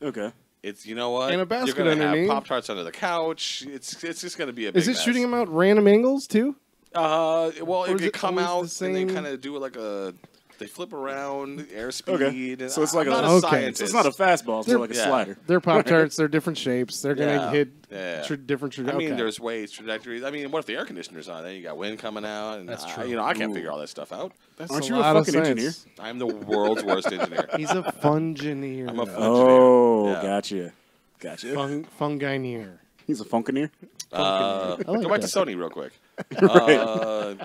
Speaker 4: Okay.
Speaker 1: It's you know what?
Speaker 2: And a basket
Speaker 1: You're gonna
Speaker 2: underneath.
Speaker 1: have Pop Tarts under the couch. It's just gonna be a. Big
Speaker 2: Is it
Speaker 1: mess.
Speaker 2: shooting them out random angles too?
Speaker 1: Well,
Speaker 2: Or
Speaker 1: if
Speaker 2: is
Speaker 1: they
Speaker 2: it
Speaker 1: come
Speaker 2: always
Speaker 1: out
Speaker 2: the
Speaker 1: and they
Speaker 2: same?
Speaker 1: kind of do it like a. They flip around, airspeed.
Speaker 4: Okay.
Speaker 1: And
Speaker 4: So it's like
Speaker 1: I'm
Speaker 4: a-
Speaker 1: not
Speaker 2: Okay.
Speaker 1: scientist.
Speaker 4: So it's not a fastball, it's more like a
Speaker 1: Yeah.
Speaker 4: slider.
Speaker 2: They're Pop Tarts. They're different shapes. They're gonna
Speaker 1: Yeah.
Speaker 2: hit
Speaker 1: Yeah.
Speaker 2: different.
Speaker 1: I mean,
Speaker 2: okay.
Speaker 1: there's ways, trajectories. I mean, what if the air conditioner's on? Then you got wind coming out, and
Speaker 3: That's
Speaker 1: I,
Speaker 3: true.
Speaker 1: you know, I can't
Speaker 4: Ooh.
Speaker 1: figure all that stuff out.
Speaker 2: That's
Speaker 4: Aren't
Speaker 2: a
Speaker 4: you a
Speaker 2: lot of
Speaker 4: fucking
Speaker 2: science.
Speaker 4: engineer?
Speaker 1: I'm the world's worst engineer.
Speaker 2: He's a fungineer.
Speaker 1: I'm a
Speaker 4: Oh,
Speaker 1: Yeah.
Speaker 4: gotcha. Gotcha.
Speaker 2: Fungineer.
Speaker 4: He's a funkineer.
Speaker 2: I like
Speaker 1: Go back to
Speaker 2: that.
Speaker 1: Sony real quick.
Speaker 4: Right.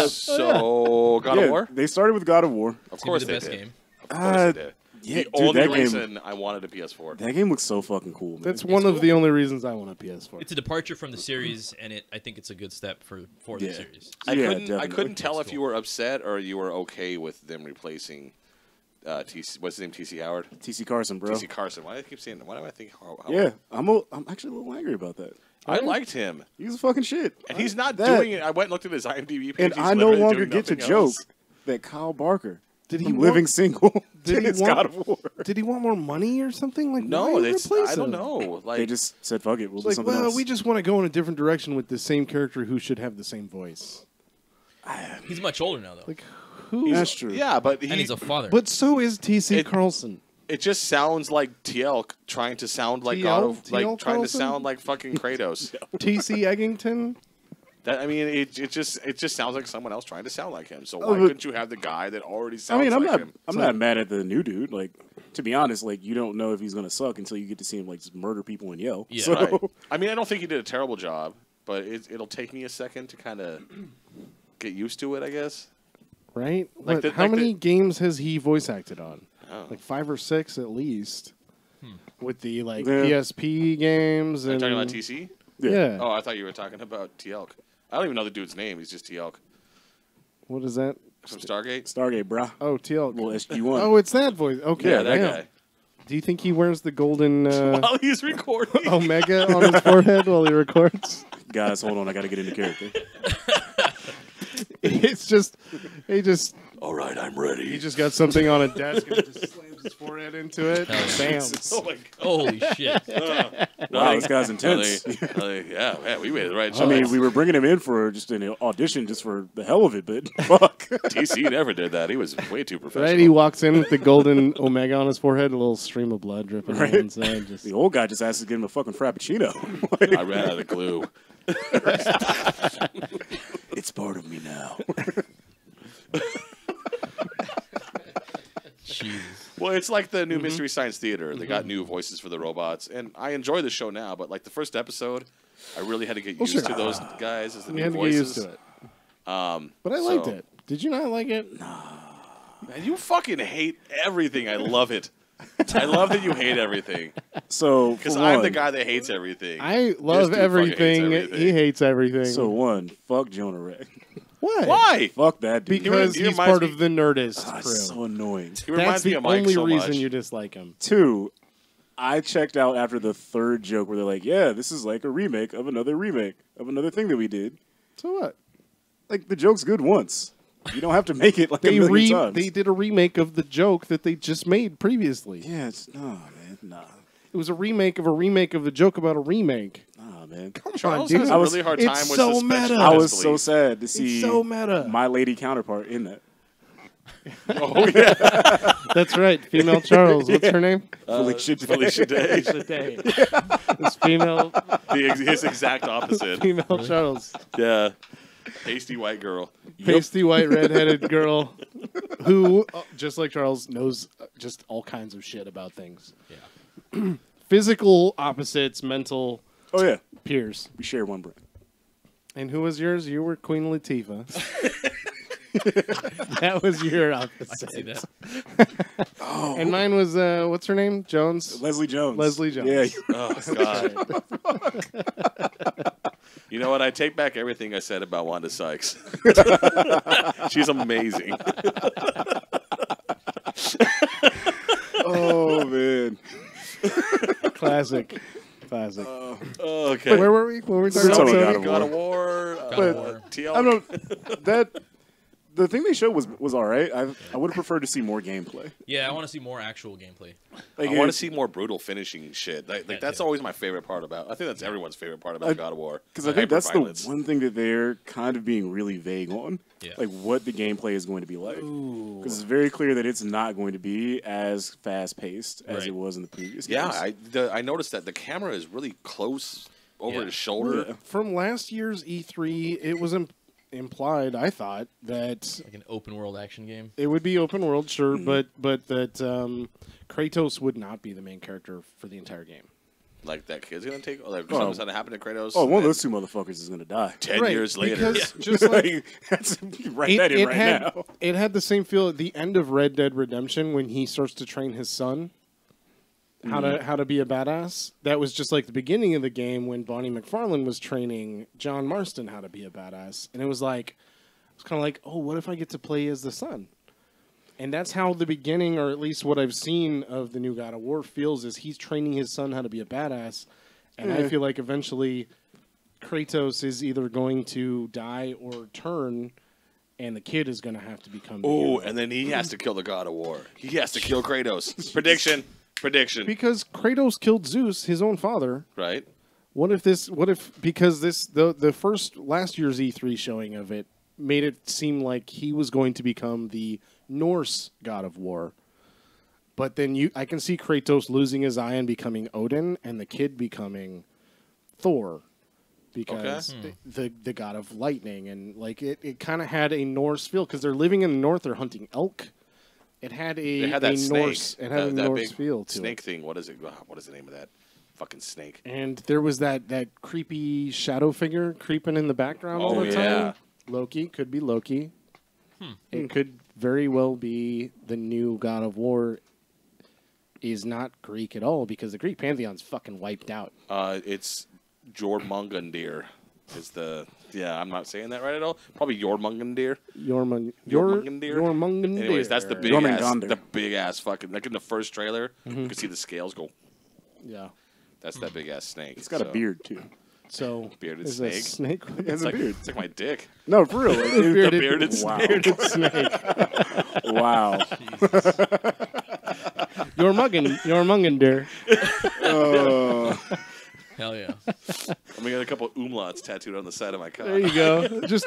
Speaker 1: So God of War,
Speaker 4: They started with God of War.
Speaker 1: of
Speaker 3: It's gonna
Speaker 1: course
Speaker 3: be the
Speaker 1: they
Speaker 3: best
Speaker 1: did.
Speaker 3: game.
Speaker 1: Of course they did.
Speaker 4: Yeah,
Speaker 1: The
Speaker 4: dude,
Speaker 1: only
Speaker 4: that game-
Speaker 1: reason I wanted a PS4.
Speaker 4: That game looks so fucking cool, man.
Speaker 2: That's one of the only reasons I want a PS4.
Speaker 3: It's a departure from the series, and I think it's a good step for the
Speaker 4: Yeah.
Speaker 3: series.
Speaker 1: I
Speaker 4: Yeah,
Speaker 1: couldn't. I
Speaker 4: definitely.
Speaker 1: couldn't tell
Speaker 3: That's
Speaker 1: if you were upset or you were okay with them replacing. TC, what's his name? TC Howard.
Speaker 4: TC Carson, bro.
Speaker 1: TC Carson. Why do I keep saying? Why do I think? Howard?
Speaker 4: Yeah, I'm actually a little angry about that.
Speaker 1: I liked him,
Speaker 4: He's a fucking shit.
Speaker 1: and he's not
Speaker 4: That-
Speaker 1: doing it. I went and looked at his IMDb page.
Speaker 4: And
Speaker 1: He's
Speaker 4: I no
Speaker 1: literally
Speaker 4: longer
Speaker 1: doing
Speaker 4: get to
Speaker 1: nothing
Speaker 4: joke
Speaker 1: else.
Speaker 4: that Kyle Barker
Speaker 2: Did he
Speaker 4: from
Speaker 2: want-
Speaker 4: Living Single
Speaker 2: Did he
Speaker 4: is
Speaker 2: want-
Speaker 4: God of War.
Speaker 2: Did he want more money or something? Like
Speaker 1: No,
Speaker 2: why
Speaker 1: that's,
Speaker 2: replace
Speaker 1: I don't
Speaker 2: him?
Speaker 1: know. Like
Speaker 4: They just said, "Fuck it, we'll do
Speaker 2: Like,
Speaker 4: something
Speaker 2: well,
Speaker 4: else."
Speaker 2: we just want to go in a different direction with the same character who should have the same voice.
Speaker 3: He's much older now, though.
Speaker 2: Like who?
Speaker 4: That's true.
Speaker 1: yeah, but
Speaker 3: And he's a father.
Speaker 2: But so is TC
Speaker 1: It-
Speaker 2: Carlson.
Speaker 1: it just sounds like TL trying to sound like
Speaker 2: TL?
Speaker 1: God of like
Speaker 2: TL
Speaker 1: trying to
Speaker 2: Carlson?
Speaker 1: sound like fucking Kratos.
Speaker 2: TC Eggington.
Speaker 1: That I mean, it just sounds like someone else trying to sound like him. So
Speaker 4: Oh,
Speaker 1: why
Speaker 4: but-
Speaker 1: couldn't you have the guy that already
Speaker 4: I
Speaker 1: sounds
Speaker 4: mean, I'm
Speaker 1: like
Speaker 4: not.
Speaker 1: him?
Speaker 4: I'm not mad at the new dude. Like, to be honest, like you don't know if he's gonna suck until you get to see him like just murder people and yell.
Speaker 3: Yeah.
Speaker 4: So,
Speaker 1: Right. I mean, I don't think he did a terrible job, but it'll take me a second to kind of get used to it, I guess.
Speaker 2: Right?
Speaker 1: Like
Speaker 2: What-
Speaker 1: the-
Speaker 2: how
Speaker 1: like
Speaker 2: many
Speaker 1: the-
Speaker 2: games has he voice acted on?
Speaker 1: Oh.
Speaker 2: Like 5 or 6 at least. With the like
Speaker 4: Yeah.
Speaker 2: PSP games
Speaker 1: Are you
Speaker 2: and
Speaker 1: talking about TC?
Speaker 2: Yeah.
Speaker 1: Oh, I thought you were talking about TL. I don't even know the dude's name. He's just TL
Speaker 2: What is that?
Speaker 1: from Stargate.
Speaker 4: Stargate, brah.
Speaker 2: Oh, TL.
Speaker 4: Well, SG1.
Speaker 2: Oh, it's that voice. Okay.
Speaker 1: Yeah, that
Speaker 2: yeah.
Speaker 1: guy.
Speaker 2: Do you think he wears the golden
Speaker 1: While he's recording.
Speaker 2: Omega on his forehead while he records?
Speaker 4: Guys, hold on. I got to get into character.
Speaker 2: It's just, he just
Speaker 1: All right, I'm ready.
Speaker 2: He just got something on a desk and just slams his forehead into it.
Speaker 3: Hell yeah.
Speaker 2: Bam.
Speaker 1: Oh my god!
Speaker 3: Holy shit.
Speaker 4: Wow, this guy's intense.
Speaker 1: Yeah, man, we made the right choice.
Speaker 4: I mean, we were bringing him in for just an audition just for the hell of it, but fuck.
Speaker 1: TC never did that. He was way too professional.
Speaker 2: Right, he walks in with the golden Omega on his forehead, a little stream of blood dripping
Speaker 4: Right.
Speaker 2: on one side. Just
Speaker 4: The old guy just asked to get him a fucking frappuccino.
Speaker 1: I ran out of glue.
Speaker 4: It's part of me now.
Speaker 3: Jesus.
Speaker 1: Well, it's like the new Mystery Science Theater. They got new voices for the robots, and I enjoy the show now. But like the first episode, I really had to get used
Speaker 2: sure.
Speaker 1: to those guys as the
Speaker 2: you
Speaker 1: new
Speaker 2: had to get
Speaker 1: voices.
Speaker 2: used to it. But I liked
Speaker 1: so-
Speaker 2: it. Did you not like it?
Speaker 1: Man, you fucking hate everything. I love it. I love that you hate everything.
Speaker 4: So
Speaker 1: Because
Speaker 4: for
Speaker 1: I'm the
Speaker 4: one-
Speaker 1: guy that hates everything.
Speaker 2: I
Speaker 1: This
Speaker 2: love
Speaker 1: dude fucking
Speaker 2: everything.
Speaker 1: hates everything.
Speaker 2: He hates everything.
Speaker 4: So one, fuck Jonah Ray.
Speaker 2: why?
Speaker 1: Why?
Speaker 4: Fuck that dude.
Speaker 2: Because
Speaker 1: He
Speaker 2: he's
Speaker 1: reminds
Speaker 2: part
Speaker 1: me-
Speaker 2: of the Nerdist
Speaker 4: Ah,
Speaker 2: crew.
Speaker 4: it's so annoying.
Speaker 1: He
Speaker 2: That's
Speaker 1: reminds me
Speaker 2: the
Speaker 1: of Mike
Speaker 2: only
Speaker 1: so
Speaker 2: reason
Speaker 1: much.
Speaker 2: you dislike him.
Speaker 4: Two, I checked out after the third joke where they're like, yeah, this is like a remake of another thing that we did.
Speaker 2: So what?
Speaker 4: Like, the joke's good once. You don't have to make it like a million times.
Speaker 2: They did a remake of the joke that they just made previously.
Speaker 4: Yeah, it's, nah, man, nah.
Speaker 2: It was a remake of the joke about a remake.
Speaker 4: Nah, man.
Speaker 1: Charles
Speaker 2: dude.
Speaker 1: has
Speaker 2: I
Speaker 1: a
Speaker 2: was-
Speaker 1: really hard
Speaker 2: it's
Speaker 1: time with
Speaker 2: so
Speaker 1: suspension
Speaker 2: meta.
Speaker 1: of
Speaker 4: I was
Speaker 1: disbelief.
Speaker 4: so sad to see
Speaker 2: so meta.
Speaker 4: my lady counterpart in that.
Speaker 1: Oh yeah,
Speaker 2: That's right. Female Charles. What's her name?
Speaker 4: Felicia Day.
Speaker 1: Felicia Day.
Speaker 2: Today. This female
Speaker 1: His exact opposite.
Speaker 2: female Charles.
Speaker 1: Yeah, pasty white girl.
Speaker 2: Pasty white redheaded girl who, just like Charles, knows just all kinds of shit about things.
Speaker 3: Yeah.
Speaker 2: Physical opposites, mental
Speaker 4: Oh, yeah.
Speaker 2: peers.
Speaker 4: We share one brain.
Speaker 2: And who was yours? You were Queen Latifah. That was your
Speaker 3: I
Speaker 2: opposite.
Speaker 3: can see that.
Speaker 2: And mine was what's her name? Jones.
Speaker 4: Leslie Jones.
Speaker 2: Leslie Jones.
Speaker 4: Yeah.
Speaker 1: Oh God. You know what? I take back everything I said about Wanda Sykes. She's amazing.
Speaker 4: Oh, man.
Speaker 2: Classic. Classic.
Speaker 1: Okay.
Speaker 2: Where were we? What were we talking
Speaker 4: We're
Speaker 2: about?
Speaker 4: talking
Speaker 1: God
Speaker 4: God
Speaker 1: of
Speaker 4: of
Speaker 1: War.
Speaker 3: God of War.
Speaker 1: TL.
Speaker 4: I don't that the thing they showed was all right. I would have preferred to see more gameplay.
Speaker 3: Yeah, I want to see more actual gameplay.
Speaker 4: Like,
Speaker 1: I want to see more brutal finishing shit. Like
Speaker 3: That
Speaker 1: that's
Speaker 3: too.
Speaker 1: always my favorite part about. I think that's everyone's favorite part about God of War.
Speaker 4: because I think that's the
Speaker 1: hyper-violence.
Speaker 4: one thing that they're kind of being really vague on,
Speaker 3: Yeah.
Speaker 4: like what the gameplay is going to be like. Because it's very clear that it's not going to be as fast paced as
Speaker 3: Right.
Speaker 4: it was in the previous
Speaker 1: Yeah,
Speaker 4: games.
Speaker 1: I noticed that the camera is really close over
Speaker 3: Yeah.
Speaker 1: his shoulder.
Speaker 4: Yeah.
Speaker 2: From last year's E3, it was implied, I thought, that
Speaker 3: Like an open world action game.
Speaker 2: it would be open world, sure, but that Kratos would not be the main character for the entire game.
Speaker 1: Like that kid's gonna take. Like
Speaker 4: Oh.
Speaker 1: something's gonna happen to Kratos.
Speaker 4: Oh, one of
Speaker 1: and
Speaker 4: those two motherfuckers is going to die.
Speaker 1: 10 years later.
Speaker 2: Because just like
Speaker 4: Like, that's, write that in right
Speaker 2: had
Speaker 4: now.
Speaker 2: it had the same feel at the end of Red Dead Redemption when he starts to train his son how to be a badass. That was just like the beginning of the game when Bonnie McFarlane was training John Marston how to be a badass, and it was kind of like, oh, what if I get to play as the son? And that's how the beginning, or at least what I've seen of the new God of War feels, is he's training his son how to be a badass, and I feel like eventually Kratos is either going to die or turn, and the kid is going to have to become the
Speaker 1: Oh,
Speaker 2: hero.
Speaker 1: and then he has to kill the God of War. He has to kill Kratos. Prediction.
Speaker 2: Because Kratos killed Zeus, his own father.
Speaker 1: Right?
Speaker 2: Because the first last year's E3 showing of it made it seem like he was going to become the Norse God of War. But then I can see Kratos losing his eye and becoming Odin, and the kid becoming Thor, because the god of lightning, and like it kind of had a Norse feel because they're living in the north, they're hunting elk. It had
Speaker 1: They had that
Speaker 2: a
Speaker 1: snake.
Speaker 2: Norse. It had a
Speaker 1: that
Speaker 2: Norse
Speaker 1: big
Speaker 2: feel to
Speaker 1: snake
Speaker 2: it.
Speaker 1: thing. What is it? What is the name of that fucking snake?
Speaker 2: And there was that creepy shadow figure creeping in the background all
Speaker 1: Oh,
Speaker 2: the
Speaker 1: yeah.
Speaker 2: time. Loki could be Loki. It could very well be the new God of War. Is not Greek at all because the Greek pantheon's fucking wiped out.
Speaker 1: It's Jormungandr. Is the I'm not saying that right at all. Probably Jormungandr.
Speaker 2: Jormungandr.
Speaker 1: Anyways, that's the
Speaker 4: Jormungandr.
Speaker 1: big ass fucking like in the first trailer. You could see the scales go.
Speaker 2: Yeah.
Speaker 1: That's that big ass snake.
Speaker 4: It's got a beard, too.
Speaker 2: So
Speaker 1: Bearded
Speaker 2: is
Speaker 1: snake?
Speaker 2: a snake.
Speaker 4: It has
Speaker 1: It's
Speaker 4: a
Speaker 1: like,
Speaker 4: beard.
Speaker 1: it's like my dick.
Speaker 4: No, for real. Like,
Speaker 1: The bearded
Speaker 4: wow.
Speaker 1: snake.
Speaker 2: Bearded snake.
Speaker 4: Wow.
Speaker 2: Jormungandr.
Speaker 3: Hell yeah.
Speaker 1: I'm gonna get a couple umlauts tattooed on the side of my cock.
Speaker 2: There you go.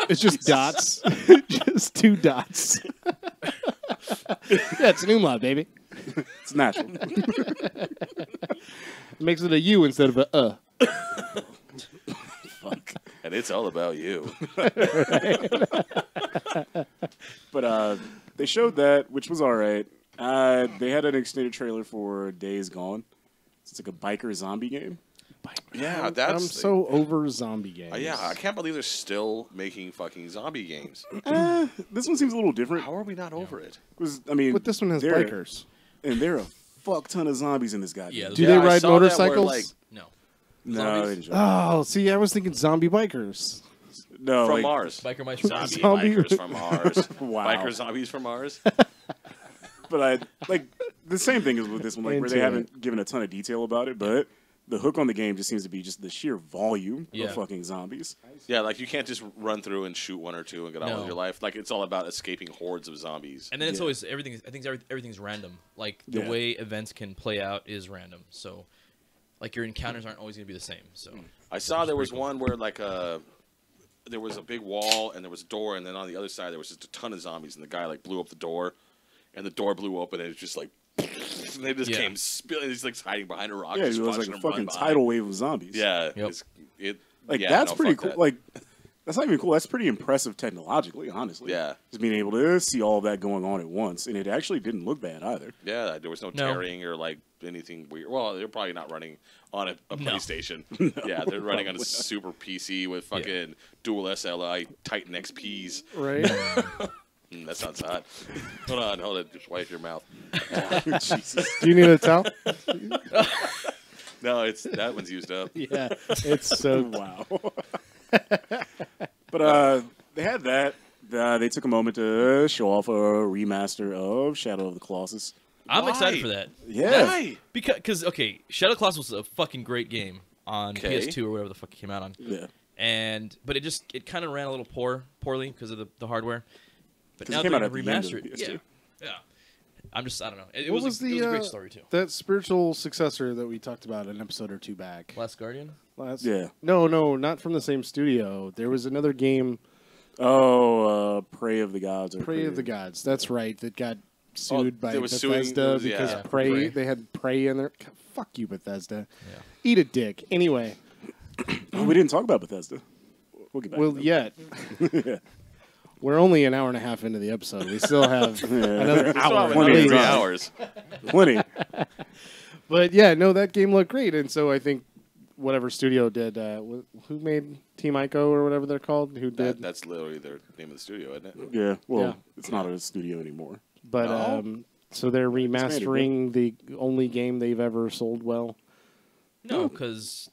Speaker 2: It's just dots. Just two dots. Yeah, it's an umlaut, baby.
Speaker 4: It's natural.
Speaker 2: It makes it a U instead of a
Speaker 4: Fuck.
Speaker 1: And it's all about you.
Speaker 4: But they showed that, which was all right. They had an extended trailer for Days Gone. It's like a biker zombie game.
Speaker 1: Yeah, that's.
Speaker 2: I'm so over zombie games.
Speaker 1: Yeah, I can't believe they're still making fucking zombie games.
Speaker 4: This one seems a little different.
Speaker 1: How are we not over it?
Speaker 4: 'Cause, I mean,
Speaker 2: But this one has
Speaker 4: they're-
Speaker 2: bikers.
Speaker 4: and they're a fuck ton of zombies in this goddamn
Speaker 3: Yeah,
Speaker 4: game.
Speaker 2: Do
Speaker 1: Yeah,
Speaker 2: they
Speaker 1: I
Speaker 2: ride
Speaker 1: saw that where,
Speaker 2: motorcycles?
Speaker 1: like,
Speaker 3: No.
Speaker 4: No,
Speaker 1: Zombies?
Speaker 4: they didn't show that.
Speaker 2: Oh, see, I was thinking zombie bikers.
Speaker 4: No,
Speaker 1: from
Speaker 4: like,
Speaker 1: Mars.
Speaker 3: Biker Mike
Speaker 1: Zombie
Speaker 2: Zombie-
Speaker 1: bikers from Mars.
Speaker 4: Wow.
Speaker 1: Biker zombies from Mars.
Speaker 4: But I like the same thing is with this one, like where they
Speaker 2: Into
Speaker 4: haven't given a ton of detail about it, but the hook on the game just seems to be just the sheer volume
Speaker 3: Yeah.
Speaker 4: of fucking zombies.
Speaker 1: Yeah, like you can't just run through and shoot one or two and get on
Speaker 3: No.
Speaker 1: with your life. Like it's all about escaping hordes of zombies.
Speaker 3: And then it's
Speaker 4: Yeah.
Speaker 3: always everything. I think everything's random. Like the
Speaker 4: Yeah.
Speaker 3: way events can play out is random. So, like your encounters aren't always going to be the same. So
Speaker 1: I saw there was
Speaker 3: pretty cool.
Speaker 1: one where like there was a big wall and there was a door, and then on the other side there was just a ton of zombies, and the guy like blew up the door, and the door blew open, and it was just like, and they just
Speaker 3: Yeah.
Speaker 1: came spilling. He's like hiding behind a rock.
Speaker 4: Yeah, it
Speaker 1: just
Speaker 4: was like
Speaker 1: watching
Speaker 4: a
Speaker 1: them run
Speaker 4: fucking
Speaker 1: by.
Speaker 4: tidal wave of zombies.
Speaker 1: Yeah,
Speaker 3: Yep.
Speaker 4: Like
Speaker 1: yeah,
Speaker 4: that's
Speaker 1: no,
Speaker 4: pretty
Speaker 1: fuck
Speaker 4: cool.
Speaker 1: that.
Speaker 4: Like that's not even cool. That's pretty impressive technologically, honestly.
Speaker 1: Yeah.
Speaker 4: Just being able to see all of that going on at once, and it actually didn't look bad either.
Speaker 1: Yeah, there was no
Speaker 3: No.
Speaker 1: tearing or like anything weird. Well, they're probably not running on a
Speaker 3: No.
Speaker 1: PlayStation. Yeah, they're running on a super PC with fucking dual SLI Titan XPs.
Speaker 2: Right?
Speaker 1: That sounds hot. Hold on. Just wipe your mouth.
Speaker 4: Jesus.
Speaker 2: Do you need a towel?
Speaker 1: No, it's that one's used up.
Speaker 2: Yeah, it's so.
Speaker 4: Wow. But they had that. They took a moment to show off a remaster of Shadow of the Colossus.
Speaker 3: I'm
Speaker 1: Why?
Speaker 3: excited for that
Speaker 4: Yeah.
Speaker 1: Why?
Speaker 3: because okay, Shadow of the Colossus was a fucking great game on
Speaker 1: Okay.
Speaker 3: PS2 or whatever the fuck it came out on.
Speaker 4: Yeah.
Speaker 3: But it kind of ran a little poorly because of the hardware. But
Speaker 4: 'Cause it
Speaker 3: now
Speaker 4: came
Speaker 3: they're
Speaker 4: out
Speaker 3: gonna
Speaker 4: at the end of
Speaker 3: remaster
Speaker 4: the
Speaker 3: it.
Speaker 4: PS2.
Speaker 3: Yeah. I don't know. It
Speaker 2: What
Speaker 3: was
Speaker 2: was
Speaker 3: it was a great
Speaker 2: the,
Speaker 3: story too.
Speaker 2: that spiritual successor that we talked about an episode or two back?
Speaker 3: Last Guardian.
Speaker 4: Yeah.
Speaker 2: No, not from the same studio. There was another game,
Speaker 4: Oh, Prey of the Gods. Or
Speaker 2: Prey of the Gods. That's right. That got sued by
Speaker 1: they was suing-
Speaker 2: Bethesda
Speaker 1: it was-
Speaker 2: because
Speaker 1: yeah,
Speaker 2: Prey.
Speaker 3: Prey.
Speaker 2: They had Prey in there. Fuck you, Bethesda.
Speaker 3: Yeah.
Speaker 2: Eat a dick. Anyway,
Speaker 4: Oh, we didn't talk about Bethesda. We'll get back
Speaker 2: well,
Speaker 4: to
Speaker 2: yet
Speaker 4: that.
Speaker 2: we're only an hour and a half into the episode. We still have another
Speaker 1: Still
Speaker 2: hour.
Speaker 1: have
Speaker 4: Plenty
Speaker 1: another
Speaker 4: of
Speaker 1: 3
Speaker 4: time.
Speaker 1: hours.
Speaker 4: Plenty.
Speaker 2: But yeah, no, that game looked great, and so I think whatever studio did, who made Team Ico or whatever they're called, who did,
Speaker 1: That's literally their name of the studio, isn't it?
Speaker 4: Yeah. Well,
Speaker 2: Yeah.
Speaker 4: it's not a studio anymore.
Speaker 2: but
Speaker 1: No.
Speaker 2: so they're
Speaker 4: Expanded,
Speaker 2: remastering the only game they've ever sold well.
Speaker 3: No, because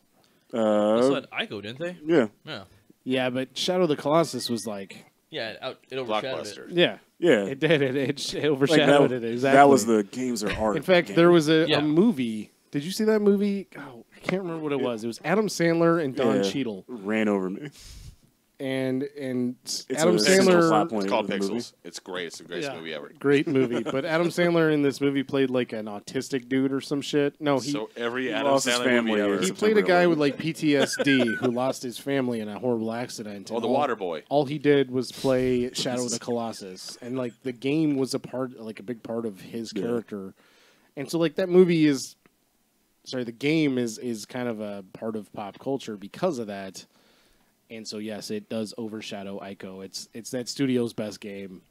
Speaker 3: they
Speaker 4: Uh,
Speaker 3: had Ico, didn't they?
Speaker 4: yeah.
Speaker 3: Yeah.
Speaker 2: Yeah, but Shadow of the Colossus was like,
Speaker 3: Yeah, it overshadowed
Speaker 1: Blockbuster.
Speaker 3: it.
Speaker 2: yeah,
Speaker 4: Yeah.
Speaker 2: it did it
Speaker 4: Like,
Speaker 2: overshadowed
Speaker 4: that,
Speaker 2: it exactly.
Speaker 4: That was the games are art.
Speaker 2: In fact,
Speaker 4: game.
Speaker 2: there was a
Speaker 3: Yeah.
Speaker 2: movie. Did you see that movie? Oh, I can't remember what it was. It was Adam Sandler and Don
Speaker 4: Yeah.
Speaker 2: Cheadle,
Speaker 4: ran over me.
Speaker 2: and
Speaker 4: It's
Speaker 2: Adam
Speaker 4: a central plot
Speaker 2: Sandler.
Speaker 4: point
Speaker 1: It's called
Speaker 4: of the movie.
Speaker 1: Pixels. It's great. It's the greatest
Speaker 2: Yeah.
Speaker 1: movie ever.
Speaker 2: Great movie, but Adam Sandler in this movie played like an autistic dude or some shit. No, he
Speaker 1: So every
Speaker 4: he
Speaker 1: Adam
Speaker 4: lost his
Speaker 1: Sandler
Speaker 4: family
Speaker 1: movie ever.
Speaker 4: or
Speaker 2: he
Speaker 4: September
Speaker 2: played a guy
Speaker 4: 11th.
Speaker 2: with like PTSD who lost his family in a horrible accident.
Speaker 1: Oh,
Speaker 2: and
Speaker 1: the Water Boy.
Speaker 2: All he did was play Shadow of the Colossus, and like the game was like a big part of his
Speaker 4: Yeah.
Speaker 2: character, and so like that movie is, sorry, the game is kind of a part of pop culture because of that, and so yes, it does overshadow Ico. It's that studio's best game.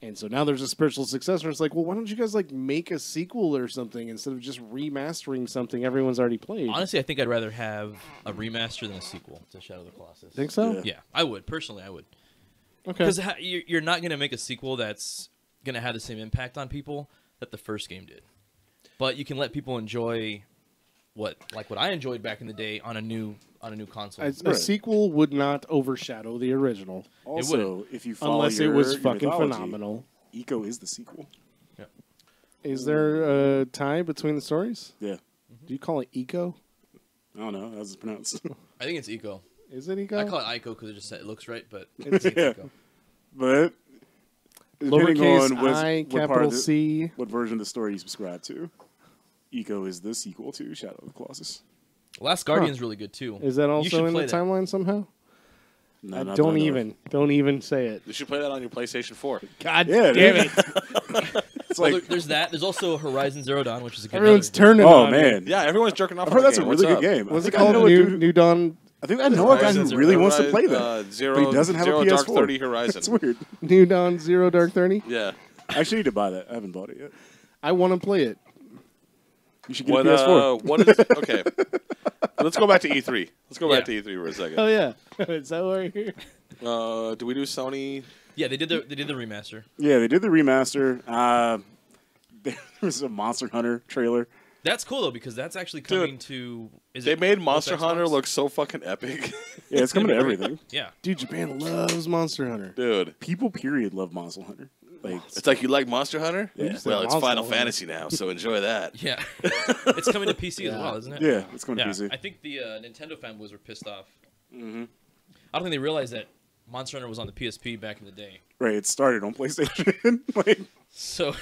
Speaker 2: And so now there's a spiritual successor. It's like, well, why don't you guys like make a sequel or something instead of just remastering something everyone's already played?
Speaker 3: Honestly, I think I'd rather have a remaster than a sequel to Shadow of the Colossus.
Speaker 2: Think so?
Speaker 4: Yeah.
Speaker 3: Yeah, I would. Personally, I would.
Speaker 2: Okay.
Speaker 3: Because you're not going to make a sequel that's going to have the same impact on people that the first game did. But you can let people enjoy what I enjoyed back in the day on a new console.
Speaker 2: A
Speaker 4: Right.
Speaker 2: sequel would not overshadow the original
Speaker 4: Also, if you follow
Speaker 2: unless it
Speaker 4: your,
Speaker 2: was
Speaker 4: your
Speaker 2: fucking
Speaker 4: mythology,
Speaker 2: phenomenal.
Speaker 4: Eco is the sequel.
Speaker 2: Is there a tie between the stories?
Speaker 4: Yeah.
Speaker 2: Do you call it Eco?
Speaker 4: I don't know. How's it pronounced?
Speaker 3: I think it's Eco.
Speaker 2: Is it Eco?
Speaker 3: I call it Ico because it looks right, but
Speaker 2: It's
Speaker 3: it's
Speaker 4: Yeah.
Speaker 3: Eco.
Speaker 4: But depending
Speaker 2: lowercase
Speaker 4: on what,
Speaker 2: I,
Speaker 4: what part
Speaker 2: capital
Speaker 4: of the,
Speaker 2: C.
Speaker 4: what version of the story you subscribe to, Eco is the sequel to Shadow of the Colossus.
Speaker 3: Last Guardian's really good too.
Speaker 2: Is that
Speaker 3: You
Speaker 2: also
Speaker 3: should
Speaker 2: in the
Speaker 3: play that.
Speaker 2: timeline somehow?
Speaker 4: No,
Speaker 2: I
Speaker 4: not
Speaker 2: don't
Speaker 4: that I know
Speaker 2: even. Don't even say it.
Speaker 1: You should play that on your PlayStation 4.
Speaker 2: God
Speaker 4: Yeah,
Speaker 2: damn
Speaker 4: dude.
Speaker 2: it!
Speaker 4: It's
Speaker 3: Well,
Speaker 4: like,
Speaker 3: there's that. There's also Horizon Zero Dawn, which is a good
Speaker 2: Everyone's
Speaker 3: another-
Speaker 2: turning
Speaker 4: oh
Speaker 2: on
Speaker 4: man,
Speaker 2: me.
Speaker 1: Yeah, everyone's jerking off.
Speaker 4: I've
Speaker 1: on
Speaker 4: heard
Speaker 1: the
Speaker 4: that's a
Speaker 1: game.
Speaker 4: really
Speaker 1: What's
Speaker 4: good
Speaker 1: up?
Speaker 4: game.
Speaker 2: What's
Speaker 4: I
Speaker 2: it
Speaker 4: think I
Speaker 2: called?
Speaker 4: know a
Speaker 2: New,
Speaker 4: dude.
Speaker 2: New Dawn.
Speaker 4: I think I know a guy who
Speaker 3: Horizon
Speaker 4: really wants to play that,
Speaker 1: Zero,
Speaker 4: but he doesn't have
Speaker 1: Zero
Speaker 4: a
Speaker 1: Dark
Speaker 4: PS4.
Speaker 1: 30 Horizon.
Speaker 4: It's weird.
Speaker 2: New Dawn Zero Dark 30.
Speaker 1: Yeah.
Speaker 4: I actually need to buy that. I haven't bought it yet.
Speaker 2: I want to play it.
Speaker 4: You should get
Speaker 1: What,
Speaker 4: a PS4.
Speaker 1: what is okay? Let's go back to E3. Let's go back
Speaker 3: Yeah.
Speaker 1: to E3 for a second.
Speaker 2: Oh yeah, is that why we're here?
Speaker 1: Do we do Sony?
Speaker 3: Yeah, they did the remaster.
Speaker 4: Yeah, they did the remaster. there was a Monster Hunter trailer.
Speaker 3: That's cool though because that's actually coming to. Is
Speaker 1: They
Speaker 3: it
Speaker 1: made
Speaker 3: both
Speaker 1: Monster Hunter
Speaker 3: Xbox?
Speaker 1: look so fucking epic.
Speaker 4: Yeah, it's coming to everything.
Speaker 3: Yeah.
Speaker 2: Dude, Japan loves Monster Hunter.
Speaker 1: Dude.
Speaker 4: People, period, love Monster Hunter. Like,
Speaker 1: It's like, you like Monster Hunter?
Speaker 4: Yeah.
Speaker 1: Well, it's
Speaker 2: Monster
Speaker 1: Final
Speaker 2: Hunter.
Speaker 1: Fantasy now, so enjoy that.
Speaker 3: Yeah. It's coming to PC as
Speaker 2: Yeah.
Speaker 3: well, isn't it?
Speaker 4: yeah, it's coming
Speaker 3: Yeah.
Speaker 4: to PC.
Speaker 3: I think the Nintendo fanboys were pissed off.
Speaker 4: Mm-hmm.
Speaker 3: I don't think they realized that Monster Hunter was on the PSP back in the day.
Speaker 4: Right, it started on PlayStation. Like,
Speaker 3: So.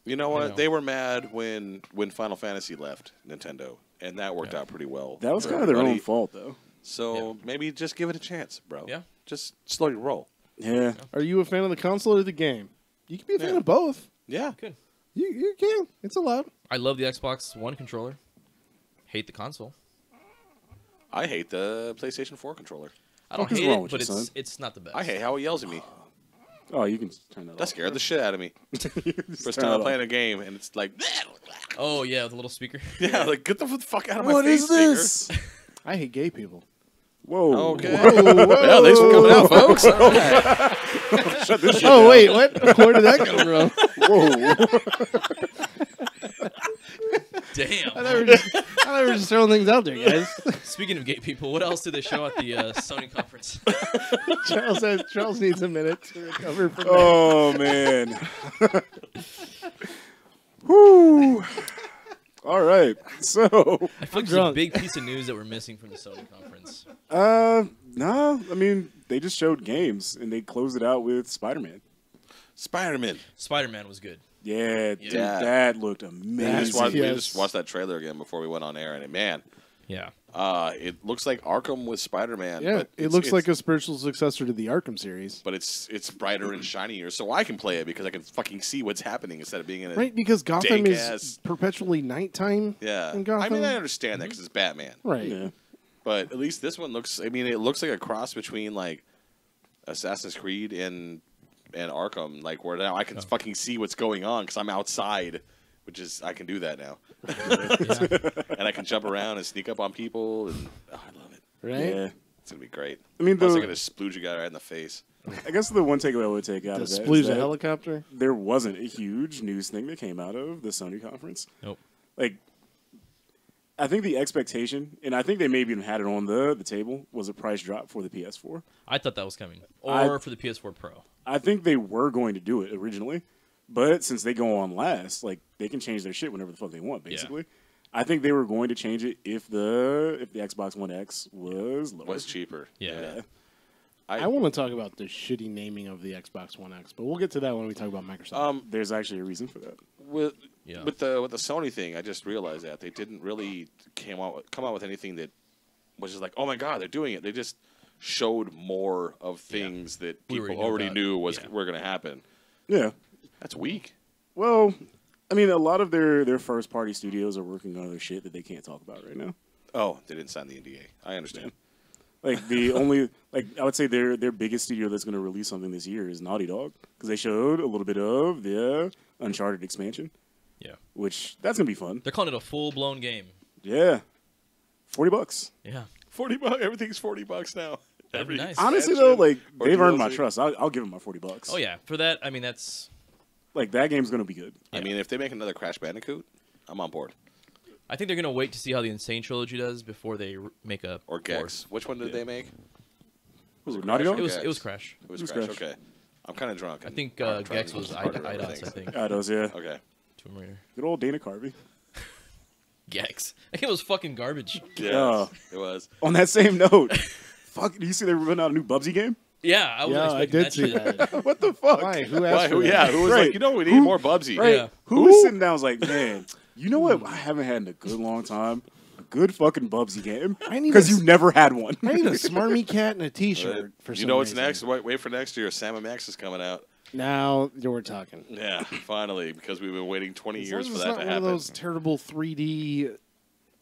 Speaker 1: You know what?
Speaker 3: know.
Speaker 1: They were mad when Final Fantasy left Nintendo, and that worked out pretty well.
Speaker 4: that was
Speaker 1: for
Speaker 4: kind of their own
Speaker 1: everybody.
Speaker 4: fault, though.
Speaker 1: So maybe just give it a chance, bro.
Speaker 3: Yeah.
Speaker 1: Just slowly roll.
Speaker 4: Yeah.
Speaker 2: Are you a fan of the console or the game? You can be a fan
Speaker 1: Yeah.
Speaker 2: of both.
Speaker 1: Yeah.
Speaker 3: Good.
Speaker 2: You can. It's allowed.
Speaker 3: I love the Xbox One controller. Hate the console.
Speaker 1: I hate the PlayStation 4 controller.
Speaker 3: I don't
Speaker 4: Fuck is
Speaker 3: hate
Speaker 4: wrong
Speaker 3: it,
Speaker 4: with
Speaker 3: but
Speaker 4: you, son?
Speaker 3: it's not the best.
Speaker 1: I hate how it yells at me.
Speaker 4: Oh, you can turn that
Speaker 1: That
Speaker 4: off.
Speaker 1: scared the shit out of me.
Speaker 4: Just
Speaker 1: First
Speaker 4: turn
Speaker 1: time
Speaker 4: it
Speaker 1: I'm
Speaker 4: off.
Speaker 1: playing a game, and it's like,
Speaker 3: Oh yeah, with the little speaker.
Speaker 1: yeah, like get the fuck out of my
Speaker 4: What
Speaker 1: face,
Speaker 4: is this?
Speaker 2: I hate gay people.
Speaker 4: Whoa.
Speaker 1: Okay. Well, thanks for coming out, folks. All right.
Speaker 4: Shut this shit
Speaker 2: Oh
Speaker 4: down.
Speaker 2: wait, what? Where did that come from?
Speaker 4: Whoa.
Speaker 3: Damn.
Speaker 2: I thought we were just throwing things out there, guys.
Speaker 3: Speaking of gay people, what else did they show at the Sony conference?
Speaker 2: Charles needs a minute to recover from that.
Speaker 4: Oh, man. Whoo. All right. So,
Speaker 3: I feel like there's a
Speaker 2: drunk.
Speaker 3: big piece of news that we're missing from the Sony conference.
Speaker 4: no, I mean, they just showed games, and they closed it out with Spider-Man.
Speaker 1: Spider-Man.
Speaker 3: Spider-Man was good.
Speaker 4: Yeah, dude,
Speaker 1: Yeah.
Speaker 4: that looked
Speaker 1: We
Speaker 4: amazing.
Speaker 1: just, watched, we
Speaker 2: Yes.
Speaker 1: just watched that trailer again before we went on air, and man,
Speaker 3: Yeah.
Speaker 1: it looks like Arkham with Spider-Man.
Speaker 2: Yeah,
Speaker 1: but
Speaker 2: it looks like a spiritual successor to the Arkham series.
Speaker 1: But it's brighter and shinier, so I can play it because I can fucking see what's happening instead of being in a
Speaker 2: Right, because Gotham is
Speaker 1: dank-ass-
Speaker 2: perpetually nighttime.
Speaker 1: Yeah,
Speaker 2: in Gotham.
Speaker 1: I mean I understand that because it's Batman,
Speaker 2: Right.
Speaker 4: Yeah.
Speaker 1: but at least this one looks. I mean, it looks like a cross between like Assassin's Creed and Arkham, like where now I can fucking see what's going on because I'm outside, which is I can do that now,
Speaker 3: Yeah.
Speaker 1: and I can jump around and sneak up on people, and I love it.
Speaker 2: Right?
Speaker 4: Yeah.
Speaker 1: It's gonna be great.
Speaker 4: I mean,
Speaker 1: Also,
Speaker 4: the,
Speaker 1: gonna splooge a guy right in the face.
Speaker 4: I guess the one takeaway I would take out
Speaker 2: The
Speaker 4: of that is
Speaker 2: Splooge a
Speaker 4: that
Speaker 2: helicopter.
Speaker 4: there wasn't a huge news thing that came out of the Sony conference.
Speaker 3: Nope.
Speaker 4: Like, I think the expectation, and I think they maybe even had it on the table, was a price drop for the PS4.
Speaker 3: I thought that was coming.
Speaker 4: I-
Speaker 3: Or for the PS4 Pro.
Speaker 4: I think they were going to do it originally, but since they go on last, like they can change their shit whenever the fuck they want. Basically, I think they were going to change it if the Xbox One X was lower.
Speaker 1: Was cheaper.
Speaker 3: Yeah.
Speaker 2: I want to talk about the shitty naming of the Xbox One X, but we'll get to that when we talk about Microsoft.
Speaker 4: There's actually a reason for that.
Speaker 1: With
Speaker 3: Yeah.
Speaker 1: with the Sony thing, I just realized that they didn't really come out with anything that was just like, oh my god, they're doing it. They just showed more of things that
Speaker 3: We
Speaker 1: people
Speaker 3: already knew
Speaker 1: already
Speaker 3: about.
Speaker 1: knew
Speaker 3: Yeah.
Speaker 1: were going to happen.
Speaker 4: Yeah.
Speaker 1: That's weak.
Speaker 4: Well, I mean, a lot of their first party studios are working on other shit that they can't talk about right now.
Speaker 1: Oh, they didn't sign the NDA. I understand.
Speaker 4: Like the only, like I would say their biggest studio that's going to release something this year is Naughty Dog because they showed a little bit of the Uncharted expansion,
Speaker 3: Yeah.
Speaker 4: which that's going to be fun.
Speaker 3: They're calling it a full-blown game.
Speaker 4: Yeah, $40.
Speaker 3: Yeah.
Speaker 1: $40. Everything's $40 now.
Speaker 3: That'd be nice.
Speaker 4: Honestly though, like
Speaker 1: or
Speaker 4: they've earned my
Speaker 1: DLC.
Speaker 4: trust. I'll give them my $40.
Speaker 3: Oh, yeah. For that, I mean, that's...
Speaker 4: Like that game's going to be good.
Speaker 1: I mean, if they make another Crash Bandicoot, I'm on board.
Speaker 3: I think they're going to wait to see how the Insane Trilogy does before they make a...
Speaker 1: Or Gex.
Speaker 3: fourth.
Speaker 1: Which one did they make?
Speaker 4: Was it
Speaker 1: Crash
Speaker 4: Naughty
Speaker 1: or
Speaker 4: Dog?
Speaker 3: It was
Speaker 1: Gex?
Speaker 3: it was Crash.
Speaker 1: It was
Speaker 4: It was
Speaker 1: Crash.
Speaker 4: Crash.
Speaker 1: Okay. I'm kind of drunk.
Speaker 3: I think
Speaker 1: I'm trying to
Speaker 3: Gex was
Speaker 1: lose part of
Speaker 3: IDOS, I
Speaker 1: everything.
Speaker 3: think.
Speaker 4: Eidos, yeah.
Speaker 1: Okay.
Speaker 3: Tomb Raider.
Speaker 4: Good old Dana Carvey.
Speaker 3: Gex. That game was fucking garbage.
Speaker 1: Yeah,
Speaker 4: Oh.
Speaker 1: it was.
Speaker 4: On that same note, fuck, do you see they're running out a new Bubsy game?
Speaker 3: Yeah, I was
Speaker 2: yeah, I
Speaker 3: expecting
Speaker 2: did see
Speaker 3: shit.
Speaker 2: that.
Speaker 4: What the fuck?
Speaker 2: Why? Who asked
Speaker 1: Why,
Speaker 2: for
Speaker 1: who,
Speaker 2: that?
Speaker 1: yeah, who was
Speaker 4: Right.
Speaker 1: like, you know, we need
Speaker 4: Who-
Speaker 1: more Bubsy.
Speaker 4: Right?
Speaker 3: Yeah.
Speaker 4: Who was sitting down was like, man, you know what? I haven't had in a good long time. A good fucking Bubsy game.
Speaker 2: I need
Speaker 4: Because
Speaker 2: a-
Speaker 4: you never had one.
Speaker 2: I need a smarmy cat and a T-shirt
Speaker 1: Uh,
Speaker 2: for
Speaker 1: you
Speaker 2: some
Speaker 1: know what's
Speaker 2: reason.
Speaker 1: next? Wait for next year. Sam & Max is coming out.
Speaker 2: Now we're talking.
Speaker 1: Yeah, finally, because we've been waiting 20
Speaker 2: As
Speaker 1: years
Speaker 2: long
Speaker 1: for
Speaker 2: as
Speaker 1: that
Speaker 2: it's
Speaker 1: to
Speaker 2: not one of
Speaker 1: happen.
Speaker 2: those terrible 3D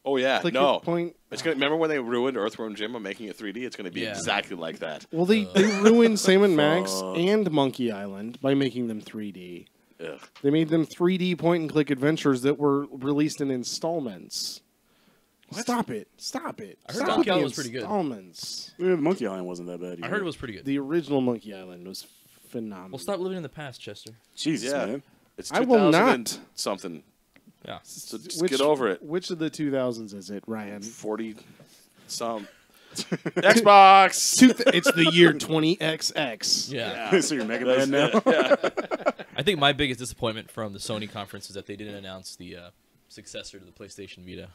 Speaker 1: Oh yeah,
Speaker 2: click
Speaker 1: no.
Speaker 2: point.
Speaker 1: It's gonna remember when they ruined Earthworm Jim by making it 3D. It's gonna be
Speaker 3: Yeah.
Speaker 1: exactly like that.
Speaker 2: Well, they ruined Sam and Max
Speaker 4: Fuck.
Speaker 2: and Monkey Island by making them 3D.
Speaker 1: Ugh.
Speaker 2: They made them 3D point and click adventures that were released in installments. Stop it! Stop it!
Speaker 3: I heard
Speaker 2: Stop
Speaker 3: Monkey
Speaker 2: with the
Speaker 3: Island was pretty good.
Speaker 2: Installments.
Speaker 4: Yeah, the Monkey Island wasn't that bad.
Speaker 3: I heard it was pretty good.
Speaker 2: The original Monkey Island was phenomenal.
Speaker 3: Well, stop living in the past, Chester.
Speaker 4: Jesus,
Speaker 1: Yeah.
Speaker 4: man.
Speaker 1: It's
Speaker 2: I will
Speaker 1: 2000
Speaker 2: not.
Speaker 1: and something.
Speaker 3: Yeah.
Speaker 1: So just get over it.
Speaker 2: Which of the 2000s is it, Ryan?
Speaker 1: 40 some. Xbox.
Speaker 2: It's the year 20XX.
Speaker 3: Yeah.
Speaker 4: So you're Mega Man now.
Speaker 3: I think my biggest disappointment from the Sony conference is that they didn't announce the successor to the PlayStation Vita.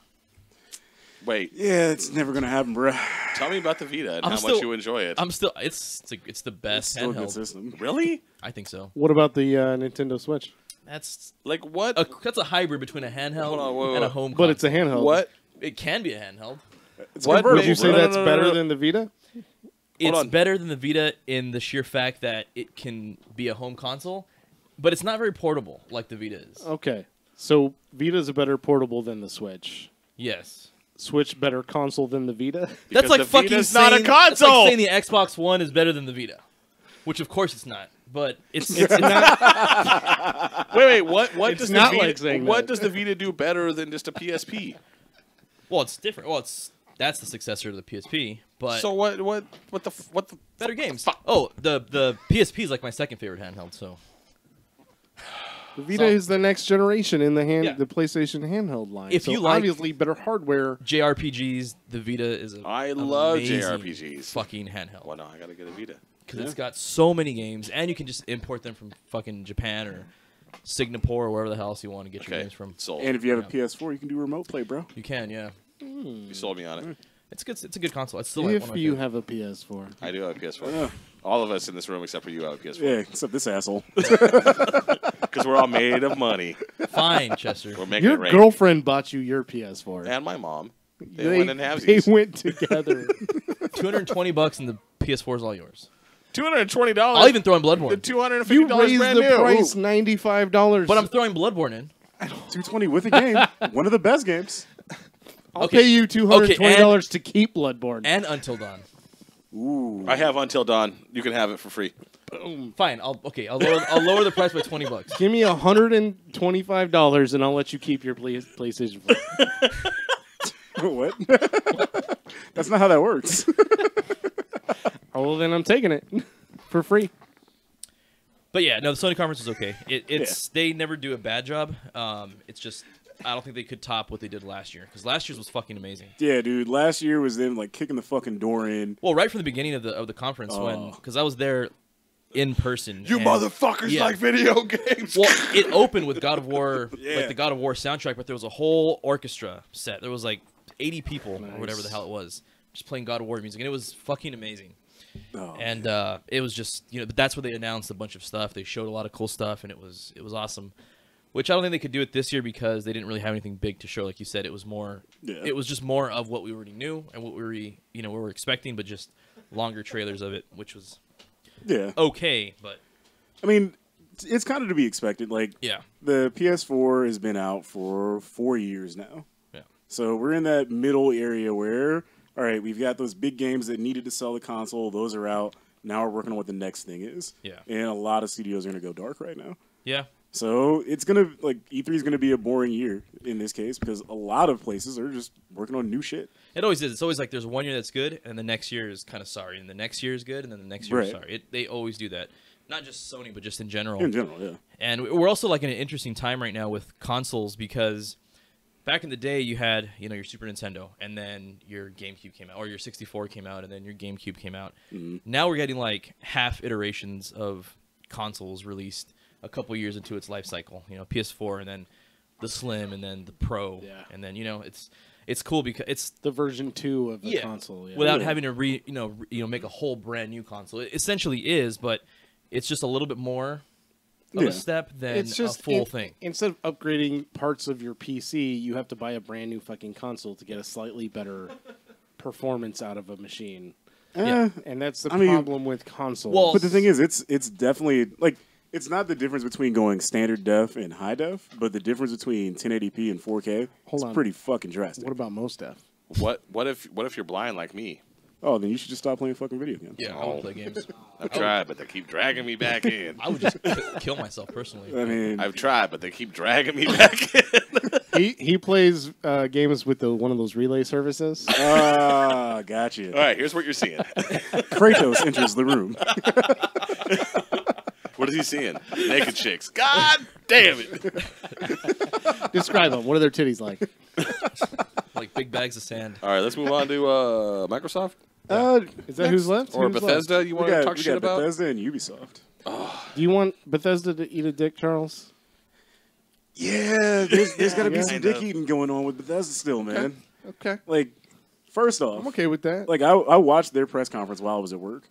Speaker 1: Wait,
Speaker 4: Yeah, it's never gonna happen, bro.
Speaker 1: tell me about the Vita and
Speaker 3: I'm
Speaker 1: how
Speaker 3: still-
Speaker 1: much you enjoy it.
Speaker 3: I'm still. It's the
Speaker 4: It's
Speaker 3: best
Speaker 4: still a good
Speaker 3: handheld.
Speaker 4: system.
Speaker 1: Really?
Speaker 3: I think so.
Speaker 2: What about the Nintendo Switch?
Speaker 3: That's
Speaker 1: Like what?
Speaker 3: that's a hybrid between a handheld
Speaker 1: Hold on, wait,
Speaker 3: and a
Speaker 1: wait.
Speaker 3: home.
Speaker 2: But it's a
Speaker 3: console.
Speaker 2: handheld.
Speaker 1: What?
Speaker 3: It can be a handheld.
Speaker 4: It's
Speaker 1: What?
Speaker 4: convertible,
Speaker 2: Would you say
Speaker 1: No, no,
Speaker 2: that's
Speaker 1: no, no,
Speaker 2: better
Speaker 1: no.
Speaker 2: than the Vita?
Speaker 3: It's
Speaker 1: on.
Speaker 3: better than the Vita in the sheer fact that it can be a home console, but it's not very portable like the Vita is.
Speaker 2: Okay. So Vita's a better portable than the Switch.
Speaker 3: Yes.
Speaker 2: Switch better console than the Vita?
Speaker 3: That's
Speaker 1: Because
Speaker 3: like
Speaker 1: the
Speaker 3: fucking
Speaker 1: Vita's not a
Speaker 3: saying, that's
Speaker 1: console!
Speaker 3: like saying the Xbox One is better than the Vita, which of course it's not. But it's not.
Speaker 1: Wait. What
Speaker 2: It's
Speaker 1: does
Speaker 2: not
Speaker 1: the Vita?
Speaker 2: like saying
Speaker 1: What
Speaker 2: that.
Speaker 1: does the Vita do better than just a PSP?
Speaker 3: Well, it's different. Well, that's the successor to the PSP, but
Speaker 1: So what the
Speaker 3: better games. Oh, the PSP is like my second favorite handheld. So
Speaker 2: The Vita is the next generation in the
Speaker 3: Yeah.
Speaker 2: the PlayStation handheld line.
Speaker 3: If
Speaker 2: so
Speaker 3: you like-
Speaker 2: obviously better hardware.
Speaker 3: JRPGs, the Vita is a
Speaker 1: I love
Speaker 3: amazing
Speaker 1: JRPGs.
Speaker 3: fucking handheld.
Speaker 1: Well, no, I gotta get a Vita.
Speaker 3: Because it's got so many games, and you can just import them from fucking Japan or Singapore or wherever the hell else you want to get your
Speaker 1: Okay,
Speaker 3: games from.
Speaker 1: sold.
Speaker 4: And if you have a PS4, you can do remote play, bro.
Speaker 3: You can, yeah.
Speaker 1: You sold me on it.
Speaker 3: It's good. It's a good console. It's still like one of
Speaker 2: If
Speaker 3: my
Speaker 2: you
Speaker 3: favorite.
Speaker 2: have a PS4.
Speaker 1: I do have a PS4.
Speaker 4: Yeah.
Speaker 1: All of us in this room except for you have a PS4
Speaker 4: Yeah, except this asshole.
Speaker 1: because we're all made of money.
Speaker 3: Fine, Chester.
Speaker 1: We're making
Speaker 2: Your
Speaker 1: it rain.
Speaker 2: girlfriend bought you your PS4.
Speaker 1: And my mom. They went in
Speaker 2: They
Speaker 1: halvesies.
Speaker 2: went together.
Speaker 3: $220 and the PS4 is all yours.
Speaker 1: $220.
Speaker 3: I'll even throw in
Speaker 1: The
Speaker 3: Bloodborne.
Speaker 1: $250
Speaker 2: you raised
Speaker 1: brand
Speaker 2: the
Speaker 1: new.
Speaker 2: price $95.
Speaker 3: But I'm throwing Bloodborne in.
Speaker 4: 220 with a game. One of the best games.
Speaker 2: I'll
Speaker 3: Okay.
Speaker 2: pay you $220 to keep Bloodborne.
Speaker 3: And Until Dawn.
Speaker 4: Ooh.
Speaker 1: I have Until Dawn. You can have it for free.
Speaker 3: Fine. I'll lower the price by $20.
Speaker 2: Give me $125 and I'll let you keep your PlayStation 4.
Speaker 4: What? That's not how that works.
Speaker 2: Oh, well, then I'm taking it for free.
Speaker 3: But yeah, no, the Sony conference was okay. They never do a bad job. It's just I don't think they could top what they did last year because last year's was fucking amazing.
Speaker 4: Yeah, dude. Last year was them like kicking the fucking door in.
Speaker 3: Well, right from the beginning of the conference because I was there in person.
Speaker 1: You
Speaker 3: and-
Speaker 1: motherfuckers
Speaker 3: yeah.
Speaker 1: like video games.
Speaker 3: Well, it opened with God of War,
Speaker 4: Yeah.
Speaker 3: like the God of War soundtrack, but there was a whole orchestra set. There was like 80 people or whatever the hell it was, just playing God of War music, and it was fucking amazing.
Speaker 4: Oh,
Speaker 3: And it was just but that's where they announced a bunch of stuff. They showed a lot of cool stuff, and it was awesome. Which I don't think they could do it this year because they didn't really have anything big to show. Like you said, it was more.
Speaker 4: Yeah.
Speaker 3: It was just more of what we already knew and what we were expecting, but just longer trailers of it, which was
Speaker 4: yeah.
Speaker 3: okay. But
Speaker 4: I mean, it's kind of to be expected. Like,
Speaker 3: yeah,
Speaker 4: the PS4 has been out for 4 years now.
Speaker 3: yeah,
Speaker 4: So we're in that middle area where, all right, we've got those big games that needed to sell the console. Those are out. Now we're working on what the next thing is.
Speaker 3: Yeah.
Speaker 4: And a lot of studios are going to go dark right now.
Speaker 3: yeah.
Speaker 4: So it's going to, like, E3 is going to be a boring year in this case because a lot of places are just working on new shit.
Speaker 3: It always is. It's always like there's 1 year that's good, and the next year is kind of sorry, and the next year is good, and then the next year is
Speaker 4: Right.
Speaker 3: sorry. They always do that. Not just Sony, but just in general.
Speaker 4: In general, yeah.
Speaker 3: And we're also like in an interesting time right now with consoles because back in the day you had your Super Nintendo, and then your GameCube came out, or your 64 came out, and then your GameCube came out. Now we're getting like half iterations of consoles released a couple years into its life cycle. PS4, and then the Slim, and then the Pro,
Speaker 2: Yeah.
Speaker 3: and then it's cool because it's
Speaker 2: The version 2 of the
Speaker 3: yeah,
Speaker 2: console. Yeah.
Speaker 3: without having to make a whole brand new console. It essentially is, but it's just a little bit more of
Speaker 4: Yeah.
Speaker 3: a step than
Speaker 2: it's just
Speaker 3: a full thing.
Speaker 2: Instead of upgrading parts of your PC, you have to buy a brand new fucking console to get a slightly better performance out of a machine.
Speaker 3: Yeah.
Speaker 2: And that's the
Speaker 4: I mean-
Speaker 2: problem with consoles.
Speaker 3: Well,
Speaker 4: But the thing is, it's definitely, like, it's not the difference between going standard def and high def, but the difference between 1080p and 4K
Speaker 2: Hold
Speaker 4: is
Speaker 2: on.
Speaker 4: pretty fucking drastic.
Speaker 2: what about most def?
Speaker 1: What if you're blind like me?
Speaker 4: Oh, then you should just stop playing fucking video games.
Speaker 3: Yeah, I don't play games.
Speaker 1: I've tried, but they keep dragging me back in.
Speaker 3: I would just kill myself personally.
Speaker 4: I mean,
Speaker 1: I've tried, but they keep dragging me back in.
Speaker 2: He plays games with one of those relay services.
Speaker 4: gotcha.
Speaker 1: All right, here's what you're seeing.
Speaker 4: Kratos enters the room.
Speaker 1: We're is he seeing? Naked chicks. God damn it!
Speaker 2: Describe them. What are their titties like?
Speaker 3: Like big bags of sand.
Speaker 1: All right, let's move on to Microsoft
Speaker 2: Is that who's left?
Speaker 1: or
Speaker 2: Who's left?
Speaker 1: Bethesda. You
Speaker 4: We
Speaker 1: want to
Speaker 4: got,
Speaker 1: talk
Speaker 4: we
Speaker 1: shit
Speaker 4: got
Speaker 1: about?
Speaker 4: Bethesda and Ubisoft.
Speaker 2: Do you want Bethesda to eat a dick, Charles?
Speaker 4: Yeah, there's got to be
Speaker 2: Yeah.
Speaker 4: some
Speaker 1: Kind
Speaker 4: dick
Speaker 1: of.
Speaker 4: eating going on with Bethesda still, man.
Speaker 2: Okay.
Speaker 4: Like, first off,
Speaker 2: I'm okay with that.
Speaker 4: like I watched their press conference while I was at work.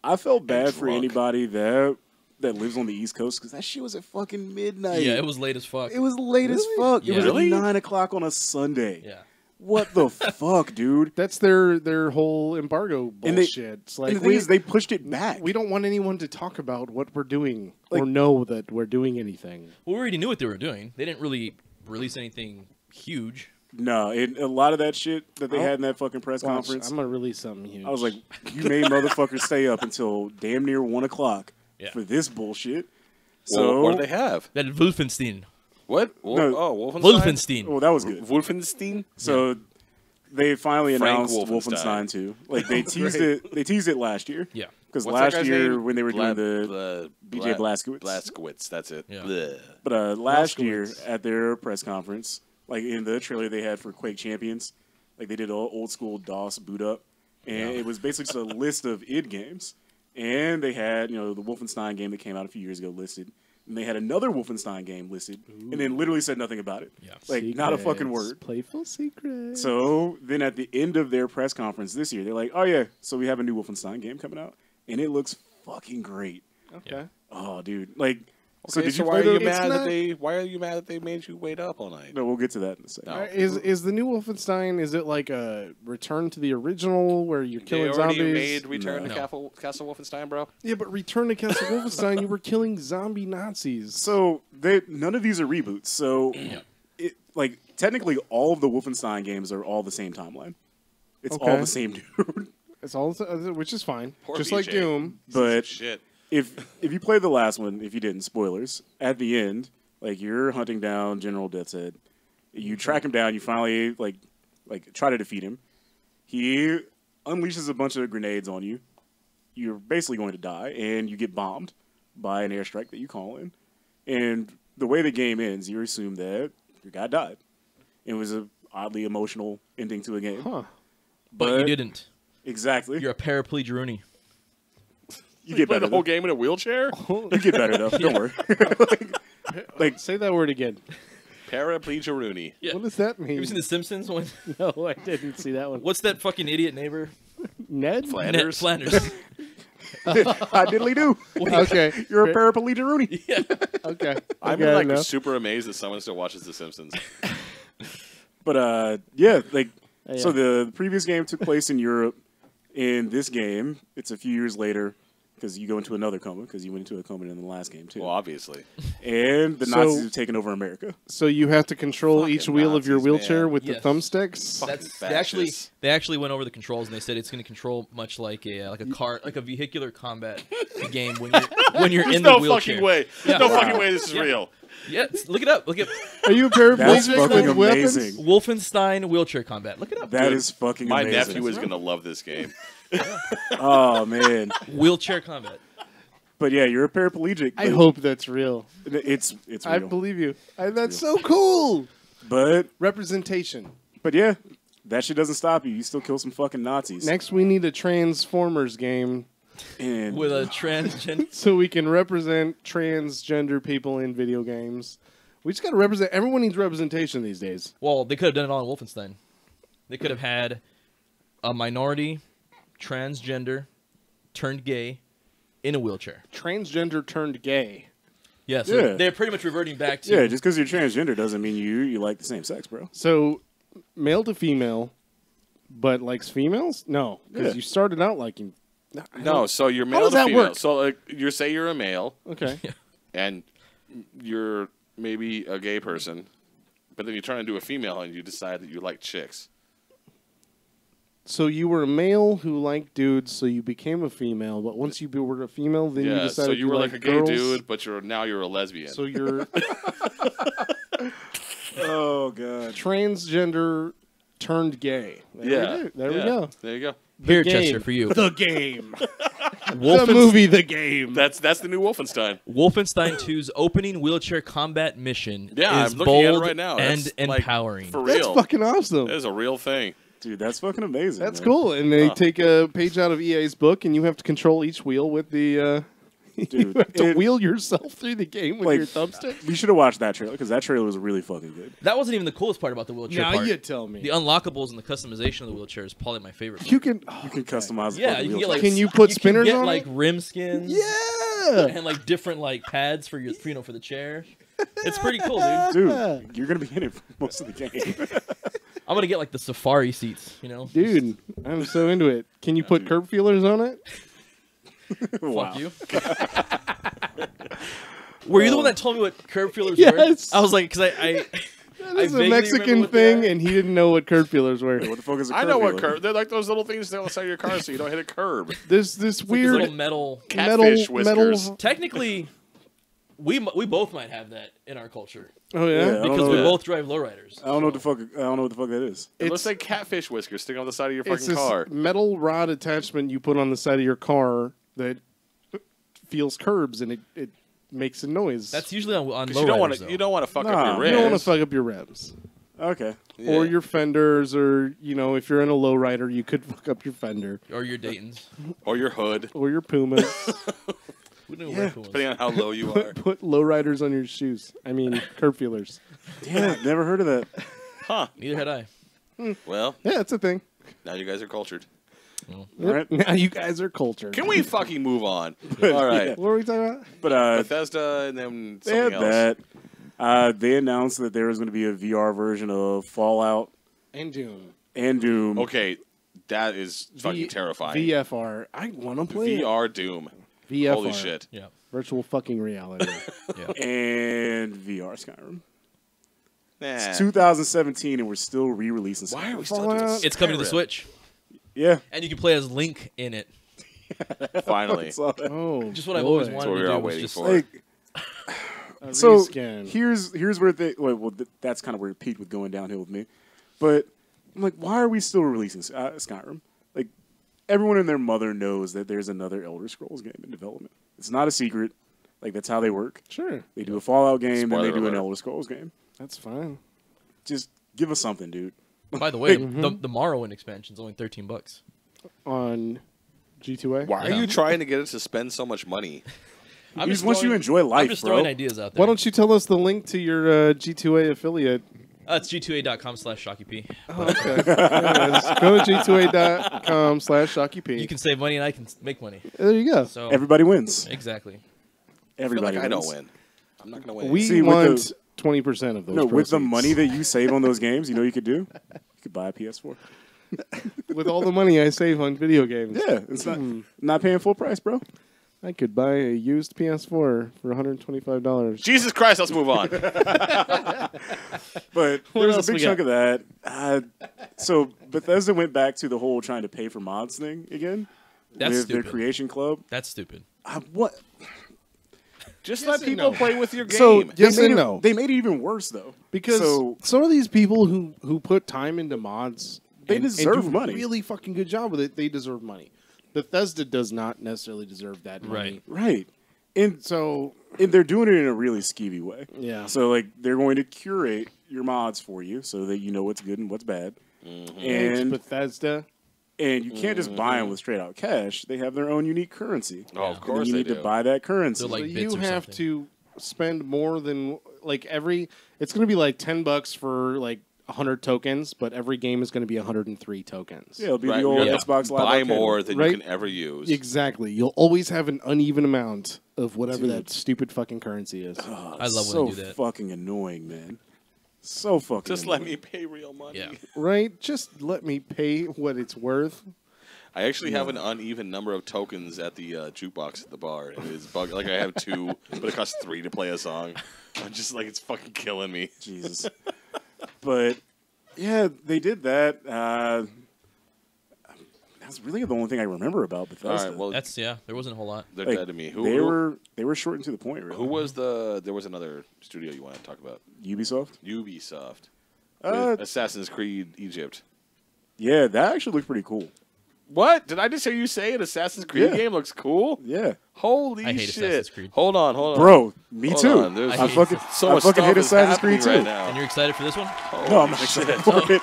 Speaker 4: I felt bad for
Speaker 1: drunk.
Speaker 4: anybody that lives on the East Coast because that shit was at fucking midnight.
Speaker 3: Yeah, it was late as fuck.
Speaker 4: It was late as fuck. It
Speaker 3: Yeah.
Speaker 4: was
Speaker 1: Really?
Speaker 4: at 9 o'clock on a Sunday.
Speaker 3: Yeah.
Speaker 4: What the fuck, dude?
Speaker 2: That's their whole embargo
Speaker 4: And they-
Speaker 2: bullshit. It's like
Speaker 4: And the thing is, they pushed it back.
Speaker 2: we don't want anyone to talk about what we're doing
Speaker 4: Like-
Speaker 2: or know that we're doing anything.
Speaker 3: Well, we already knew what they were doing. They didn't really release anything huge.
Speaker 4: No, a lot of that shit that they
Speaker 2: Oh.
Speaker 4: had in that fucking press
Speaker 2: Watch,
Speaker 4: conference.
Speaker 2: I'm gonna release something huge.
Speaker 4: I was like, you made motherfuckers stay up until damn near 1 o'clock
Speaker 3: Yeah.
Speaker 4: for this bullshit.
Speaker 1: Well,
Speaker 4: So,
Speaker 1: what do they have?
Speaker 3: That Wolfenstein.
Speaker 1: What?
Speaker 4: No.
Speaker 1: Wolfenstein.
Speaker 3: Wolfenstein.
Speaker 4: well, that was good.
Speaker 1: Wolfenstein.
Speaker 4: So they finally
Speaker 1: Frank
Speaker 4: announced
Speaker 1: Wolfenstein.
Speaker 4: Wolfenstein 2. Like they teased it. They teased it last year.
Speaker 3: Yeah.
Speaker 4: Because
Speaker 1: What's that
Speaker 4: last
Speaker 1: guy's
Speaker 4: year
Speaker 1: name?
Speaker 4: when they were doing the BJ Blazkowicz.
Speaker 1: Blazkowicz. That's it.
Speaker 3: Yeah.
Speaker 1: Bleh.
Speaker 4: But last
Speaker 2: Blazkowicz.
Speaker 4: year at their press conference, like in the trailer they had for Quake Champions, like they did an old school DOS boot up, and it was basically just a list of id games, and they had the Wolfenstein game that came out a few years ago listed, and they had another Wolfenstein game listed, and then literally said nothing about it.
Speaker 3: Yeah.
Speaker 4: Like not a fucking
Speaker 2: Secrets.
Speaker 4: word.
Speaker 2: Playful secret.
Speaker 4: So then at the end of their press conference this year, they're like, "Oh yeah, so we have a new Wolfenstein game coming out, and it looks fucking great."
Speaker 2: okay.
Speaker 4: Oh, dude, like.
Speaker 1: So
Speaker 4: did you
Speaker 1: why are
Speaker 4: play
Speaker 1: you
Speaker 4: the-
Speaker 1: mad
Speaker 2: not-
Speaker 1: that they? Why are you mad that they made you wait up all night?
Speaker 4: No, we'll get to that in a second.
Speaker 1: No.
Speaker 2: Is the new Wolfenstein? Is it like a return to the original where you're
Speaker 1: They
Speaker 2: killing
Speaker 1: already
Speaker 2: zombies?
Speaker 1: made Return
Speaker 3: No.
Speaker 1: to Castle Wolfenstein, bro.
Speaker 2: Yeah, but Return to Castle Wolfenstein, you were killing zombie Nazis.
Speaker 4: So none of these are reboots. So, like technically, all of the Wolfenstein games are all the same timeline. It's all
Speaker 2: Okay.
Speaker 4: the same dude.
Speaker 2: It's all, which is fine.
Speaker 1: Poor
Speaker 2: Just like
Speaker 1: BJ.
Speaker 2: Doom.
Speaker 4: But
Speaker 1: Shit.
Speaker 4: if you played the last one, if you didn't, spoilers. At the end, like you're hunting down General Death's Head. You track him down. You finally like try to defeat him. He unleashes a bunch of grenades on you. You're basically going to die, and you get bombed by an airstrike that you call in. And the way the game ends, you assume that your guy died. It was a oddly emotional ending to a game.
Speaker 2: Huh.
Speaker 3: But you didn't.
Speaker 4: Exactly.
Speaker 3: You're a paraplegic Rooney.
Speaker 4: You get
Speaker 1: Play
Speaker 4: better.
Speaker 1: the whole
Speaker 4: Though.
Speaker 1: game in a wheelchair.
Speaker 4: You get better though. Don't worry. like
Speaker 2: Say that word again.
Speaker 1: Paraplegia Rooney.
Speaker 3: Yeah.
Speaker 2: What does that mean?
Speaker 3: You seen The Simpsons? When,
Speaker 2: No, I didn't see that one.
Speaker 3: what's that fucking idiot neighbor?
Speaker 2: Ned?
Speaker 1: Flanders.
Speaker 3: Ned Flanders.
Speaker 4: I diddly do.
Speaker 2: Okay.
Speaker 4: You're a paraplegic Rooney.
Speaker 2: Okay.
Speaker 1: I'm
Speaker 2: Okay,
Speaker 1: like
Speaker 2: enough.
Speaker 1: super amazed that someone still watches The Simpsons.
Speaker 4: But yeah, like
Speaker 2: Yeah.
Speaker 4: so the previous game took place in Europe. In this game, it's a few years later because you go into another coma because you went into a coma in the last game too.
Speaker 1: Well, obviously.
Speaker 4: And the
Speaker 2: So-
Speaker 4: Nazis have taken over America.
Speaker 2: So you have to control
Speaker 1: Fucking
Speaker 2: each wheel of your
Speaker 1: Nazis,
Speaker 2: wheelchair
Speaker 1: man.
Speaker 2: with
Speaker 3: Yes.
Speaker 2: the thumbsticks?
Speaker 3: That's
Speaker 1: fascists.
Speaker 3: they actually went over the controls and they said it's going to control much like a car, like a vehicular combat game when you're in the
Speaker 1: no
Speaker 3: wheelchair.
Speaker 1: fucking way.
Speaker 3: Yeah.
Speaker 1: There's no fucking way this is
Speaker 3: Yeah.
Speaker 1: real.
Speaker 3: Yeah, look it up. Look at
Speaker 2: Are you a
Speaker 4: That's
Speaker 2: paraplegic
Speaker 4: fucking
Speaker 2: with weapons?
Speaker 4: amazing.
Speaker 3: Wolfenstein wheelchair combat. Look it up.
Speaker 4: That
Speaker 1: Dude,
Speaker 4: is fucking
Speaker 1: My
Speaker 4: amazing.
Speaker 1: nephew is gonna love this game.
Speaker 4: Oh man.
Speaker 3: Wheelchair combat.
Speaker 4: But yeah, you're a paraplegic.
Speaker 2: I
Speaker 4: but
Speaker 2: hope that's real.
Speaker 4: it's
Speaker 2: I
Speaker 4: real.
Speaker 2: believe you. That's so cool.
Speaker 4: But
Speaker 2: Representation.
Speaker 4: yeah, that shit doesn't stop you. You still kill some fucking Nazis.
Speaker 2: Next, we need a Transformers game
Speaker 4: And
Speaker 3: With a transgender.
Speaker 2: so we can represent transgender people in video games. We just got to represent. Everyone needs representation these days.
Speaker 3: Well, they could have done it all in Wolfenstein. They could have had a minority, transgender, turned gay, in a wheelchair.
Speaker 2: Transgender turned gay.
Speaker 3: Yeah, so
Speaker 4: Yeah.
Speaker 3: they're pretty much reverting back to
Speaker 4: yeah, just because you're transgender doesn't mean you like the same sex, bro.
Speaker 2: So, male to female, but likes females? No, because
Speaker 4: Yeah.
Speaker 2: you started out liking.
Speaker 1: No, so you're male
Speaker 2: does
Speaker 1: to
Speaker 2: that
Speaker 1: female.
Speaker 2: work?
Speaker 1: So like, you say you're a male
Speaker 2: Okay.
Speaker 1: and you're maybe a gay person, but then you turn into a female and you decide that you like chicks.
Speaker 2: So you were a male who liked dudes, so you became a female. But once you were a female, then you
Speaker 1: Yeah,
Speaker 2: decided
Speaker 1: so you were like a
Speaker 2: liked
Speaker 1: gay
Speaker 2: girls.
Speaker 1: dude, but now you're a lesbian.
Speaker 2: So you're
Speaker 4: Oh god.
Speaker 2: transgender turned gay. There
Speaker 1: yeah,
Speaker 2: we go. There
Speaker 1: yeah.
Speaker 2: we go.
Speaker 1: There you go.
Speaker 3: Here,
Speaker 2: The
Speaker 3: Chester,
Speaker 2: game.
Speaker 3: for you.
Speaker 2: The game. The
Speaker 3: Wolfenstein,
Speaker 2: movie, The Game.
Speaker 1: That's the new Wolfenstein.
Speaker 3: Wolfenstein 2's opening wheelchair combat mission
Speaker 1: Yeah,
Speaker 3: is
Speaker 1: I'm looking at it
Speaker 3: bold
Speaker 1: right now.
Speaker 3: and
Speaker 1: That's, like,
Speaker 3: empowering.
Speaker 1: For
Speaker 2: That's
Speaker 1: real.
Speaker 2: fucking awesome.
Speaker 1: That is a real thing.
Speaker 4: Dude, that's fucking amazing.
Speaker 2: That's
Speaker 4: man.
Speaker 2: cool. And they take a page out of EA's book, and you have to control each wheel with the.
Speaker 4: Dude,
Speaker 2: you have to
Speaker 4: it-
Speaker 2: wheel yourself through the game with
Speaker 4: Like,
Speaker 2: your thumbstick.
Speaker 4: We should have watched that trailer because that trailer was really fucking good.
Speaker 3: That wasn't even the coolest part about the wheelchair
Speaker 2: Now
Speaker 3: part.
Speaker 2: you tell me.
Speaker 3: The unlockables and the customization of the wheelchair is probably my favorite part.
Speaker 2: You can.
Speaker 4: You can customize. the
Speaker 3: Yeah,
Speaker 4: fucking
Speaker 3: you can get
Speaker 4: wheelchair.
Speaker 3: like
Speaker 2: Can you put spinners
Speaker 3: get,
Speaker 2: on
Speaker 3: like
Speaker 2: it?
Speaker 3: rim skins.
Speaker 2: Yeah.
Speaker 3: And like different like pads for your for the chair. It's pretty cool, dude.
Speaker 4: Dude, you're gonna be in it for most of the game.
Speaker 3: I'm gonna get like the safari seats, you know?
Speaker 2: Dude, I'm so into it. Can you put curb feelers on it?
Speaker 4: Wow.
Speaker 3: Fuck you. Were you the one that told me what curb feelers
Speaker 2: Yes.
Speaker 3: were? I was like, because I
Speaker 2: That is
Speaker 3: vaguely
Speaker 2: a Mexican
Speaker 3: remember what they
Speaker 2: thing,
Speaker 3: are.
Speaker 2: and he didn't know what curb feelers were.
Speaker 4: What the fuck is a
Speaker 1: I know what
Speaker 4: feeler?
Speaker 1: curb. They're like those little things on the side of your car so you don't hit a curb.
Speaker 2: This
Speaker 3: These
Speaker 2: weird
Speaker 3: little metal.
Speaker 1: Catfish whiskers.
Speaker 3: Technically, we both might have that in our culture
Speaker 2: Oh
Speaker 4: Yeah, I
Speaker 2: yeah.
Speaker 4: don't
Speaker 3: because
Speaker 4: know
Speaker 3: we
Speaker 4: that.
Speaker 3: both drive lowriders.
Speaker 4: I don't know what the fuck. I don't know what the fuck that is.
Speaker 1: It looks
Speaker 2: It's-
Speaker 1: like catfish whiskers sticking on the side of your
Speaker 2: It's
Speaker 1: fucking
Speaker 2: this
Speaker 1: car.
Speaker 2: metal rod attachment you put on the side of your car that feels curbs, and it makes a noise.
Speaker 3: That's usually on
Speaker 1: 'Cause you don't want
Speaker 3: lowriders.
Speaker 1: to. You don't want to fuck
Speaker 4: Nah,
Speaker 1: up your
Speaker 2: you
Speaker 1: ribs.
Speaker 2: don't want to fuck up your revs.
Speaker 4: Okay.
Speaker 1: Yeah.
Speaker 2: Or your fenders, or if you're in a lowrider, you could fuck up your fender
Speaker 3: or your Dayton's.
Speaker 1: or your hood,
Speaker 2: or your Pumas.
Speaker 3: We don't
Speaker 4: Yeah.
Speaker 3: wear cool ones.
Speaker 1: depending on how low you are.
Speaker 2: Put lowriders on your shoes. I mean, curb feelers.
Speaker 4: Yeah, never heard of that.
Speaker 1: Huh.
Speaker 3: Neither had I.
Speaker 1: Well,
Speaker 2: Yeah, it's a thing.
Speaker 1: now you guys are cultured.
Speaker 4: All right.
Speaker 2: Now you guys are cultured.
Speaker 1: Can we fucking move on? All right.
Speaker 2: What were we talking about?
Speaker 4: But
Speaker 1: Bethesda and then
Speaker 4: they had
Speaker 1: something else.
Speaker 4: that. They announced that there was going to be a VR version of Fallout
Speaker 2: And Doom.
Speaker 4: and Doom.
Speaker 1: Okay, that is fucking terrifying.
Speaker 2: VFR. I want to play
Speaker 1: VR Doom.
Speaker 2: it. VFR.
Speaker 1: Holy shit.
Speaker 3: Yeah.
Speaker 2: Virtual fucking reality.
Speaker 3: Yeah.
Speaker 4: And VR Skyrim.
Speaker 1: Nah.
Speaker 4: It's 2017, and we're still re-releasing.
Speaker 1: Why are we
Speaker 4: Skyrim.
Speaker 1: still doing
Speaker 2: Fallout.
Speaker 3: It's coming to the
Speaker 1: Skyrim?
Speaker 3: Switch,
Speaker 4: Yeah.
Speaker 3: and you can play as Link in it.
Speaker 1: Finally.
Speaker 4: Saw that.
Speaker 2: Oh,
Speaker 3: Just what I've always
Speaker 2: boy.
Speaker 3: wanted
Speaker 1: what
Speaker 3: to
Speaker 1: we were
Speaker 3: do.
Speaker 1: all
Speaker 3: was
Speaker 1: waiting
Speaker 3: just
Speaker 1: for.
Speaker 4: Like,
Speaker 2: A
Speaker 4: so
Speaker 2: reskin.
Speaker 4: here's where that's kind of where it peaked with going downhill with me. But I'm like, why are we still releasing Skyrim? Like, everyone and their mother knows that there's another Elder Scrolls game in development. It's not a secret. Like, that's how they work.
Speaker 2: Sure,
Speaker 4: They do a Fallout game,
Speaker 1: Spoiler
Speaker 4: then they do an
Speaker 1: alert.
Speaker 4: Elder Scrolls game.
Speaker 2: that's fine.
Speaker 4: Just give us something, dude.
Speaker 3: By the way,
Speaker 2: Mm-hmm.
Speaker 3: the Morrowind expansion is only $13.
Speaker 2: On G2A.
Speaker 1: Why are you trying to get us to spend so much money?
Speaker 3: I'm
Speaker 4: Just once you
Speaker 3: throwing-
Speaker 4: enjoy life,
Speaker 3: I'm just
Speaker 4: bro.
Speaker 3: throwing ideas out there.
Speaker 2: Why don't you tell us the link to your G2A affiliate?
Speaker 3: It's g2a.com/ShockyP.
Speaker 2: Okay. Anyways, go to g2a.com/ShockyP.
Speaker 3: You can save money and I can make money.
Speaker 2: There you go.
Speaker 3: So
Speaker 4: Everybody wins.
Speaker 3: exactly.
Speaker 1: I feel
Speaker 4: Everybody
Speaker 1: like I
Speaker 4: wins.
Speaker 1: don't win. I'm not going to win.
Speaker 2: We
Speaker 4: See, with
Speaker 2: want
Speaker 4: the-
Speaker 2: 20% of those.
Speaker 4: No, with the
Speaker 2: proceeds.
Speaker 4: money that you save on those games, you know what you could do? You could buy a PS4.
Speaker 2: with all the money I save on video games.
Speaker 4: Yeah, it's not paying full price, bro.
Speaker 2: I could buy a used PS4 for $125.
Speaker 1: Jesus Christ, let's move on.
Speaker 4: But there was
Speaker 2: else
Speaker 4: a
Speaker 2: we
Speaker 4: big chunk of that. So Bethesda went back to the whole trying to pay for mods thing again
Speaker 3: That's
Speaker 4: with
Speaker 3: stupid.
Speaker 4: their creation club.
Speaker 3: That's stupid.
Speaker 4: What?
Speaker 1: Just
Speaker 2: Yes
Speaker 1: let
Speaker 2: and
Speaker 1: people
Speaker 2: no.
Speaker 1: play with your game.
Speaker 4: So
Speaker 2: Yes
Speaker 4: they made
Speaker 2: and
Speaker 4: it,
Speaker 2: no.
Speaker 4: They made it even worse though,
Speaker 2: Because
Speaker 4: so
Speaker 2: some of these people who put time into mods,
Speaker 4: They
Speaker 2: and
Speaker 4: deserve
Speaker 2: do
Speaker 4: money.
Speaker 2: A really fucking good job with it. They deserve money. Bethesda does not necessarily deserve that money.
Speaker 3: Right.
Speaker 4: right, and
Speaker 2: So
Speaker 4: they're doing it in a really skeevy way.
Speaker 2: yeah.
Speaker 4: So like they're going to curate your mods for you so that you know what's good and what's bad,
Speaker 2: Thanks,
Speaker 4: and
Speaker 2: Bethesda.
Speaker 4: you can't just buy them with straight out cash. They have their own unique currency.
Speaker 1: Oh, of
Speaker 3: Yeah.
Speaker 4: And
Speaker 1: course
Speaker 4: you
Speaker 1: they
Speaker 4: need
Speaker 1: do.
Speaker 4: to buy that currency.
Speaker 3: They're like
Speaker 2: So
Speaker 3: bits
Speaker 2: you
Speaker 3: or
Speaker 2: have
Speaker 3: something.
Speaker 2: to spend more than like every. It's going to be like $10 for like 100 tokens, but every game is going to be 103 tokens.
Speaker 4: yeah, it'll be
Speaker 1: Right,
Speaker 4: the old
Speaker 1: yeah.
Speaker 4: Xbox Live
Speaker 1: Buy
Speaker 4: Arcade.
Speaker 1: more than
Speaker 2: Right?
Speaker 1: you can ever use.
Speaker 2: Exactly. You'll always have an uneven amount of whatever
Speaker 4: Dude.
Speaker 2: that stupid fucking currency is.
Speaker 4: Oh,
Speaker 3: I love
Speaker 4: so
Speaker 3: when they do that.
Speaker 4: fucking annoying, man. So fucking.
Speaker 1: Just let
Speaker 4: annoying.
Speaker 1: me pay real money.
Speaker 3: Yeah.
Speaker 2: Right? Just let me pay what it's worth.
Speaker 1: I actually have an uneven number of tokens at the jukebox at the bar. And it's bug like I have 2, but it costs 3 to play a song. I'm just like, it's fucking killing me.
Speaker 4: Jesus. But yeah, they did that. That's really the only thing I remember about
Speaker 1: All
Speaker 4: Bethesda.
Speaker 1: right, well,
Speaker 3: That's there wasn't a whole lot.
Speaker 1: they're
Speaker 4: Like,
Speaker 1: dead to me.
Speaker 4: they were short and to the point. Really.
Speaker 1: Who was the? There was another studio you wanted to talk about.
Speaker 4: Ubisoft?
Speaker 1: Ubisoft.
Speaker 4: Uh,
Speaker 1: With Assassin's Creed Egypt.
Speaker 4: Yeah, that actually looked pretty cool.
Speaker 1: What? Did I just hear you say an Assassin's Creed
Speaker 4: Yeah.
Speaker 1: game looks cool?
Speaker 4: Yeah,
Speaker 1: Holy
Speaker 3: I hate
Speaker 1: shit.
Speaker 3: Assassin's Creed.
Speaker 1: Hold on.
Speaker 4: bro, me
Speaker 1: Hold
Speaker 4: too.
Speaker 1: on, there's
Speaker 3: I
Speaker 4: I
Speaker 3: hate
Speaker 4: fucking,
Speaker 1: so
Speaker 4: I
Speaker 1: much
Speaker 4: fucking
Speaker 1: stuff
Speaker 4: hate
Speaker 1: is
Speaker 4: Assassin's Creed
Speaker 1: happening
Speaker 4: too.
Speaker 1: right now.
Speaker 3: And you're excited for this one?
Speaker 4: No, I'm not
Speaker 1: Holy
Speaker 4: excited
Speaker 1: shit.
Speaker 4: for it.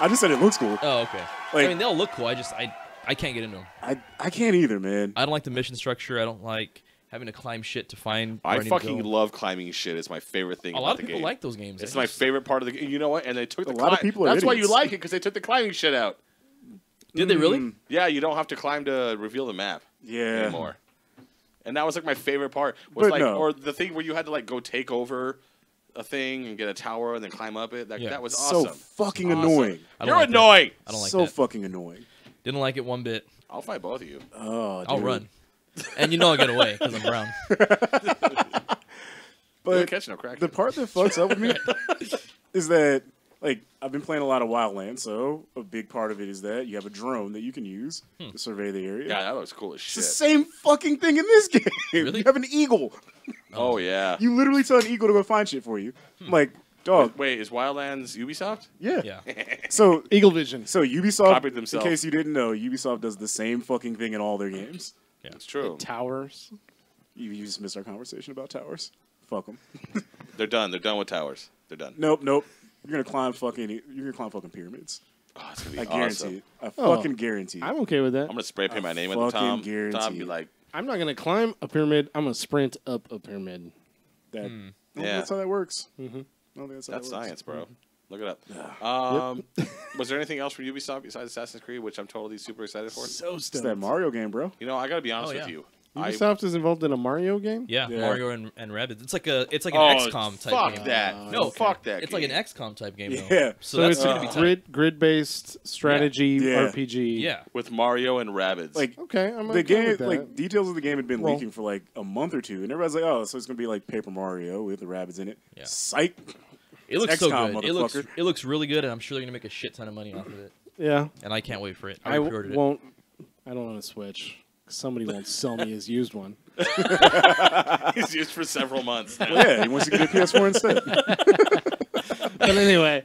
Speaker 4: I just said it looks cool.
Speaker 3: Oh, okay.
Speaker 4: Like-
Speaker 3: I mean, they'll look cool. I can't get into them.
Speaker 4: I can't either, man.
Speaker 3: I don't like the mission structure. I don't like having to climb shit to find.
Speaker 1: I
Speaker 3: where need to
Speaker 1: fucking
Speaker 3: go.
Speaker 1: love climbing shit. It's my favorite thing
Speaker 3: A
Speaker 1: about
Speaker 3: lot of
Speaker 1: the
Speaker 3: people
Speaker 1: game.
Speaker 3: like those games.
Speaker 1: It's
Speaker 3: They
Speaker 1: my
Speaker 3: just-
Speaker 1: favorite part of the game. You know what? And they took the
Speaker 4: lot of people are
Speaker 1: That's why you
Speaker 4: idiots.
Speaker 1: like it, because they took the climbing shit out.
Speaker 3: Did they really?
Speaker 1: Yeah, you don't have to climb to reveal the map
Speaker 4: Yeah.
Speaker 1: anymore. And that was like my favorite part. Was
Speaker 4: But
Speaker 1: like,
Speaker 4: no.
Speaker 1: or the thing where you had to like go take over a thing and get a tower and then climb up it.
Speaker 3: Yeah.
Speaker 1: That was
Speaker 4: So
Speaker 1: awesome.
Speaker 4: fucking
Speaker 3: Awesome.
Speaker 4: annoying.
Speaker 3: I don't
Speaker 1: You're
Speaker 3: like that.
Speaker 1: annoying.
Speaker 3: I don't like
Speaker 4: so
Speaker 3: that.
Speaker 4: fucking annoying.
Speaker 3: Didn't like it one bit.
Speaker 1: I'll fight both of you.
Speaker 4: Oh,
Speaker 3: I'll
Speaker 4: dude.
Speaker 3: run. And you know I'll get away because I'm brown.
Speaker 1: You're
Speaker 4: But
Speaker 1: catching no crack.
Speaker 4: the part that fucks up with me is that, like, I've been playing a lot of Wildlands, so a big part of it is that you have a drone that you can use to survey the area.
Speaker 1: yeah, that looks cool as
Speaker 4: It's
Speaker 1: shit.
Speaker 4: the same fucking thing in this game.
Speaker 3: Really?
Speaker 4: You have an eagle.
Speaker 1: Oh yeah.
Speaker 4: You literally tell an eagle to go find shit for you. I'm like, dog,
Speaker 1: Wait, is Wildlands Ubisoft?
Speaker 4: yeah.
Speaker 3: Yeah.
Speaker 4: So
Speaker 2: Eagle Vision.
Speaker 4: Ubisoft,
Speaker 1: Copied
Speaker 4: in
Speaker 1: themselves.
Speaker 4: case you didn't know, Ubisoft does the same fucking thing in all their games.
Speaker 1: It's true.
Speaker 2: Towers.
Speaker 4: You just missed our conversation about towers. Fuck them.
Speaker 1: They're done. They're done with towers. They're done.
Speaker 4: Nope. You're gonna climb fucking pyramids.
Speaker 1: Oh, it's gonna be
Speaker 4: I guarantee
Speaker 1: awesome.
Speaker 4: it. I
Speaker 2: Oh.
Speaker 4: fucking guarantee it.
Speaker 2: I'm okay with that.
Speaker 1: I'm gonna spray paint my name at the
Speaker 4: fucking
Speaker 1: top.
Speaker 4: guarantee
Speaker 1: Top, be
Speaker 4: it.
Speaker 1: like,
Speaker 2: I'm not gonna climb a pyramid. I'm gonna sprint up a pyramid.
Speaker 4: That, I don't think
Speaker 1: Yeah.
Speaker 4: that's how that works.
Speaker 2: Mm-hmm.
Speaker 4: I don't think that's how
Speaker 1: that's
Speaker 4: that works.
Speaker 1: science, bro. Look it up. Was there anything else from Ubisoft besides Assassin's Creed, which I'm totally super excited for?
Speaker 2: So
Speaker 4: It's that Mario game, bro.
Speaker 1: You know, I gotta be honest
Speaker 3: Oh,
Speaker 1: with
Speaker 3: yeah.
Speaker 1: you.
Speaker 2: Ubisoft is involved in a Mario game.
Speaker 3: Yeah,
Speaker 4: Yeah.
Speaker 3: Mario and Rabbids. It's like an
Speaker 1: Oh,
Speaker 3: XCOM type
Speaker 1: fuck
Speaker 3: game.
Speaker 1: that.
Speaker 3: No,
Speaker 1: fuck that.
Speaker 3: It's like an
Speaker 1: game.
Speaker 3: XCOM type game. Though.
Speaker 4: Yeah.
Speaker 3: So,
Speaker 2: So
Speaker 3: that's
Speaker 2: it's
Speaker 3: gonna be tight.
Speaker 2: grid-based strategy
Speaker 4: Yeah.
Speaker 2: RPG.
Speaker 3: Yeah.
Speaker 1: with Mario and Rabbids.
Speaker 4: Like
Speaker 2: Okay, I'm
Speaker 4: the
Speaker 2: okay
Speaker 4: game,
Speaker 2: with that.
Speaker 4: like details of the game had been
Speaker 2: Well-
Speaker 4: leaking for like a month or two, and everybody's like, "Oh, so it's gonna be like Paper Mario with the rabbits in it."
Speaker 3: Yeah.
Speaker 4: Psych.
Speaker 3: It looks so
Speaker 4: XCOM,
Speaker 3: good.
Speaker 4: motherfucker.
Speaker 3: It looks really good, and I'm sure they're gonna make a shit ton of money off of it.
Speaker 2: yeah,
Speaker 3: And I can't wait for it.
Speaker 2: I
Speaker 3: I pre-ordered it.
Speaker 2: won't. I don't want to switch. Somebody won't sell me his used one.
Speaker 1: He's used for several months now.
Speaker 4: Yeah, he wants to get a PS4 instead.
Speaker 2: But anyway,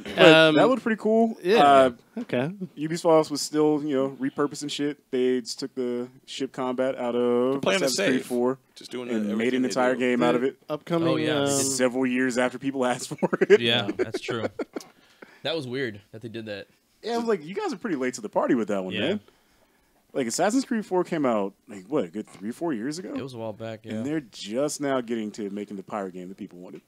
Speaker 4: But that looked pretty cool.
Speaker 2: yeah. Okay.
Speaker 4: Ubisoft was still, repurposing shit. They just took the ship combat out of
Speaker 1: playing it
Speaker 4: Assassin's Creed
Speaker 1: safe.
Speaker 4: 4
Speaker 1: Just doing
Speaker 4: and
Speaker 1: everything
Speaker 4: made an
Speaker 1: they
Speaker 4: entire
Speaker 1: do.
Speaker 4: game out of it.
Speaker 2: Upcoming.
Speaker 3: Oh, yeah, they did.
Speaker 4: Several years after people asked for it.
Speaker 3: Yeah, that's true. That was weird that they did that.
Speaker 4: Yeah, I was like, you guys are pretty late to the party with that one,
Speaker 3: Yeah.
Speaker 4: man. Like, Assassin's Creed 4 came out, like, what, a good 3-4 years ago?
Speaker 3: It was a while back. Yeah.
Speaker 4: And they're just now getting to making the pirate game that people wanted.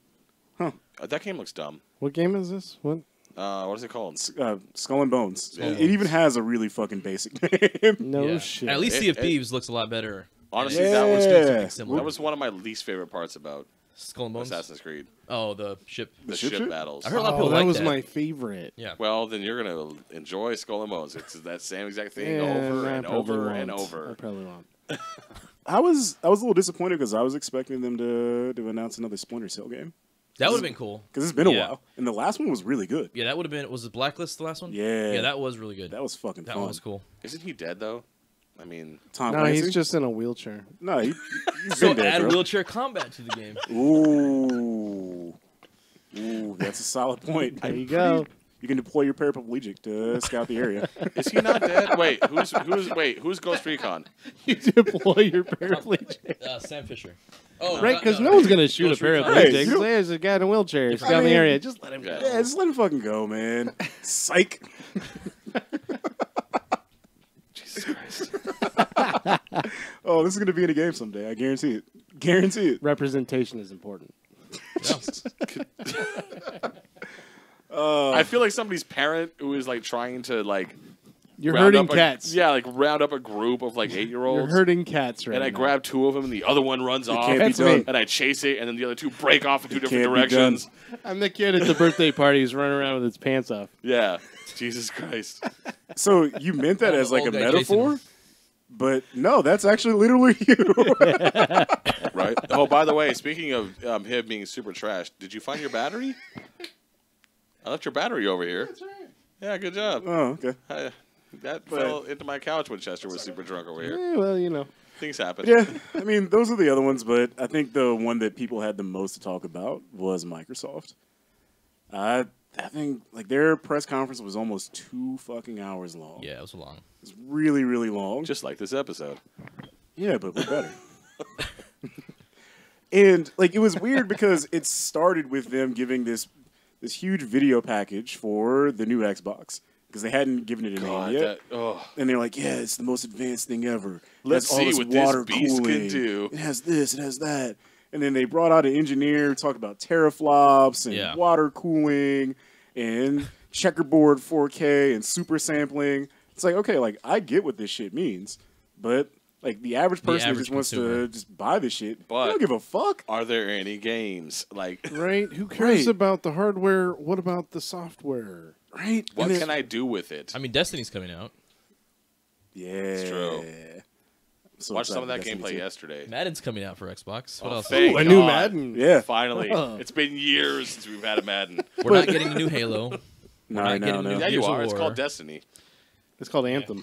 Speaker 1: That game looks dumb.
Speaker 2: What game is this? What?
Speaker 1: What is it called?
Speaker 4: Skull and Bones.
Speaker 1: Yeah.
Speaker 4: It even has a really fucking basic name.
Speaker 2: No
Speaker 3: Yeah.
Speaker 2: shit.
Speaker 3: At least
Speaker 1: It-
Speaker 3: Sea of
Speaker 1: it-
Speaker 3: Thieves looks a lot better.
Speaker 1: Honestly,
Speaker 4: Yeah.
Speaker 1: that was
Speaker 4: Yeah.
Speaker 3: Similar.
Speaker 1: that was one of my least favorite parts about
Speaker 3: Skull and Bones.
Speaker 1: Assassin's Creed.
Speaker 3: Oh, the ship.
Speaker 1: The
Speaker 4: ship
Speaker 1: ship
Speaker 4: shit?
Speaker 1: battles.
Speaker 3: I heard a lot of
Speaker 2: Oh,
Speaker 3: people
Speaker 2: that
Speaker 3: like
Speaker 2: was
Speaker 3: that.
Speaker 2: my favorite.
Speaker 3: Yeah.
Speaker 1: Well, then you're gonna enjoy Skull and Bones. It's that same exact thing
Speaker 2: Yeah,
Speaker 1: over
Speaker 2: I
Speaker 1: and
Speaker 2: probably
Speaker 1: over
Speaker 2: won't.
Speaker 1: and
Speaker 2: I
Speaker 1: over.
Speaker 2: probably won't.
Speaker 4: I was a little disappointed because I was expecting them to announce another Splinter Cell game.
Speaker 3: That would have been cool.
Speaker 4: Because it's been a
Speaker 3: Yeah.
Speaker 4: while. And the last one was really good.
Speaker 3: Yeah, that would have been. Was it Blacklist the last one?
Speaker 4: Yeah.
Speaker 3: Yeah, that was really good.
Speaker 4: That was fucking
Speaker 3: That
Speaker 4: fun.
Speaker 3: one was cool.
Speaker 1: Isn't he dead though? I mean,
Speaker 4: Tom
Speaker 2: No,
Speaker 4: Clancy?
Speaker 2: he's just in a wheelchair.
Speaker 4: No, he's
Speaker 3: So
Speaker 4: been dead,
Speaker 3: add
Speaker 4: bro.
Speaker 3: wheelchair combat to the game.
Speaker 4: Ooh, that's a solid point.
Speaker 2: There you go.
Speaker 4: You can deploy your paraplegic to scout the area.
Speaker 1: is he not dead? Wait, who's Ghost Recon?
Speaker 2: You deploy your paraplegic.
Speaker 3: Sam Fisher. Oh,
Speaker 2: Right, because no one's gonna shoot a
Speaker 3: Ghost Recon.
Speaker 2: paraplegic.
Speaker 4: Hey, you don't-
Speaker 2: There's a guy in a wheelchair. He's
Speaker 4: I
Speaker 2: down the
Speaker 4: mean-
Speaker 2: area. Just let him
Speaker 1: Yeah.
Speaker 2: go.
Speaker 4: Yeah, just let him fucking go, man. Psych.
Speaker 1: Jesus Christ.
Speaker 4: Oh, this is gonna be in a game someday. I guarantee it. Guarantee it.
Speaker 2: Representation is important.
Speaker 1: I feel like somebody's parent who is like trying to like
Speaker 2: You're
Speaker 1: round
Speaker 2: hurting
Speaker 1: up a-
Speaker 2: cats.
Speaker 1: Yeah, like round up a group of like 8-year-olds.
Speaker 2: You're hurting cats right
Speaker 1: and I
Speaker 2: now.
Speaker 1: grab two of them, and the other one runs off.
Speaker 4: can't be
Speaker 2: That's
Speaker 4: done.
Speaker 2: me.
Speaker 1: And I chase it, and then the other two break off in two different
Speaker 4: can't be
Speaker 1: directions.
Speaker 2: I'm the kid at the birthday party who's running around with his pants off.
Speaker 1: Yeah, Jesus Christ.
Speaker 4: So you meant that
Speaker 3: Oh,
Speaker 4: as
Speaker 3: the
Speaker 4: like a
Speaker 3: old guy
Speaker 4: metaphor?
Speaker 3: Jason.
Speaker 4: But no, that's actually literally you.
Speaker 1: Right? Oh, by the way, speaking of him being super trash, did you find your battery? I left your battery over here.
Speaker 2: That's right.
Speaker 1: Yeah, good job.
Speaker 4: Oh, okay.
Speaker 1: That fell into my couch when Chester was super drunk over here.
Speaker 2: Yeah, well, you know.
Speaker 1: Things happen.
Speaker 4: Yeah, I mean, those are the other ones, but I think the one that people had the most to talk about was Microsoft. I that thing, like their press conference was almost 2 fucking hours long.
Speaker 3: Yeah, it was long.
Speaker 4: It's really, really long.
Speaker 1: Just like this episode.
Speaker 4: Yeah, but we're better. And like it was weird because it started with them giving this huge video package for the new Xbox because they hadn't given it a name yet. And they're like, "Yeah, it's the most advanced thing ever.
Speaker 1: Let's see what this beast can do.
Speaker 4: It has this, it has that." And then they brought out an engineer, talked about teraflops and water cooling and checkerboard 4K and super sampling. It's like, okay, like I get what this shit means, but like the average person who just wants to just buy this shit,
Speaker 1: but
Speaker 4: they don't give a fuck.
Speaker 1: Are there any games? Like,
Speaker 2: right? Who cares about the hardware? What about the software?
Speaker 4: Right?
Speaker 1: What can I do with it?
Speaker 3: I mean, Destiny's coming out.
Speaker 4: Yeah,
Speaker 1: it's true.
Speaker 4: So
Speaker 1: watched some of that gameplay yesterday.
Speaker 3: Madden's coming out for Xbox. What else?
Speaker 2: Ooh, a new Madden.
Speaker 4: Yeah,
Speaker 1: finally. It's been years since we've had a Madden.
Speaker 3: We're not getting a new Halo.
Speaker 4: No.
Speaker 1: Yeah, you are. It's called Destiny.
Speaker 2: It's called Anthem.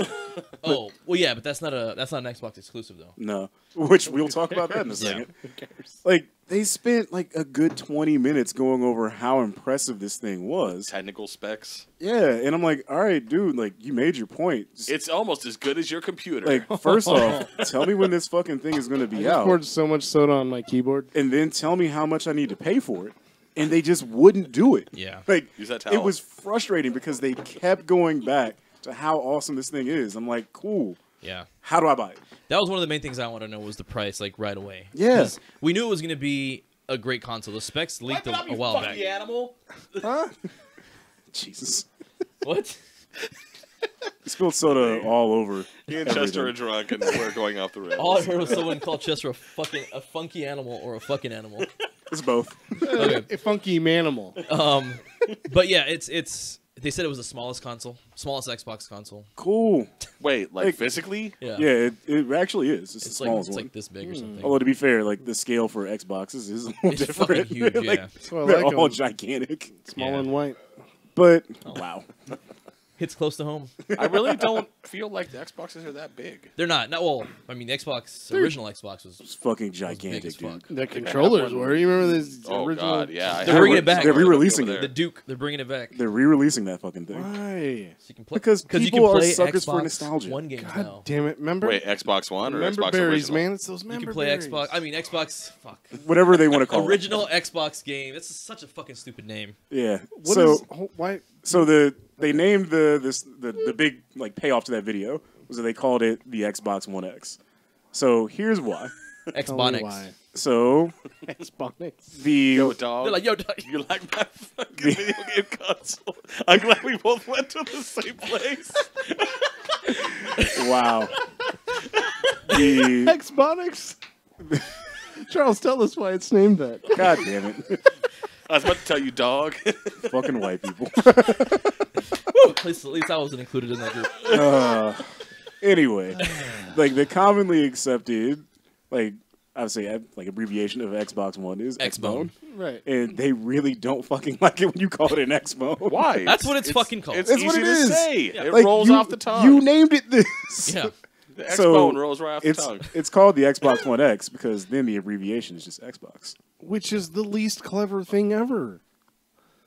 Speaker 3: Oh, well, yeah, but that's not an Xbox exclusive though.
Speaker 4: No, which we'll talk about that in a second.
Speaker 2: Who cares?
Speaker 4: Like they spent like a good 20 minutes going over how impressive this thing was.
Speaker 1: Technical specs.
Speaker 4: Yeah, and I'm like, all right, dude, like you made your point.
Speaker 1: It's almost as good as your computer.
Speaker 4: Like, first off, tell me when this fucking thing is going to be
Speaker 2: I
Speaker 4: out,
Speaker 2: poured so much soda on my keyboard.
Speaker 4: and then tell me how much I need to pay for it. And they just wouldn't do it.
Speaker 3: Yeah.
Speaker 4: Like
Speaker 1: Use that towel.
Speaker 4: it was frustrating because they kept going back to how awesome this thing is. I'm like, cool.
Speaker 3: Yeah.
Speaker 4: How do I buy it?
Speaker 3: That was one of the main things I want to know was the price, like right away.
Speaker 4: Yeah.
Speaker 3: 'Cause we knew it was going to be a great console. The specs leaked a while back.
Speaker 1: Animal.
Speaker 4: Huh? Jesus.
Speaker 3: What?
Speaker 4: You spilled soda all over.
Speaker 1: Me and Chester are drunk and we're going off the rails.
Speaker 3: All I heard was someone call Chester a funky animal or a fucking animal.
Speaker 4: It's both.
Speaker 3: Okay.
Speaker 2: A funky manimal.
Speaker 3: But yeah, it's. They said it was the smallest Xbox console.
Speaker 4: Cool.
Speaker 1: Wait, like
Speaker 4: Like-
Speaker 1: physically?
Speaker 3: Yeah.
Speaker 4: Yeah, it actually is. It's the
Speaker 3: It's
Speaker 4: smallest
Speaker 3: like
Speaker 4: one.
Speaker 3: this big or something.
Speaker 4: Although to be fair, like the scale for Xboxes is a little
Speaker 3: It's
Speaker 4: different.
Speaker 3: fucking huge,
Speaker 4: Like,
Speaker 3: yeah.
Speaker 2: So I
Speaker 4: they're
Speaker 2: like
Speaker 4: all
Speaker 2: 'em.
Speaker 4: gigantic.
Speaker 2: Small
Speaker 3: Yeah.
Speaker 2: and white.
Speaker 4: But wow,
Speaker 3: Hits close to home.
Speaker 1: I really don't feel like the Xboxes are that big.
Speaker 3: They're not. Well, I mean, the original Xbox was.
Speaker 4: it's fucking
Speaker 3: big
Speaker 4: gigantic,
Speaker 3: as fuck.
Speaker 4: dude.
Speaker 2: The controllers were. You remember this
Speaker 1: Oh
Speaker 2: original?
Speaker 1: God, yeah.
Speaker 3: They're bringing it back.
Speaker 4: They're re-releasing
Speaker 1: Over
Speaker 4: it.
Speaker 3: The Duke, they're bringing it back.
Speaker 4: They're re-releasing that fucking thing.
Speaker 2: Why?
Speaker 3: So you can play,
Speaker 4: Because
Speaker 3: 'cause you
Speaker 4: people
Speaker 3: can
Speaker 4: are
Speaker 3: play
Speaker 4: suckers for
Speaker 3: Xbox
Speaker 4: nostalgia.
Speaker 3: One games
Speaker 2: God
Speaker 3: now.
Speaker 2: damn it! Remember?
Speaker 1: Wait, Xbox One or
Speaker 2: member
Speaker 1: Xbox
Speaker 2: berries,
Speaker 1: original?
Speaker 2: man. It's those
Speaker 3: You
Speaker 2: member
Speaker 3: can play
Speaker 2: berries.
Speaker 3: Xbox. I mean, Xbox. Fuck.
Speaker 4: Whatever they want to call
Speaker 3: Original Xbox game. That's such a fucking stupid name.
Speaker 4: it. Yeah.
Speaker 2: What
Speaker 4: so
Speaker 2: is- why?
Speaker 4: so they named the big like payoff to that video was that they called it the Xbox One X. So here's why.
Speaker 2: Tell me
Speaker 3: Xbox.
Speaker 2: why.
Speaker 4: So
Speaker 2: Xbox.
Speaker 4: the
Speaker 1: Yo, dog.
Speaker 3: They're like, yo,
Speaker 1: you like my fucking video game console? I'm glad we both went to the same place.
Speaker 4: wow. The
Speaker 2: Xbox. Charles, tell us why it's named that.
Speaker 4: God damn it.
Speaker 1: I was about to tell you, dog.
Speaker 4: Fucking white people.
Speaker 3: at least I wasn't included in that group.
Speaker 4: Anyway, like the commonly accepted, like I would say, like abbreviation of Xbox One is
Speaker 3: Xbone.
Speaker 4: Xbone,
Speaker 2: Right.
Speaker 4: and they really don't fucking like it when you call it an Xbone.
Speaker 1: Why?
Speaker 3: That's what it's fucking called.
Speaker 1: It's
Speaker 4: That's
Speaker 1: easy
Speaker 4: what it
Speaker 1: to
Speaker 4: is.
Speaker 1: say.
Speaker 3: Yeah.
Speaker 1: It
Speaker 4: Like,
Speaker 1: rolls
Speaker 4: you-
Speaker 1: off the tongue.
Speaker 4: You named it this.
Speaker 3: Yeah.
Speaker 1: The
Speaker 4: So,
Speaker 1: Xbone rolls right off the
Speaker 4: It's
Speaker 1: tongue.
Speaker 4: it's called the Xbox One X because then the abbreviation is just Xbox.
Speaker 2: Which is the least clever thing ever.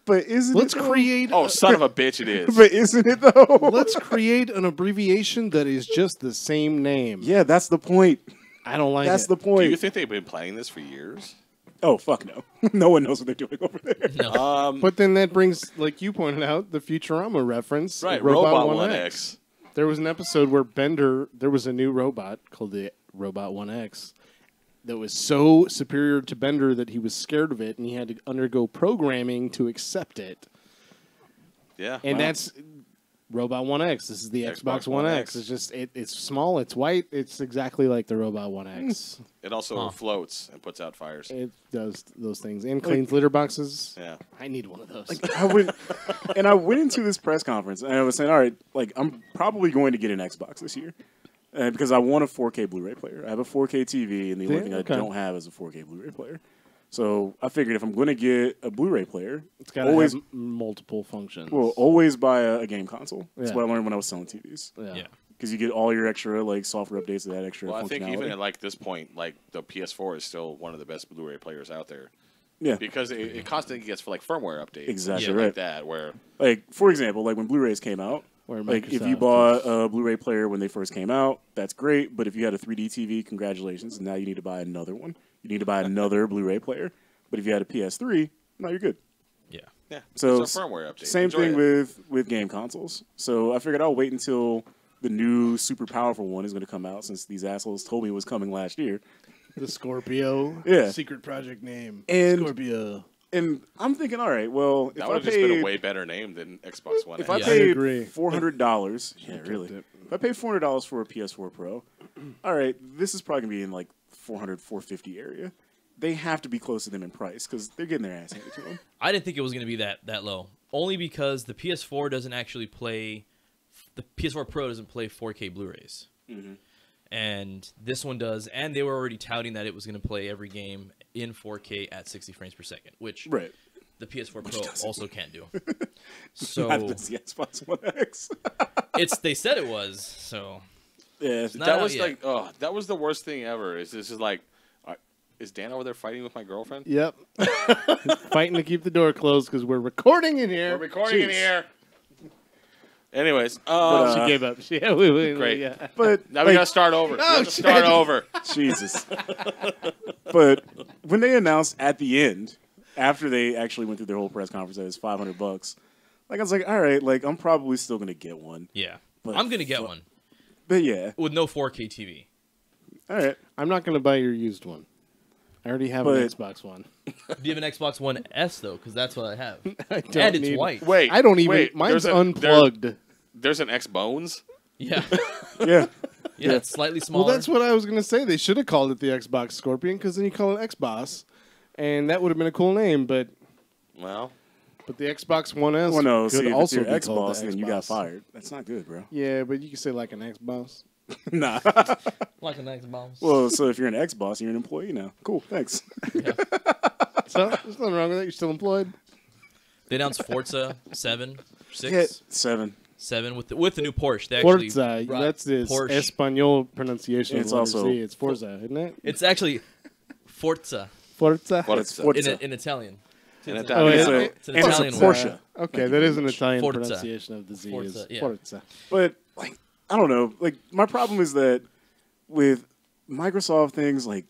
Speaker 4: But isn't
Speaker 2: Let's
Speaker 4: it though?
Speaker 2: create.
Speaker 1: Oh, son of a bitch! It is.
Speaker 4: But isn't it though?
Speaker 2: Let's create an abbreviation that is just the same name.
Speaker 4: Yeah, that's the point.
Speaker 2: I don't like
Speaker 4: That's
Speaker 2: it.
Speaker 4: the
Speaker 1: Do
Speaker 4: point.
Speaker 1: you think they've been playing this for years?
Speaker 4: Oh fuck no! No one knows what they're doing over there.
Speaker 3: No.
Speaker 2: But then that brings, like you pointed out, the Futurama reference.
Speaker 1: Right,
Speaker 2: Robot,
Speaker 1: Robot
Speaker 2: 1X. There was an episode where Bender, there was a new robot called the Robot 1X that was so superior to Bender that he was scared of it and he had to undergo programming to accept it.
Speaker 1: Yeah,
Speaker 2: And
Speaker 1: wow.
Speaker 2: that's Robot 1X. This is the Xbox,
Speaker 1: Xbox
Speaker 2: One
Speaker 1: One
Speaker 2: X.
Speaker 1: X.
Speaker 2: It's just, it's small, it's white, it's exactly like the Robot 1X.
Speaker 1: It also
Speaker 3: Huh.
Speaker 1: floats and puts out fires.
Speaker 2: It does those things and cleans litter boxes.
Speaker 1: Yeah.
Speaker 2: I need one of those.
Speaker 4: I went into this press conference and I was saying, all right, like I'm probably going to get an Xbox this year because I want a 4K Blu-ray player. I have a 4K TV, and the only
Speaker 2: Yeah,
Speaker 4: thing
Speaker 2: okay.
Speaker 4: I don't have is a 4K Blu-ray player. So I figured if I'm going to get a Blu-ray player,
Speaker 2: It's got to
Speaker 4: always
Speaker 2: have multiple functions.
Speaker 4: always buy a game console. That's
Speaker 2: Yeah.
Speaker 4: what I learned when I was selling TVs.
Speaker 3: Yeah.
Speaker 4: Because you get all your extra like software updates of that extra
Speaker 1: Well, I
Speaker 4: functionality.
Speaker 1: think even at like this point, like the PS4 is still one of the best Blu-ray players out there.
Speaker 4: Yeah.
Speaker 1: Because it constantly gets for like firmware updates.
Speaker 4: Exactly
Speaker 1: shit
Speaker 4: right.
Speaker 1: like that. Where
Speaker 4: Like, for example, like when Blu-rays came out,
Speaker 2: Where
Speaker 4: like if
Speaker 2: Microsoft
Speaker 4: you bought a Blu-ray player when they first came out, that's great. But if you had a 3D TV, congratulations. Now you need to buy another one. You need to buy another Blu-ray player. But if you had a PS3, now you're good.
Speaker 3: Yeah.
Speaker 1: yeah,
Speaker 4: So
Speaker 1: it's a firmware update.
Speaker 4: Same
Speaker 1: Enjoy
Speaker 4: thing
Speaker 1: it.
Speaker 4: with game consoles. So I figured I'll wait until the new super powerful one is going to come out, since these assholes told me it was coming last year.
Speaker 2: The Scorpio.
Speaker 4: Yeah.
Speaker 2: Secret project name.
Speaker 4: And-
Speaker 2: Scorpio.
Speaker 4: And I'm thinking, all right, well, if
Speaker 1: That
Speaker 4: I
Speaker 1: would have just been a
Speaker 4: paid,
Speaker 1: way better name than Xbox One.
Speaker 4: if I
Speaker 1: X.
Speaker 3: Yeah.
Speaker 2: I
Speaker 4: paid
Speaker 2: agree.
Speaker 4: $400, yeah, really.
Speaker 2: it.
Speaker 4: If I paid $400 for a PS4 Pro, all right, this is probably gonna be in like 400, 450 area. They have to be close to them in price because they're getting their ass handed to them.
Speaker 3: I didn't think it was going to be that low. Only because the PS4 doesn't actually play. The PS4 Pro doesn't play 4K Blu-rays. And this one does. And they were already touting that it was going to play every game in 4K at 60 frames per second, which
Speaker 4: Right.
Speaker 3: the PS4 Pro also can't do. So
Speaker 4: Not the Xbox One X.
Speaker 3: they said it was. So
Speaker 4: Yeah.
Speaker 3: not
Speaker 1: That
Speaker 3: out
Speaker 1: was
Speaker 3: yet.
Speaker 1: like, oh, that was the worst thing ever. Is this is like, is Dan over there fighting with my girlfriend?
Speaker 2: Yep. Fighting to keep the door closed because we're recording in here.
Speaker 1: We're recording in
Speaker 4: Jeez.
Speaker 1: here. Anyways,
Speaker 2: She gave up.
Speaker 1: Great.
Speaker 2: Yeah.
Speaker 4: But
Speaker 1: now we
Speaker 4: like,
Speaker 1: gotta start over. We
Speaker 2: Oh,
Speaker 1: have to start
Speaker 2: shit.
Speaker 1: over.
Speaker 4: Jesus. But when they announced at the end, after they actually went through their whole press conference, that it was $500. Like I was like, all right, like I'm probably still gonna get one.
Speaker 3: yeah.
Speaker 4: But
Speaker 3: I'm going to get one
Speaker 4: But yeah,
Speaker 3: with no 4K TV.
Speaker 4: all right.
Speaker 2: I'm not going to buy your used one. I already have an
Speaker 4: But-
Speaker 2: Xbox One.
Speaker 3: Do you have an Xbox One S, though? Because that's what I have.
Speaker 2: I don't
Speaker 3: And it's
Speaker 2: need-
Speaker 3: white.
Speaker 1: Wait,
Speaker 2: I don't even.
Speaker 1: wait,
Speaker 2: Mine's
Speaker 1: there's
Speaker 2: unplugged.
Speaker 1: There's an X Bones.
Speaker 3: Yeah.
Speaker 4: Yeah.
Speaker 3: Yeah, it's slightly smaller.
Speaker 2: Well, that's what I was going to say. They should have called it the Xbox Scorpion because then you call it Xbox, and that would have been a cool name. But
Speaker 1: Well,
Speaker 2: the Xbox One S
Speaker 4: Well, no,
Speaker 2: could
Speaker 4: see, if it's
Speaker 2: also
Speaker 4: your
Speaker 2: be called
Speaker 4: Xbox,
Speaker 2: the
Speaker 4: then you got
Speaker 2: Xbox.
Speaker 4: fired. That's not good, bro.
Speaker 2: Yeah, but you can say like an Xbox.
Speaker 4: Nah.
Speaker 3: like an Xbox.
Speaker 4: Well, so if you're an Xbox, you're an employee now. Cool, thanks.
Speaker 3: Yeah.
Speaker 2: So there's nothing wrong with that. You're still employed.
Speaker 3: They announced Forza 7, 6,
Speaker 4: Yeah, 7.
Speaker 3: 7 with the new Porsche. They actually
Speaker 2: Forza.
Speaker 3: brought
Speaker 2: That's the
Speaker 3: Porsche.
Speaker 2: Espanol pronunciation.
Speaker 4: It's
Speaker 2: It's
Speaker 4: also-
Speaker 2: it's Forza, isn't it?
Speaker 3: It's actually Forza
Speaker 2: Forza.
Speaker 1: what
Speaker 4: It's
Speaker 1: it's
Speaker 4: Forza.
Speaker 3: in Italian.
Speaker 1: In
Speaker 3: It's
Speaker 1: Italian.
Speaker 4: It's
Speaker 2: yeah.
Speaker 4: a-
Speaker 3: It's an
Speaker 4: and it's a
Speaker 3: Italian
Speaker 4: Porsche.
Speaker 3: word.
Speaker 2: Okay, that is an Italian
Speaker 3: Forza.
Speaker 2: pronunciation of the Z.
Speaker 3: Forza,
Speaker 2: Is
Speaker 3: yeah.
Speaker 2: Forza.
Speaker 4: But, like, I don't know. Like, my problem is that with Microsoft things, like,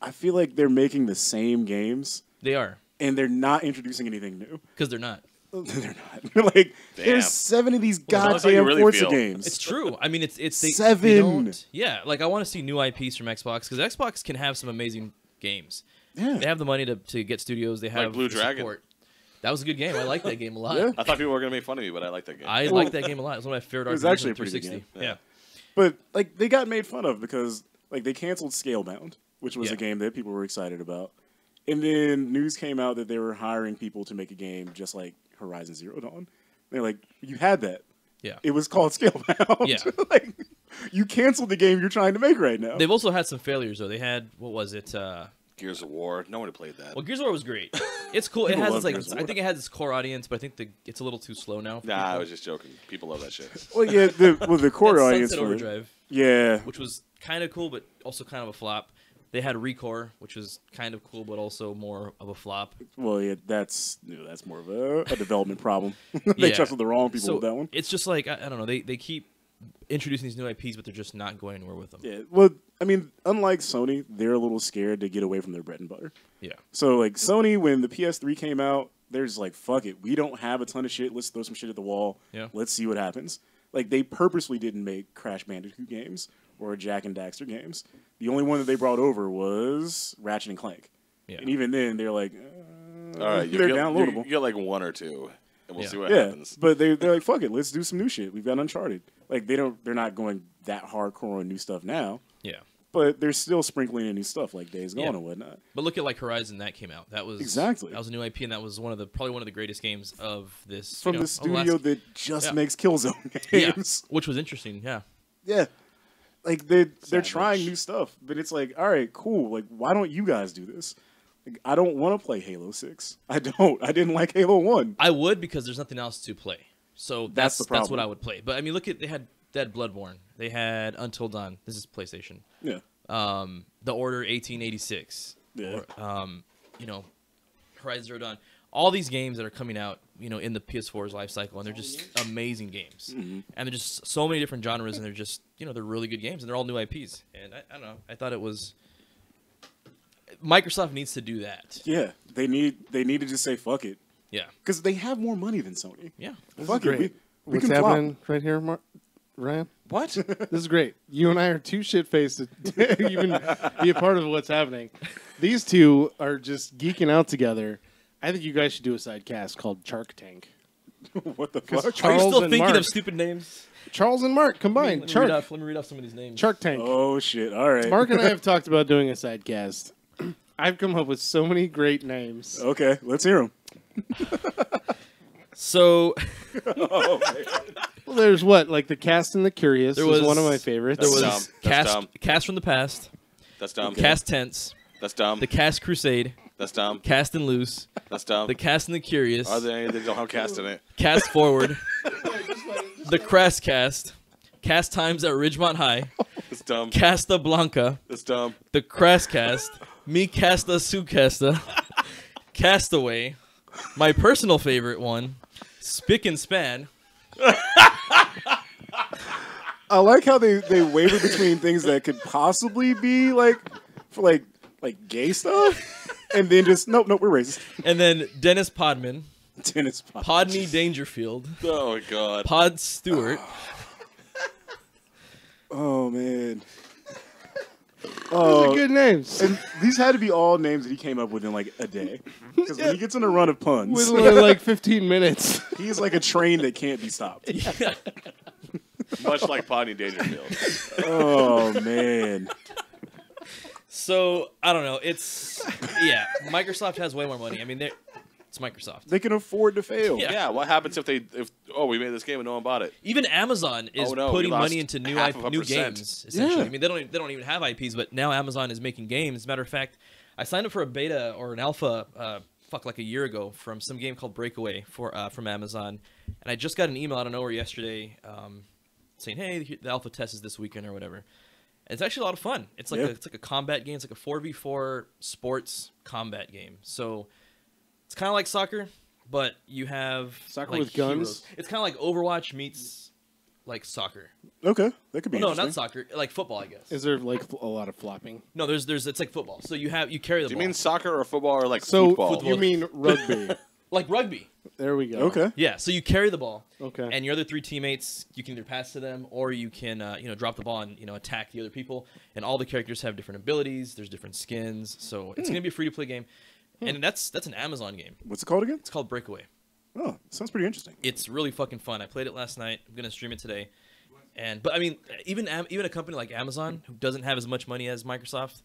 Speaker 4: I feel like they're making the same games
Speaker 3: They are,
Speaker 4: and they're not introducing anything new.
Speaker 3: because they're not.
Speaker 4: They're not. Like,
Speaker 1: Damn.
Speaker 4: there's 7 of these
Speaker 1: Well, that's how you
Speaker 4: goddamn
Speaker 1: really
Speaker 4: Forza
Speaker 1: feel.
Speaker 4: games.
Speaker 3: It's true. I mean, it's they,
Speaker 4: 7.
Speaker 3: They don't, yeah, like I want to see new IPs from Xbox because Xbox can have some amazing games.
Speaker 4: Yeah.
Speaker 3: They have the money to get studios. They have
Speaker 1: Blue
Speaker 3: the
Speaker 1: Dragon.
Speaker 3: support. That was a good game. I like that game a lot.
Speaker 4: Yeah.
Speaker 1: I thought people were gonna make fun of me, but I like that game.
Speaker 3: I like that game a lot. It was one of my favorite
Speaker 4: It was
Speaker 3: RPGs
Speaker 4: actually
Speaker 3: on
Speaker 4: a pretty good
Speaker 3: 360.
Speaker 1: game.
Speaker 3: Yeah.
Speaker 4: But like they got made fun of because like they canceled Scalebound, which was
Speaker 3: Yeah.
Speaker 4: a game that people were excited about. And then news came out that they were hiring people to make a game just like Horizon Zero Dawn. They're like, you had that.
Speaker 3: Yeah.
Speaker 4: It was called Scalebound.
Speaker 3: Yeah.
Speaker 4: Like you canceled the game you're trying to make right now.
Speaker 3: They've also had some failures though. They had what was it?
Speaker 1: Gears of War. No one had played that.
Speaker 3: Well, Gears of War was great. It's cool. It
Speaker 4: People
Speaker 3: has
Speaker 4: love
Speaker 3: its, like
Speaker 4: Gears of
Speaker 3: I
Speaker 4: War.
Speaker 3: think it has its core audience, but I think it's a little too slow now. For
Speaker 1: Nah, I
Speaker 3: people.
Speaker 1: was just joking. People love that shit.
Speaker 4: Well, yeah, the core
Speaker 3: And
Speaker 4: audience
Speaker 3: Sunset
Speaker 4: for
Speaker 3: Overdrive,
Speaker 4: yeah,
Speaker 3: which was kind of cool, but also kind of a flop. They had Recore, which was kind of cool, but also more of a flop.
Speaker 4: well, yeah, that's more of a development problem. They
Speaker 3: Yeah.
Speaker 4: trusted the wrong people
Speaker 3: So
Speaker 4: with that one.
Speaker 3: it's just like I don't know. They keep introducing these new IPs, but they're just not going anywhere with them.
Speaker 4: Yeah, well, I mean, unlike Sony, they're a little scared to get away from their bread and butter.
Speaker 3: Yeah.
Speaker 4: So, like, Sony, when the PS3 came out, they're just like, fuck it. We don't have a ton of shit. Let's throw some shit at the wall.
Speaker 3: Yeah.
Speaker 4: Let's see what happens. Like, they purposely didn't make Crash Bandicoot games or Jack and Daxter games. The only one that they brought over was Ratchet and Clank.
Speaker 3: Yeah.
Speaker 4: And even then, they're like,
Speaker 1: All right,
Speaker 4: they're downloadable.
Speaker 1: You get like one or two, and we'll
Speaker 3: Yeah.
Speaker 1: see what
Speaker 4: Yeah,
Speaker 1: happens.
Speaker 4: but they're like, fuck it. Let's do some new shit. We've got Uncharted. Like, they're not going that hardcore on new stuff now.
Speaker 3: Yeah.
Speaker 4: But they're still sprinkling in new stuff like Days Gone
Speaker 3: Yeah.
Speaker 4: and whatnot.
Speaker 3: But look at like Horizon that came out. That was
Speaker 4: Exactly.
Speaker 3: That was a new IP, and that was probably one of the greatest games of this
Speaker 4: From
Speaker 3: you know,
Speaker 4: the
Speaker 3: of last-
Speaker 4: studio that just
Speaker 3: Yeah.
Speaker 4: makes Killzone
Speaker 3: yeah,
Speaker 4: games.
Speaker 3: which was interesting. Yeah.
Speaker 4: Yeah. Like they're
Speaker 1: Savage.
Speaker 4: trying new stuff, but it's like, all right, cool. Like, why don't you guys do this? Like, I don't want to play Halo 6. I don't. I didn't like Halo 1.
Speaker 3: I would because there's nothing else to play. So
Speaker 4: That's the
Speaker 3: that's what
Speaker 4: problem.
Speaker 3: I would play. But I mean, look at they had Bloodborne. They had Until Dawn. This is PlayStation.
Speaker 4: Yeah.
Speaker 3: The Order 1886.
Speaker 4: Yeah.
Speaker 3: Or, you know, Horizon Zero Dawn. All these games that are coming out, in the PS4's life cycle, and they're just amazing games. And they're just so many different genres, and they're just, they're really good games, and they're all new IPs. And I don't know. I thought it was. Microsoft needs to do that.
Speaker 4: Yeah, they need to just say fuck it
Speaker 3: Yeah.
Speaker 4: because they have more money than Sony.
Speaker 3: Yeah.
Speaker 4: Fuck it, we
Speaker 2: What's
Speaker 4: can flop.
Speaker 2: happening right here, Ryan?
Speaker 1: What?
Speaker 2: This is great. You and I are too shit-faced to even be a part of what's happening. These two are just geeking out together. I think you guys should do a side cast called Shark Tank.
Speaker 4: What the fuck?
Speaker 3: Are you
Speaker 2: Charles
Speaker 3: still
Speaker 2: and
Speaker 3: thinking
Speaker 2: Mark.
Speaker 3: of stupid names?
Speaker 2: Charles and Mark combined.
Speaker 3: Let me read off some of these names.
Speaker 2: Shark Tank.
Speaker 4: Oh shit! All right.
Speaker 2: Mark and I have talked about doing a side cast. I've come up with so many great names.
Speaker 4: Okay, let's hear them.
Speaker 3: So
Speaker 4: Oh, man.
Speaker 2: Well, there's like the Cast and the Curious.
Speaker 3: There
Speaker 2: was
Speaker 3: was-
Speaker 2: one of my favorites.
Speaker 3: there
Speaker 1: That's
Speaker 3: was
Speaker 1: dumb. That's
Speaker 3: cast
Speaker 1: dumb.
Speaker 3: cast from the past,
Speaker 1: That's dumb.
Speaker 3: cast tense,
Speaker 1: That's dumb.
Speaker 3: the cast crusade,
Speaker 1: That's dumb.
Speaker 3: cast and loose,
Speaker 1: That's dumb.
Speaker 3: the cast and the curious,
Speaker 1: Are there any that don't have cast in it?
Speaker 3: cast forward, the crass cast times at Ridgemont High,
Speaker 1: That's dumb.
Speaker 3: Casta Blanca,
Speaker 1: That's dumb.
Speaker 3: the crass cast, me casta su casta, Castaway, my personal favorite one, Spick and Span.
Speaker 4: I like how they waver between things that could possibly be for gay stuff, and then just nope, we're racist.
Speaker 3: And then Dennis Podman,
Speaker 4: Tennis pot.
Speaker 3: Podney Dangerfield,
Speaker 1: Oh my god.
Speaker 3: Pod Stewart,
Speaker 4: Oh man.
Speaker 2: Those
Speaker 4: Oh,
Speaker 2: are good names.
Speaker 4: and these had to be all names that he came up with in like a day. Because when he gets on a run of puns,
Speaker 2: With only like 15 minutes.
Speaker 4: he's like a train that can't be stopped.
Speaker 1: Much like Podney Dangerfield.
Speaker 4: Oh man.
Speaker 3: So I don't know. It's Microsoft has way more money. I mean, it's Microsoft.
Speaker 4: They can afford to fail.
Speaker 3: Yeah.
Speaker 1: Yeah, what happens if we made this game and no one bought it?
Speaker 3: Even Amazon is
Speaker 1: Oh, no, we
Speaker 3: putting
Speaker 1: lost
Speaker 3: money into new
Speaker 1: half of a
Speaker 3: new
Speaker 1: percent.
Speaker 3: games. Essentially,
Speaker 4: Yeah.
Speaker 3: I mean they don't even have IPs, but now Amazon is making games. As a matter of fact, I signed up for a beta or an alpha, like a year ago from some game called Breakaway from Amazon, and I just got an email out of nowhere yesterday saying, "Hey, the alpha test is this weekend or whatever." And it's actually a lot of fun. It's like
Speaker 4: Yeah.
Speaker 3: it's like a combat game. It's like a 4v4 sports combat game. So it's kind of like soccer, but you have
Speaker 2: Soccer
Speaker 3: like,
Speaker 2: with guns?
Speaker 3: heroes. It's kind of like Overwatch meets like soccer.
Speaker 4: Okay, that could be
Speaker 3: No,
Speaker 4: interesting.
Speaker 3: not soccer. Like football, I guess.
Speaker 2: Is there like a lot of flopping?
Speaker 3: No, there's it's like football. So you carry the
Speaker 1: Do you
Speaker 3: ball.
Speaker 1: mean soccer or football or like
Speaker 2: So
Speaker 1: football?
Speaker 2: you mean rugby?
Speaker 3: like rugby.
Speaker 2: There we go.
Speaker 4: Okay.
Speaker 3: Yeah. So you carry the ball.
Speaker 2: Okay.
Speaker 3: And your other three teammates, you can either pass to them or you can drop the ball and attack the other people. And all the characters have different abilities. There's different skins. So it's gonna be a free to play game. And that's an Amazon game.
Speaker 4: What's it called again?
Speaker 3: It's called Breakaway.
Speaker 4: Oh, sounds pretty interesting.
Speaker 3: It's really fucking fun. I played it last night. I'm gonna stream it today. But I mean, even a company like Amazon, who doesn't have as much money as Microsoft,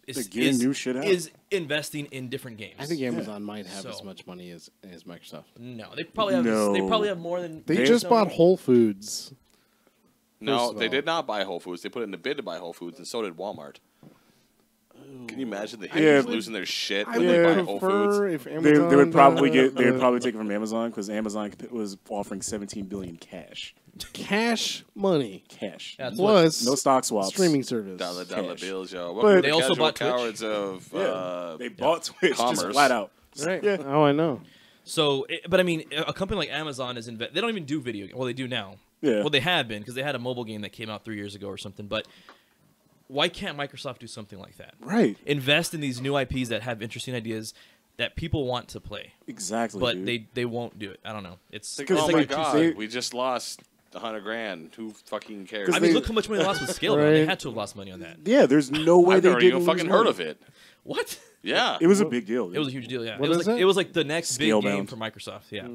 Speaker 4: They're getting new shit out.
Speaker 3: is investing in different games.
Speaker 2: I think Amazon might have
Speaker 3: So-
Speaker 2: as much money as Microsoft.
Speaker 3: no, they probably have.
Speaker 4: No.
Speaker 3: They probably have more than.
Speaker 2: They
Speaker 4: They-
Speaker 2: just bought Whole Foods.
Speaker 1: No,
Speaker 2: First of
Speaker 1: they
Speaker 2: all.
Speaker 1: did not buy Whole Foods. They put it in the bid to buy Whole Foods, and so did Walmart. Can you imagine the
Speaker 4: Yeah.
Speaker 1: hippies losing their shit
Speaker 2: I
Speaker 1: when
Speaker 2: would
Speaker 1: they buy Whole Foods?
Speaker 2: prefer if
Speaker 4: They
Speaker 2: Amazon.
Speaker 4: would probably take it from Amazon because Amazon was offering 17 billion cash.
Speaker 2: cash money
Speaker 4: Cash.
Speaker 3: That's
Speaker 2: plus
Speaker 4: No stock swaps.
Speaker 2: streaming service.
Speaker 1: Dollar
Speaker 4: Cash.
Speaker 1: bills, yo.
Speaker 4: But-
Speaker 1: Welcome to
Speaker 4: They
Speaker 1: the
Speaker 3: also
Speaker 1: casual
Speaker 3: bought Twitch.
Speaker 1: cowards of
Speaker 4: Yeah. They bought Twitch just
Speaker 1: commerce.
Speaker 4: flat out.
Speaker 2: Right.
Speaker 4: Yeah.
Speaker 2: Oh, I know.
Speaker 3: So, but I mean, a company like Amazon is they don't even do video games. Well, they do now.
Speaker 4: Yeah.
Speaker 3: Well, they have been because they had a mobile game that came out 3 years ago or something. But why can't Microsoft do something like that?
Speaker 4: Right.
Speaker 3: Invest in these new IPs that have interesting ideas that people want to play,
Speaker 4: Exactly.
Speaker 3: but
Speaker 4: dude.
Speaker 3: they won't do it. I don't know. It's
Speaker 1: Like,
Speaker 3: it's
Speaker 1: oh
Speaker 3: like
Speaker 1: my
Speaker 3: a-
Speaker 1: god,
Speaker 4: they-
Speaker 1: we just lost $100,000. Who fucking cares?
Speaker 4: 'Cause
Speaker 3: I mean,
Speaker 4: they-
Speaker 3: look how much money they lost with Scalebound. They
Speaker 2: Right.
Speaker 3: had to have lost money on that.
Speaker 4: Yeah, there's no way
Speaker 1: I've
Speaker 4: they
Speaker 1: never
Speaker 4: didn't
Speaker 1: even fucking
Speaker 4: lose
Speaker 1: heard
Speaker 4: money.
Speaker 1: of it.
Speaker 3: What?
Speaker 1: Yeah,
Speaker 4: It was a big deal.
Speaker 3: It was a huge deal. Yeah,
Speaker 2: What
Speaker 3: it was
Speaker 2: is
Speaker 3: like
Speaker 2: it?
Speaker 3: it was like the next big game
Speaker 4: Scalebound.
Speaker 3: for Microsoft. Yeah.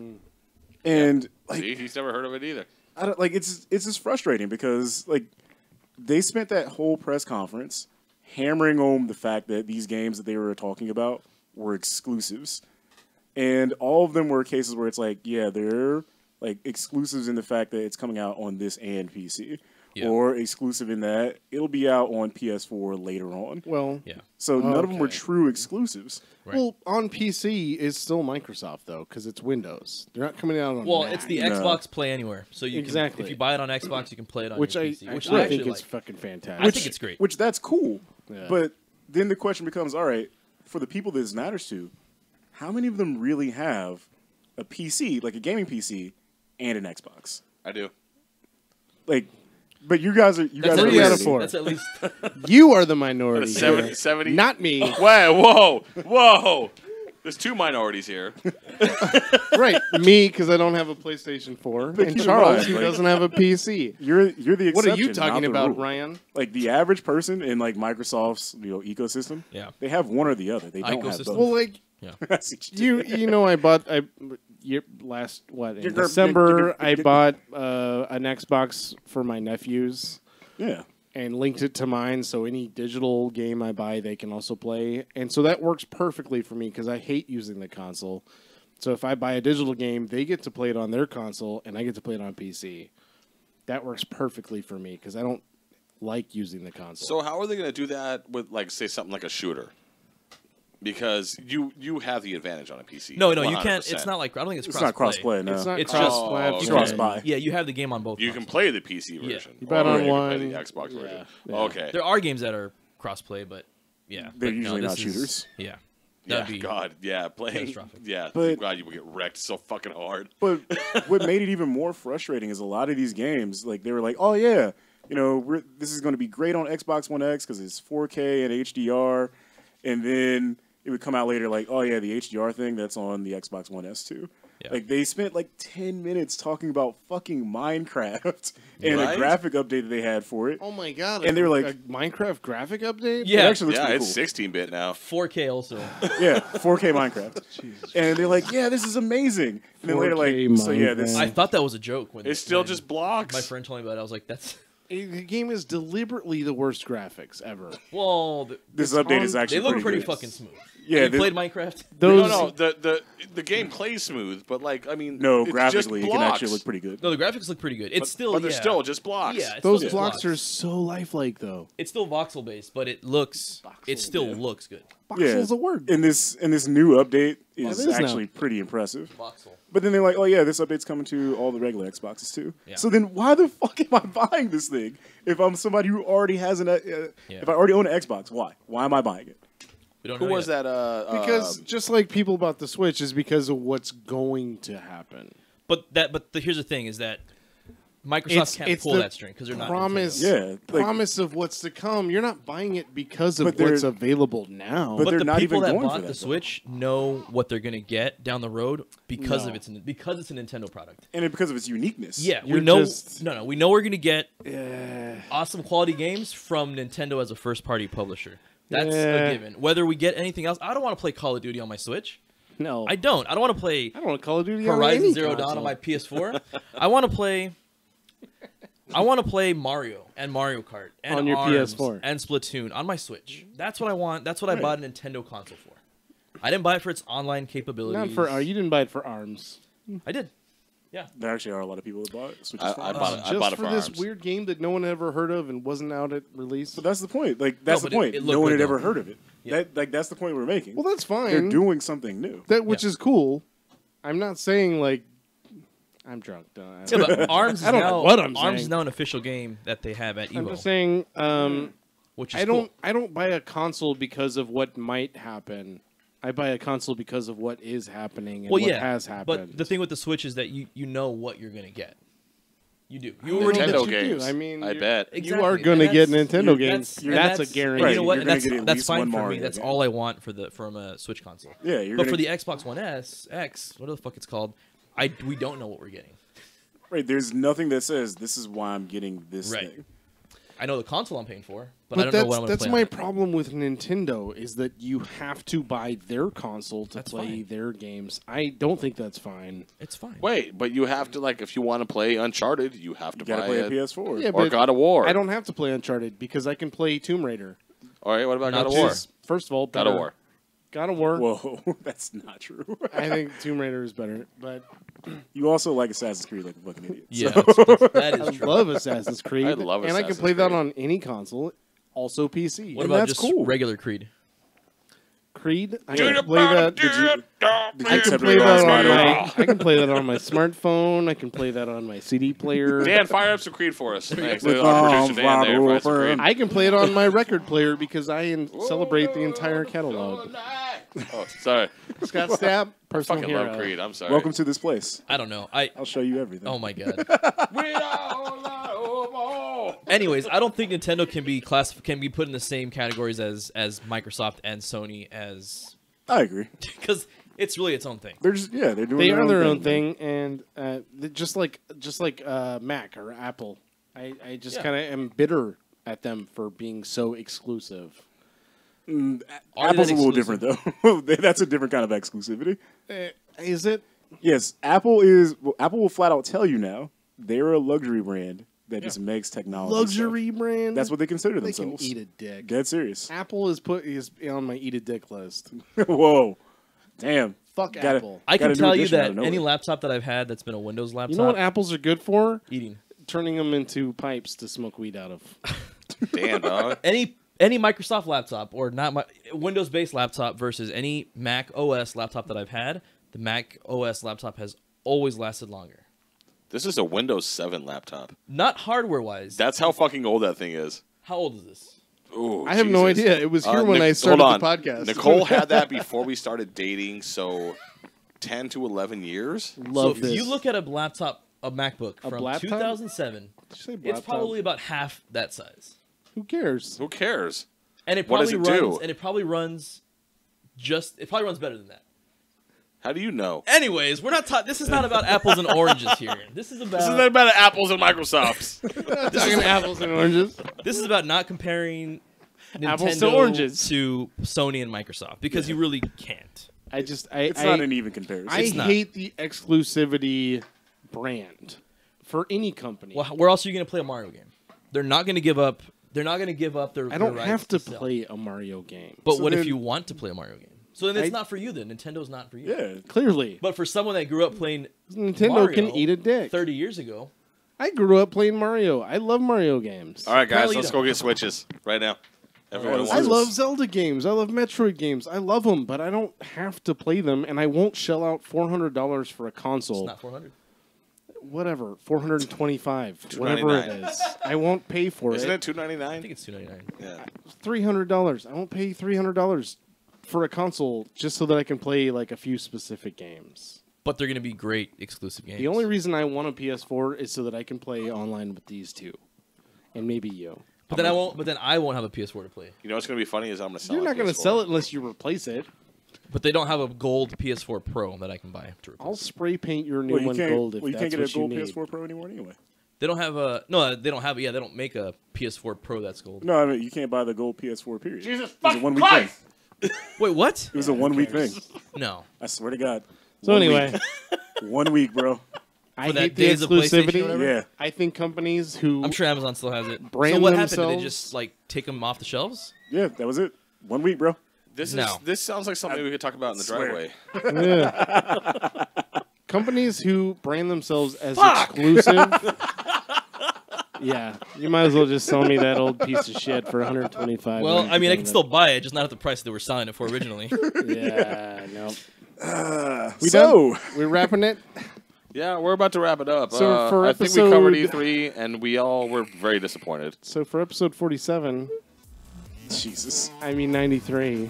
Speaker 4: and like
Speaker 1: See, he's never heard of it either.
Speaker 4: I don't like it's just frustrating because like they spent that whole press conference hammering home the fact that these games that they were talking about were exclusives. And all of them were cases where it's like, yeah, they're like exclusives in the fact that it's coming out on this and PC.
Speaker 3: Yeah.
Speaker 4: Or exclusive in that it'll be out on PS4 later on.
Speaker 2: Well,
Speaker 3: Yeah.
Speaker 4: So none of them were
Speaker 2: Okay.
Speaker 4: true exclusives.
Speaker 3: Right.
Speaker 2: well, on PC is still Microsoft though, because it's Windows. They're not coming out on.
Speaker 3: Well,
Speaker 2: Mac,
Speaker 3: it's the
Speaker 4: No.
Speaker 3: Xbox Play Anywhere, so you
Speaker 2: Exactly.
Speaker 3: can, if you buy it on Xbox, you can play it on
Speaker 2: which
Speaker 3: your
Speaker 2: I
Speaker 3: PC, which
Speaker 2: actually
Speaker 3: I
Speaker 2: think
Speaker 3: actually
Speaker 2: is
Speaker 3: like.
Speaker 2: fucking fantastic.
Speaker 3: I think it's great.
Speaker 4: Which that's cool.
Speaker 2: Yeah.
Speaker 4: But then the question becomes, all right, for the people this matters to, how many of them really have a PC, like a gaming PC, and an Xbox?
Speaker 1: I do.
Speaker 4: Like, but you guys are
Speaker 3: That's at
Speaker 2: Three
Speaker 3: least-
Speaker 2: out of four.
Speaker 3: That's at least.
Speaker 2: You are the minority.
Speaker 1: 70,
Speaker 2: here.
Speaker 1: 70.
Speaker 2: Not me.
Speaker 1: Whoa. There's two minorities here.
Speaker 2: Right, me because I don't have a PlayStation 4, and
Speaker 4: keep in
Speaker 2: Charles
Speaker 4: mind,
Speaker 2: who
Speaker 4: like-
Speaker 2: doesn't have a PC.
Speaker 4: you're the exception.
Speaker 2: What are you
Speaker 4: not
Speaker 2: talking
Speaker 4: the
Speaker 2: about,
Speaker 4: rule.
Speaker 2: Ryan?
Speaker 4: Like the average person in like Microsoft's ecosystem,
Speaker 3: Yeah.
Speaker 4: they have one or the other. They don't have
Speaker 3: Ecosystem.
Speaker 4: both.
Speaker 2: Well, like
Speaker 4: I see what you did.
Speaker 2: you know, I last in
Speaker 4: You're-
Speaker 2: December I bought an Xbox for my nephews
Speaker 4: Yeah.
Speaker 2: and linked it to mine, so any digital game I buy they can also play, and so that works perfectly for me because I hate using the console. So if I buy a digital game, they get to play it on their console, and I get to play it on PC. That works perfectly for me because I don't like using the console.
Speaker 1: So how are they going to do that with, like, say something like a shooter? Because you have the advantage on a PC.
Speaker 3: No, you can't.
Speaker 1: 100%.
Speaker 3: It's not like I don't think it's
Speaker 4: It's
Speaker 3: cross
Speaker 4: not cross-play, no.
Speaker 2: it's not
Speaker 3: It's just-
Speaker 2: cross-platform.
Speaker 1: It's
Speaker 4: cross-buy.
Speaker 3: Yeah, you have the game on both.
Speaker 1: You can
Speaker 3: consoles.
Speaker 1: play the PC
Speaker 3: Yeah.
Speaker 1: version.
Speaker 2: You bet
Speaker 1: or
Speaker 2: on
Speaker 1: you can
Speaker 2: one.
Speaker 1: play the Xbox version.
Speaker 2: Yeah.
Speaker 1: Okay.
Speaker 3: There are games that are cross-play, but yeah,
Speaker 4: They're
Speaker 3: but
Speaker 4: usually
Speaker 3: no,
Speaker 4: not
Speaker 3: this is-
Speaker 4: shooters.
Speaker 3: Yeah,
Speaker 1: Yeah,
Speaker 3: that'd be
Speaker 1: God, yeah, playing,
Speaker 3: catastrophic.
Speaker 1: yeah.
Speaker 4: But-
Speaker 1: God, you will get wrecked so fucking hard.
Speaker 4: But what made it even more frustrating is a lot of these games, like they were like, oh yeah, this is going to be great on Xbox One X because it's 4K and HDR, and then it would come out later like, oh yeah, the HDR thing that's on the Xbox One S too.
Speaker 3: Yeah.
Speaker 4: Like they spent like 10 minutes talking about fucking Minecraft and
Speaker 1: Right?
Speaker 4: a graphic update that they had for it.
Speaker 2: Oh my god!
Speaker 4: And they were like-
Speaker 2: a Minecraft graphic update.
Speaker 3: Yeah.
Speaker 4: It actually looks
Speaker 1: Yeah,
Speaker 4: pretty
Speaker 1: it's
Speaker 4: cool.
Speaker 1: 16-bit now.
Speaker 3: 4K also.
Speaker 4: Yeah, 4K Minecraft. And they're like, yeah, this is amazing. And then later, like,
Speaker 2: 4K
Speaker 4: so yeah, this.
Speaker 2: Minecraft.
Speaker 3: I thought that was a joke when
Speaker 1: It's still
Speaker 3: when
Speaker 1: just blocks.
Speaker 3: My friend told me about it. I was like, "That's
Speaker 2: The game is deliberately the worst graphics ever.
Speaker 3: well."
Speaker 4: This
Speaker 2: it's
Speaker 4: update
Speaker 2: on-
Speaker 4: is actually
Speaker 3: They look pretty
Speaker 4: good.
Speaker 3: fucking smooth.
Speaker 4: Yeah,
Speaker 3: you
Speaker 4: this-
Speaker 3: played Minecraft.
Speaker 2: Those,
Speaker 1: No, the game plays smooth, but like I mean,
Speaker 4: No,
Speaker 1: it's just
Speaker 4: graphically, it can
Speaker 1: blocks.
Speaker 4: actually look pretty good.
Speaker 3: No, the graphics look pretty good. It's still,
Speaker 1: but they're
Speaker 3: yeah.
Speaker 1: still just blocks.
Speaker 3: Yeah, it's
Speaker 2: those
Speaker 3: still just
Speaker 2: blocks are so lifelike, though.
Speaker 3: It's still voxel based, but it looks. It still looks good.
Speaker 2: Voxel's a word.
Speaker 4: And this new update is
Speaker 2: it is now.
Speaker 4: actually pretty impressive.
Speaker 3: Voxel.
Speaker 4: But then they're like, oh yeah, this update's coming to all the regular Xboxes too.
Speaker 3: Yeah.
Speaker 4: So then why the fuck am I buying this thing if I'm somebody who already has if I already own an Xbox? Why am I buying it?
Speaker 3: We don't
Speaker 1: Who
Speaker 3: know
Speaker 1: was
Speaker 3: yet.
Speaker 1: that?
Speaker 2: Because just like people bought the Switch is because of what's going to happen.
Speaker 3: But here's the thing: is that Microsoft can't pull
Speaker 2: the
Speaker 3: that string because they're not
Speaker 2: promise.
Speaker 3: Nintendo.
Speaker 4: Yeah, like-
Speaker 2: promise of what's to come. You're not buying it because of
Speaker 4: But they're-
Speaker 2: what's available now.
Speaker 4: but
Speaker 3: But
Speaker 4: they're
Speaker 3: the
Speaker 4: not
Speaker 3: people
Speaker 4: even
Speaker 3: that
Speaker 4: going for
Speaker 3: bought
Speaker 4: that,
Speaker 3: the
Speaker 4: though.
Speaker 3: Switch know what they're gonna get down the road because
Speaker 2: No.
Speaker 3: of because it's a Nintendo product.
Speaker 4: And because of its uniqueness.
Speaker 3: Yeah,
Speaker 2: You're
Speaker 3: we know.
Speaker 2: just-
Speaker 3: No, we know we're gonna get
Speaker 2: Yeah.
Speaker 3: awesome quality games from Nintendo as a first party publisher. That's
Speaker 2: Yeah.
Speaker 3: a given. Whether we get anything else, I don't want to play Call of Duty on my Switch.
Speaker 2: No,
Speaker 3: I don't. I don't want to play
Speaker 2: I don't want Call of Duty on
Speaker 3: Horizon
Speaker 2: any
Speaker 3: Zero Dawn
Speaker 2: console.
Speaker 3: on my PS4. I want to play. I want to play Mario and Mario Kart and
Speaker 2: On your
Speaker 3: ARMS
Speaker 2: PS4.
Speaker 3: and Splatoon on my Switch. That's what I want. That's what I bought a Nintendo console for. I didn't buy it for its online capabilities.
Speaker 2: Not for. You didn't buy it for ARMS.
Speaker 3: I did.
Speaker 4: There actually are a lot of people that bought it. Switches
Speaker 1: I
Speaker 4: for
Speaker 1: bought
Speaker 4: Arms.
Speaker 1: it.
Speaker 2: Just
Speaker 1: I bought it
Speaker 2: for
Speaker 1: for
Speaker 2: this
Speaker 1: ARMS.
Speaker 2: weird game that no one ever heard of and wasn't out at release.
Speaker 4: But that's the point. Like that's
Speaker 3: No,
Speaker 4: the
Speaker 3: but
Speaker 4: point.
Speaker 3: it
Speaker 4: No
Speaker 3: looked
Speaker 4: one
Speaker 3: good,
Speaker 4: had ever
Speaker 3: though.
Speaker 4: heard of it.
Speaker 3: Yeah.
Speaker 4: That's the point we're making.
Speaker 2: Well, that's fine.
Speaker 4: They're doing something new.
Speaker 2: that, which
Speaker 3: Yeah.
Speaker 2: is cool. I'm not saying like I'm drunk. I
Speaker 3: Yeah,
Speaker 2: don't-
Speaker 3: but ARMS is
Speaker 2: I don't know
Speaker 3: now
Speaker 2: what I'm
Speaker 3: ARMS is
Speaker 2: saying.
Speaker 3: now an official game that they have at
Speaker 2: I'm
Speaker 3: Evo,
Speaker 2: just saying.
Speaker 3: which is
Speaker 2: I don't.
Speaker 3: cool.
Speaker 2: I don't buy a console because of what might happen. I buy a console because of what is happening and
Speaker 3: Well,
Speaker 2: what
Speaker 3: yeah,
Speaker 2: has happened.
Speaker 3: but the thing with the Switch is that you know what you're gonna get. You do.
Speaker 2: I
Speaker 3: You
Speaker 2: know
Speaker 3: already
Speaker 2: that
Speaker 1: Nintendo
Speaker 2: you do.
Speaker 1: games.
Speaker 2: I mean,
Speaker 1: I
Speaker 2: you're-
Speaker 1: bet.
Speaker 2: you are
Speaker 3: Exactly,
Speaker 2: going to
Speaker 3: and
Speaker 2: get
Speaker 3: that's-
Speaker 2: Nintendo
Speaker 3: you're-
Speaker 2: games.
Speaker 3: and
Speaker 2: That's a
Speaker 3: and
Speaker 2: guarantee.
Speaker 3: you know what?
Speaker 4: You're
Speaker 3: And
Speaker 4: gonna
Speaker 3: that's
Speaker 4: get at
Speaker 3: that's
Speaker 4: least
Speaker 3: fine
Speaker 4: one
Speaker 3: for me.
Speaker 4: Mario
Speaker 3: That's
Speaker 4: game.
Speaker 3: all I want from a Switch console.
Speaker 4: Yeah, you're
Speaker 3: But
Speaker 4: gonna,
Speaker 3: for the Xbox One X, whatever the fuck it's called, we don't know what we're getting.
Speaker 4: right. There's nothing that says this is why I'm getting this
Speaker 3: Right.
Speaker 4: thing.
Speaker 3: I know the console I'm paying for, but I
Speaker 2: But
Speaker 3: don't know what I'm going to
Speaker 2: that's
Speaker 3: play.
Speaker 2: my
Speaker 3: on it.
Speaker 2: problem with Nintendo is that you have to buy their console to
Speaker 3: That's
Speaker 2: play
Speaker 3: fine.
Speaker 2: their games. I don't think that's fine.
Speaker 3: It's fine.
Speaker 1: Wait, but you have to like if you want to play Uncharted, you have to
Speaker 4: You gotta
Speaker 1: buy
Speaker 4: play a
Speaker 1: it.
Speaker 4: PS4.
Speaker 2: Yeah,
Speaker 1: Or
Speaker 2: but
Speaker 1: God of War.
Speaker 2: I don't have to play Uncharted because I can play Tomb Raider.
Speaker 1: All right, what about
Speaker 3: Not
Speaker 1: God of War?
Speaker 3: just-
Speaker 2: First of all,
Speaker 1: God of
Speaker 2: better.
Speaker 1: War.
Speaker 2: God of War.
Speaker 4: Whoa, that's not true.
Speaker 2: I think Tomb Raider is better, but
Speaker 4: You also like Assassin's Creed like a fucking idiot.
Speaker 3: Yeah,
Speaker 4: So-
Speaker 3: that
Speaker 2: I
Speaker 3: is true.
Speaker 2: love Assassin's Creed.
Speaker 1: I love
Speaker 2: and I can
Speaker 1: Assassin's
Speaker 2: play that
Speaker 1: Creed.
Speaker 2: on any console, also PC.
Speaker 3: What
Speaker 4: And
Speaker 3: about
Speaker 4: that's
Speaker 3: just
Speaker 4: cool.
Speaker 3: regular Creed?
Speaker 2: Creed. I can play that.
Speaker 4: Did you
Speaker 2: I can
Speaker 4: accept
Speaker 2: play
Speaker 4: it
Speaker 2: that
Speaker 4: as
Speaker 2: on
Speaker 4: Mario?
Speaker 2: my. I can play that on my smartphone. I can play that on my CD player.
Speaker 1: Dan, fire up some Creed for us. Thanks.
Speaker 4: With
Speaker 1: Our
Speaker 4: arms
Speaker 1: producer Dan there,
Speaker 4: wide
Speaker 1: fire some Creed.
Speaker 4: open.
Speaker 2: I can play it on my record player because I celebrate the entire catalog.
Speaker 1: Oh, sorry.
Speaker 2: Scott Stapp,
Speaker 1: I
Speaker 2: personal
Speaker 1: fucking
Speaker 2: hero.
Speaker 1: love Creed. I'm sorry.
Speaker 4: Welcome to this place.
Speaker 3: I don't know.
Speaker 4: I'll show you everything.
Speaker 3: Oh my god.
Speaker 1: We all know.
Speaker 3: Anyways, I don't think Nintendo can be put in the same categories as Microsoft and Sony as
Speaker 4: I agree.
Speaker 3: because it's really its own thing.
Speaker 4: They're just they're doing
Speaker 2: They are their own thing, and just like Mac or Apple, I just kind of am bitter at them for being so exclusive.
Speaker 3: Are they
Speaker 4: Apple's
Speaker 3: that
Speaker 4: a little
Speaker 3: exclusive?
Speaker 4: different though. That's a different kind of exclusivity.
Speaker 2: Is it?
Speaker 4: Yes, Apple will flat out tell you now they're a luxury brand that just makes technology
Speaker 2: Luxury
Speaker 4: stuff.
Speaker 2: brand?
Speaker 4: That's what they consider
Speaker 2: they
Speaker 4: themselves.
Speaker 2: can eat a dick.
Speaker 4: Dead serious.
Speaker 2: Apple is on my eat a dick list.
Speaker 4: Whoa, damn.
Speaker 2: Fuck
Speaker 4: Gotta-
Speaker 2: Apple.
Speaker 3: I
Speaker 4: Got a
Speaker 3: can
Speaker 4: new
Speaker 3: tell you
Speaker 4: addition out
Speaker 3: that
Speaker 4: of
Speaker 3: any
Speaker 4: nowhere.
Speaker 3: laptop that I've had that's been a Windows laptop,
Speaker 2: You know what apples are good for?
Speaker 3: eating
Speaker 2: Turning them into pipes to smoke weed out of.
Speaker 1: Damn, dog.
Speaker 3: any Microsoft laptop or not my Windows based laptop versus any Mac OS laptop that I've had, the Mac OS laptop has always lasted longer.
Speaker 1: This is a Windows 7 laptop.
Speaker 3: Not hardware wise.
Speaker 1: That's how fucking old that thing is.
Speaker 3: How old is this?
Speaker 1: Ooh,
Speaker 2: I have no
Speaker 1: Jesus.
Speaker 2: idea. It was here when
Speaker 1: Nic-
Speaker 2: I started
Speaker 1: hold
Speaker 2: the
Speaker 1: on.
Speaker 2: podcast.
Speaker 1: Nicole had that before we started dating, so 10 to 11 years.
Speaker 2: Love
Speaker 3: so
Speaker 2: this.
Speaker 3: if you look at a laptop, a MacBook
Speaker 2: A
Speaker 3: from
Speaker 2: laptop?
Speaker 3: 2007,
Speaker 2: Did you say
Speaker 3: it's
Speaker 2: laptop?
Speaker 3: probably about half that size.
Speaker 2: Who cares?
Speaker 1: Who cares?
Speaker 3: And it
Speaker 1: What does
Speaker 3: probably
Speaker 1: it do?
Speaker 3: runs and it probably runs better than that.
Speaker 1: How do you know?
Speaker 3: Anyways, we're not this is not about apples and oranges here. This is about
Speaker 1: This is not about Apples and Microsofts.
Speaker 2: Talking apples and oranges.
Speaker 3: This is about not comparing Nintendo
Speaker 2: Apples to oranges.
Speaker 3: to Sony and Microsoft because you really can't.
Speaker 4: It's not an even comparison.
Speaker 2: I
Speaker 3: not.
Speaker 2: hate the exclusivity brand for any company.
Speaker 3: Well, where else are you going to play a Mario game? They're not going to give up. They're not going to give up their.
Speaker 2: I don't
Speaker 3: their
Speaker 2: have
Speaker 3: rights
Speaker 2: to
Speaker 3: sell.
Speaker 2: play a Mario game.
Speaker 3: But
Speaker 4: So
Speaker 3: what if
Speaker 4: then-
Speaker 3: you want to play a Mario game? So then it's
Speaker 2: I-
Speaker 3: not for you. Then Nintendo's not for you.
Speaker 4: Yeah.
Speaker 2: Clearly,
Speaker 3: But for someone that grew up playing
Speaker 2: Nintendo
Speaker 3: Mario
Speaker 2: can eat a dick.
Speaker 3: 30 years ago,
Speaker 2: I grew up playing Mario. I love Mario games.
Speaker 1: All right, guys,
Speaker 3: Apparently
Speaker 1: let's
Speaker 3: you
Speaker 1: go
Speaker 3: don't.
Speaker 1: get Switches right now. Everyone
Speaker 4: Alright,
Speaker 2: I
Speaker 1: wants
Speaker 2: love Zelda games. I love Metroid games. I love them, but I don't have to play them, and I won't shell out $400 for a
Speaker 3: it's
Speaker 2: console.
Speaker 3: not 400.
Speaker 2: Whatever, $425, whatever it
Speaker 1: $299.
Speaker 2: is. I won't pay for
Speaker 1: Isn't
Speaker 2: it.
Speaker 1: it $299?
Speaker 3: I think it's 299.
Speaker 1: Yeah.
Speaker 2: $300. I won't pay $300 for a console just so that I can play like a few specific games.
Speaker 3: But they're going to be great exclusive games.
Speaker 2: The only reason I want a PS4 is so that I can play online with these two, and maybe you.
Speaker 3: But then I won't. But then I won't have a PS4 to play.
Speaker 1: You know what's going to be funny is I'm going to sell
Speaker 2: You're
Speaker 1: a
Speaker 2: not going to
Speaker 1: PS4.
Speaker 2: sell it unless you replace it.
Speaker 3: But they don't have a gold PS4 Pro that I can buy to replace.
Speaker 2: I'll spray paint your new
Speaker 4: Well, you
Speaker 2: one
Speaker 4: can't,
Speaker 2: gold if
Speaker 4: well, you
Speaker 2: that's
Speaker 4: can't get
Speaker 2: what
Speaker 4: a gold
Speaker 2: you need.
Speaker 4: PS4 Pro anymore anyway.
Speaker 3: They don't have a no. They don't have. Yeah, they don't make a PS4 Pro that's gold.
Speaker 4: No, I mean you can't buy the gold PS4 period.
Speaker 1: Jesus
Speaker 4: it was a 1 week thing.
Speaker 3: Wait, what?
Speaker 4: It was a 1 week thing.
Speaker 3: No.
Speaker 4: I swear to God.
Speaker 2: So
Speaker 4: 1
Speaker 2: anyway,
Speaker 4: week. 1 week, bro.
Speaker 2: I
Speaker 3: For that
Speaker 2: hate the
Speaker 3: Days of PlayStation or
Speaker 2: exclusivity.
Speaker 3: whatever?
Speaker 4: Yeah.
Speaker 2: I think companies who
Speaker 3: I'm sure Amazon still has it.
Speaker 2: Brand
Speaker 3: so what happened? Did they
Speaker 2: themselves-
Speaker 3: just like take them off the shelves?
Speaker 4: Yeah, that was it. 1 week, bro.
Speaker 3: No.
Speaker 1: This sounds like something we could talk about in the
Speaker 4: swear.
Speaker 1: driveway.
Speaker 2: Yeah. Companies who brand themselves as exclusive. Yeah, you might as well just sell me that old piece of shit for $125.
Speaker 3: Well, I mean, I can still buy it, just not at the price they were selling it for originally.
Speaker 2: Yeah, no. We
Speaker 4: So,
Speaker 2: done? We're wrapping it.
Speaker 1: Yeah, we're about to wrap it up.
Speaker 2: So for
Speaker 1: I think we covered
Speaker 2: episode-
Speaker 1: E3, and we all were very disappointed.
Speaker 2: So for episode 47,
Speaker 4: Jesus.
Speaker 2: I mean 93.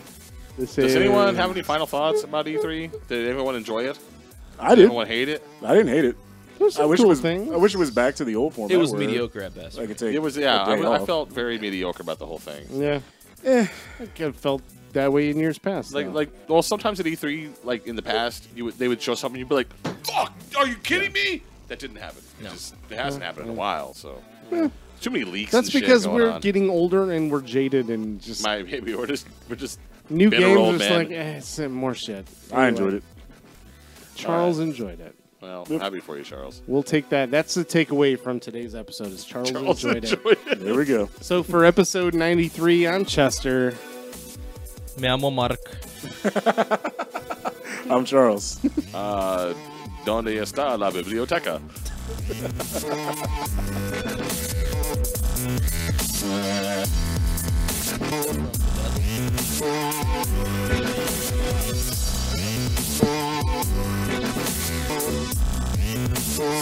Speaker 2: This
Speaker 1: Does
Speaker 2: is
Speaker 1: anyone have any final thoughts about E3? Did anyone enjoy it?
Speaker 4: I
Speaker 1: Did
Speaker 4: did.
Speaker 1: anyone hate it?
Speaker 4: I didn't hate it.
Speaker 2: There's some
Speaker 4: I wish
Speaker 2: cool
Speaker 4: it was.
Speaker 2: things.
Speaker 4: I wish it was back to the old format.
Speaker 3: It was
Speaker 4: where
Speaker 3: mediocre at best.
Speaker 4: I could take.
Speaker 1: It was, yeah.
Speaker 4: a day
Speaker 1: I
Speaker 4: off.
Speaker 1: felt very mediocre about the whole thing.
Speaker 2: Yeah,
Speaker 4: Eh,
Speaker 2: I kind of felt that way in years past. though.
Speaker 1: Well, sometimes at E3, like in the past, they would show something, you'd be like, "Fuck, are you kidding me?" That didn't happen.
Speaker 3: No.
Speaker 1: It hasn't happened in a while, so too many leaks.
Speaker 2: That's
Speaker 1: and shit
Speaker 2: because
Speaker 1: going
Speaker 2: we're
Speaker 1: on.
Speaker 2: getting older and we're jaded and just
Speaker 1: Maybe we're just
Speaker 2: new
Speaker 1: bitter
Speaker 2: games
Speaker 1: old
Speaker 2: are just
Speaker 1: men.
Speaker 2: like it's more shit.
Speaker 4: I
Speaker 2: Anyway,
Speaker 4: enjoyed it.
Speaker 2: Charles enjoyed it.
Speaker 1: Well, I'm happy for you, Charles.
Speaker 2: We'll take that. That's the takeaway from today's episode. Is Charles enjoyed it.
Speaker 4: There we go.
Speaker 2: So for episode 93, I'm Chester.
Speaker 3: Me amo Mark.
Speaker 4: I'm Charles.
Speaker 1: ¿Dónde está la biblioteca?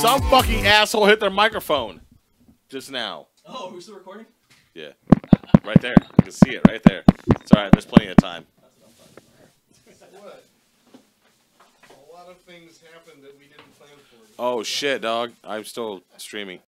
Speaker 1: Some fucking asshole hit their microphone just now.
Speaker 3: Oh, we're still recording?
Speaker 1: Yeah. Right there. I can see it right there. It's alright, there's plenty of time.
Speaker 2: What? A lot of things happened that we didn't plan for.
Speaker 1: Oh shit, dog. I'm still streaming.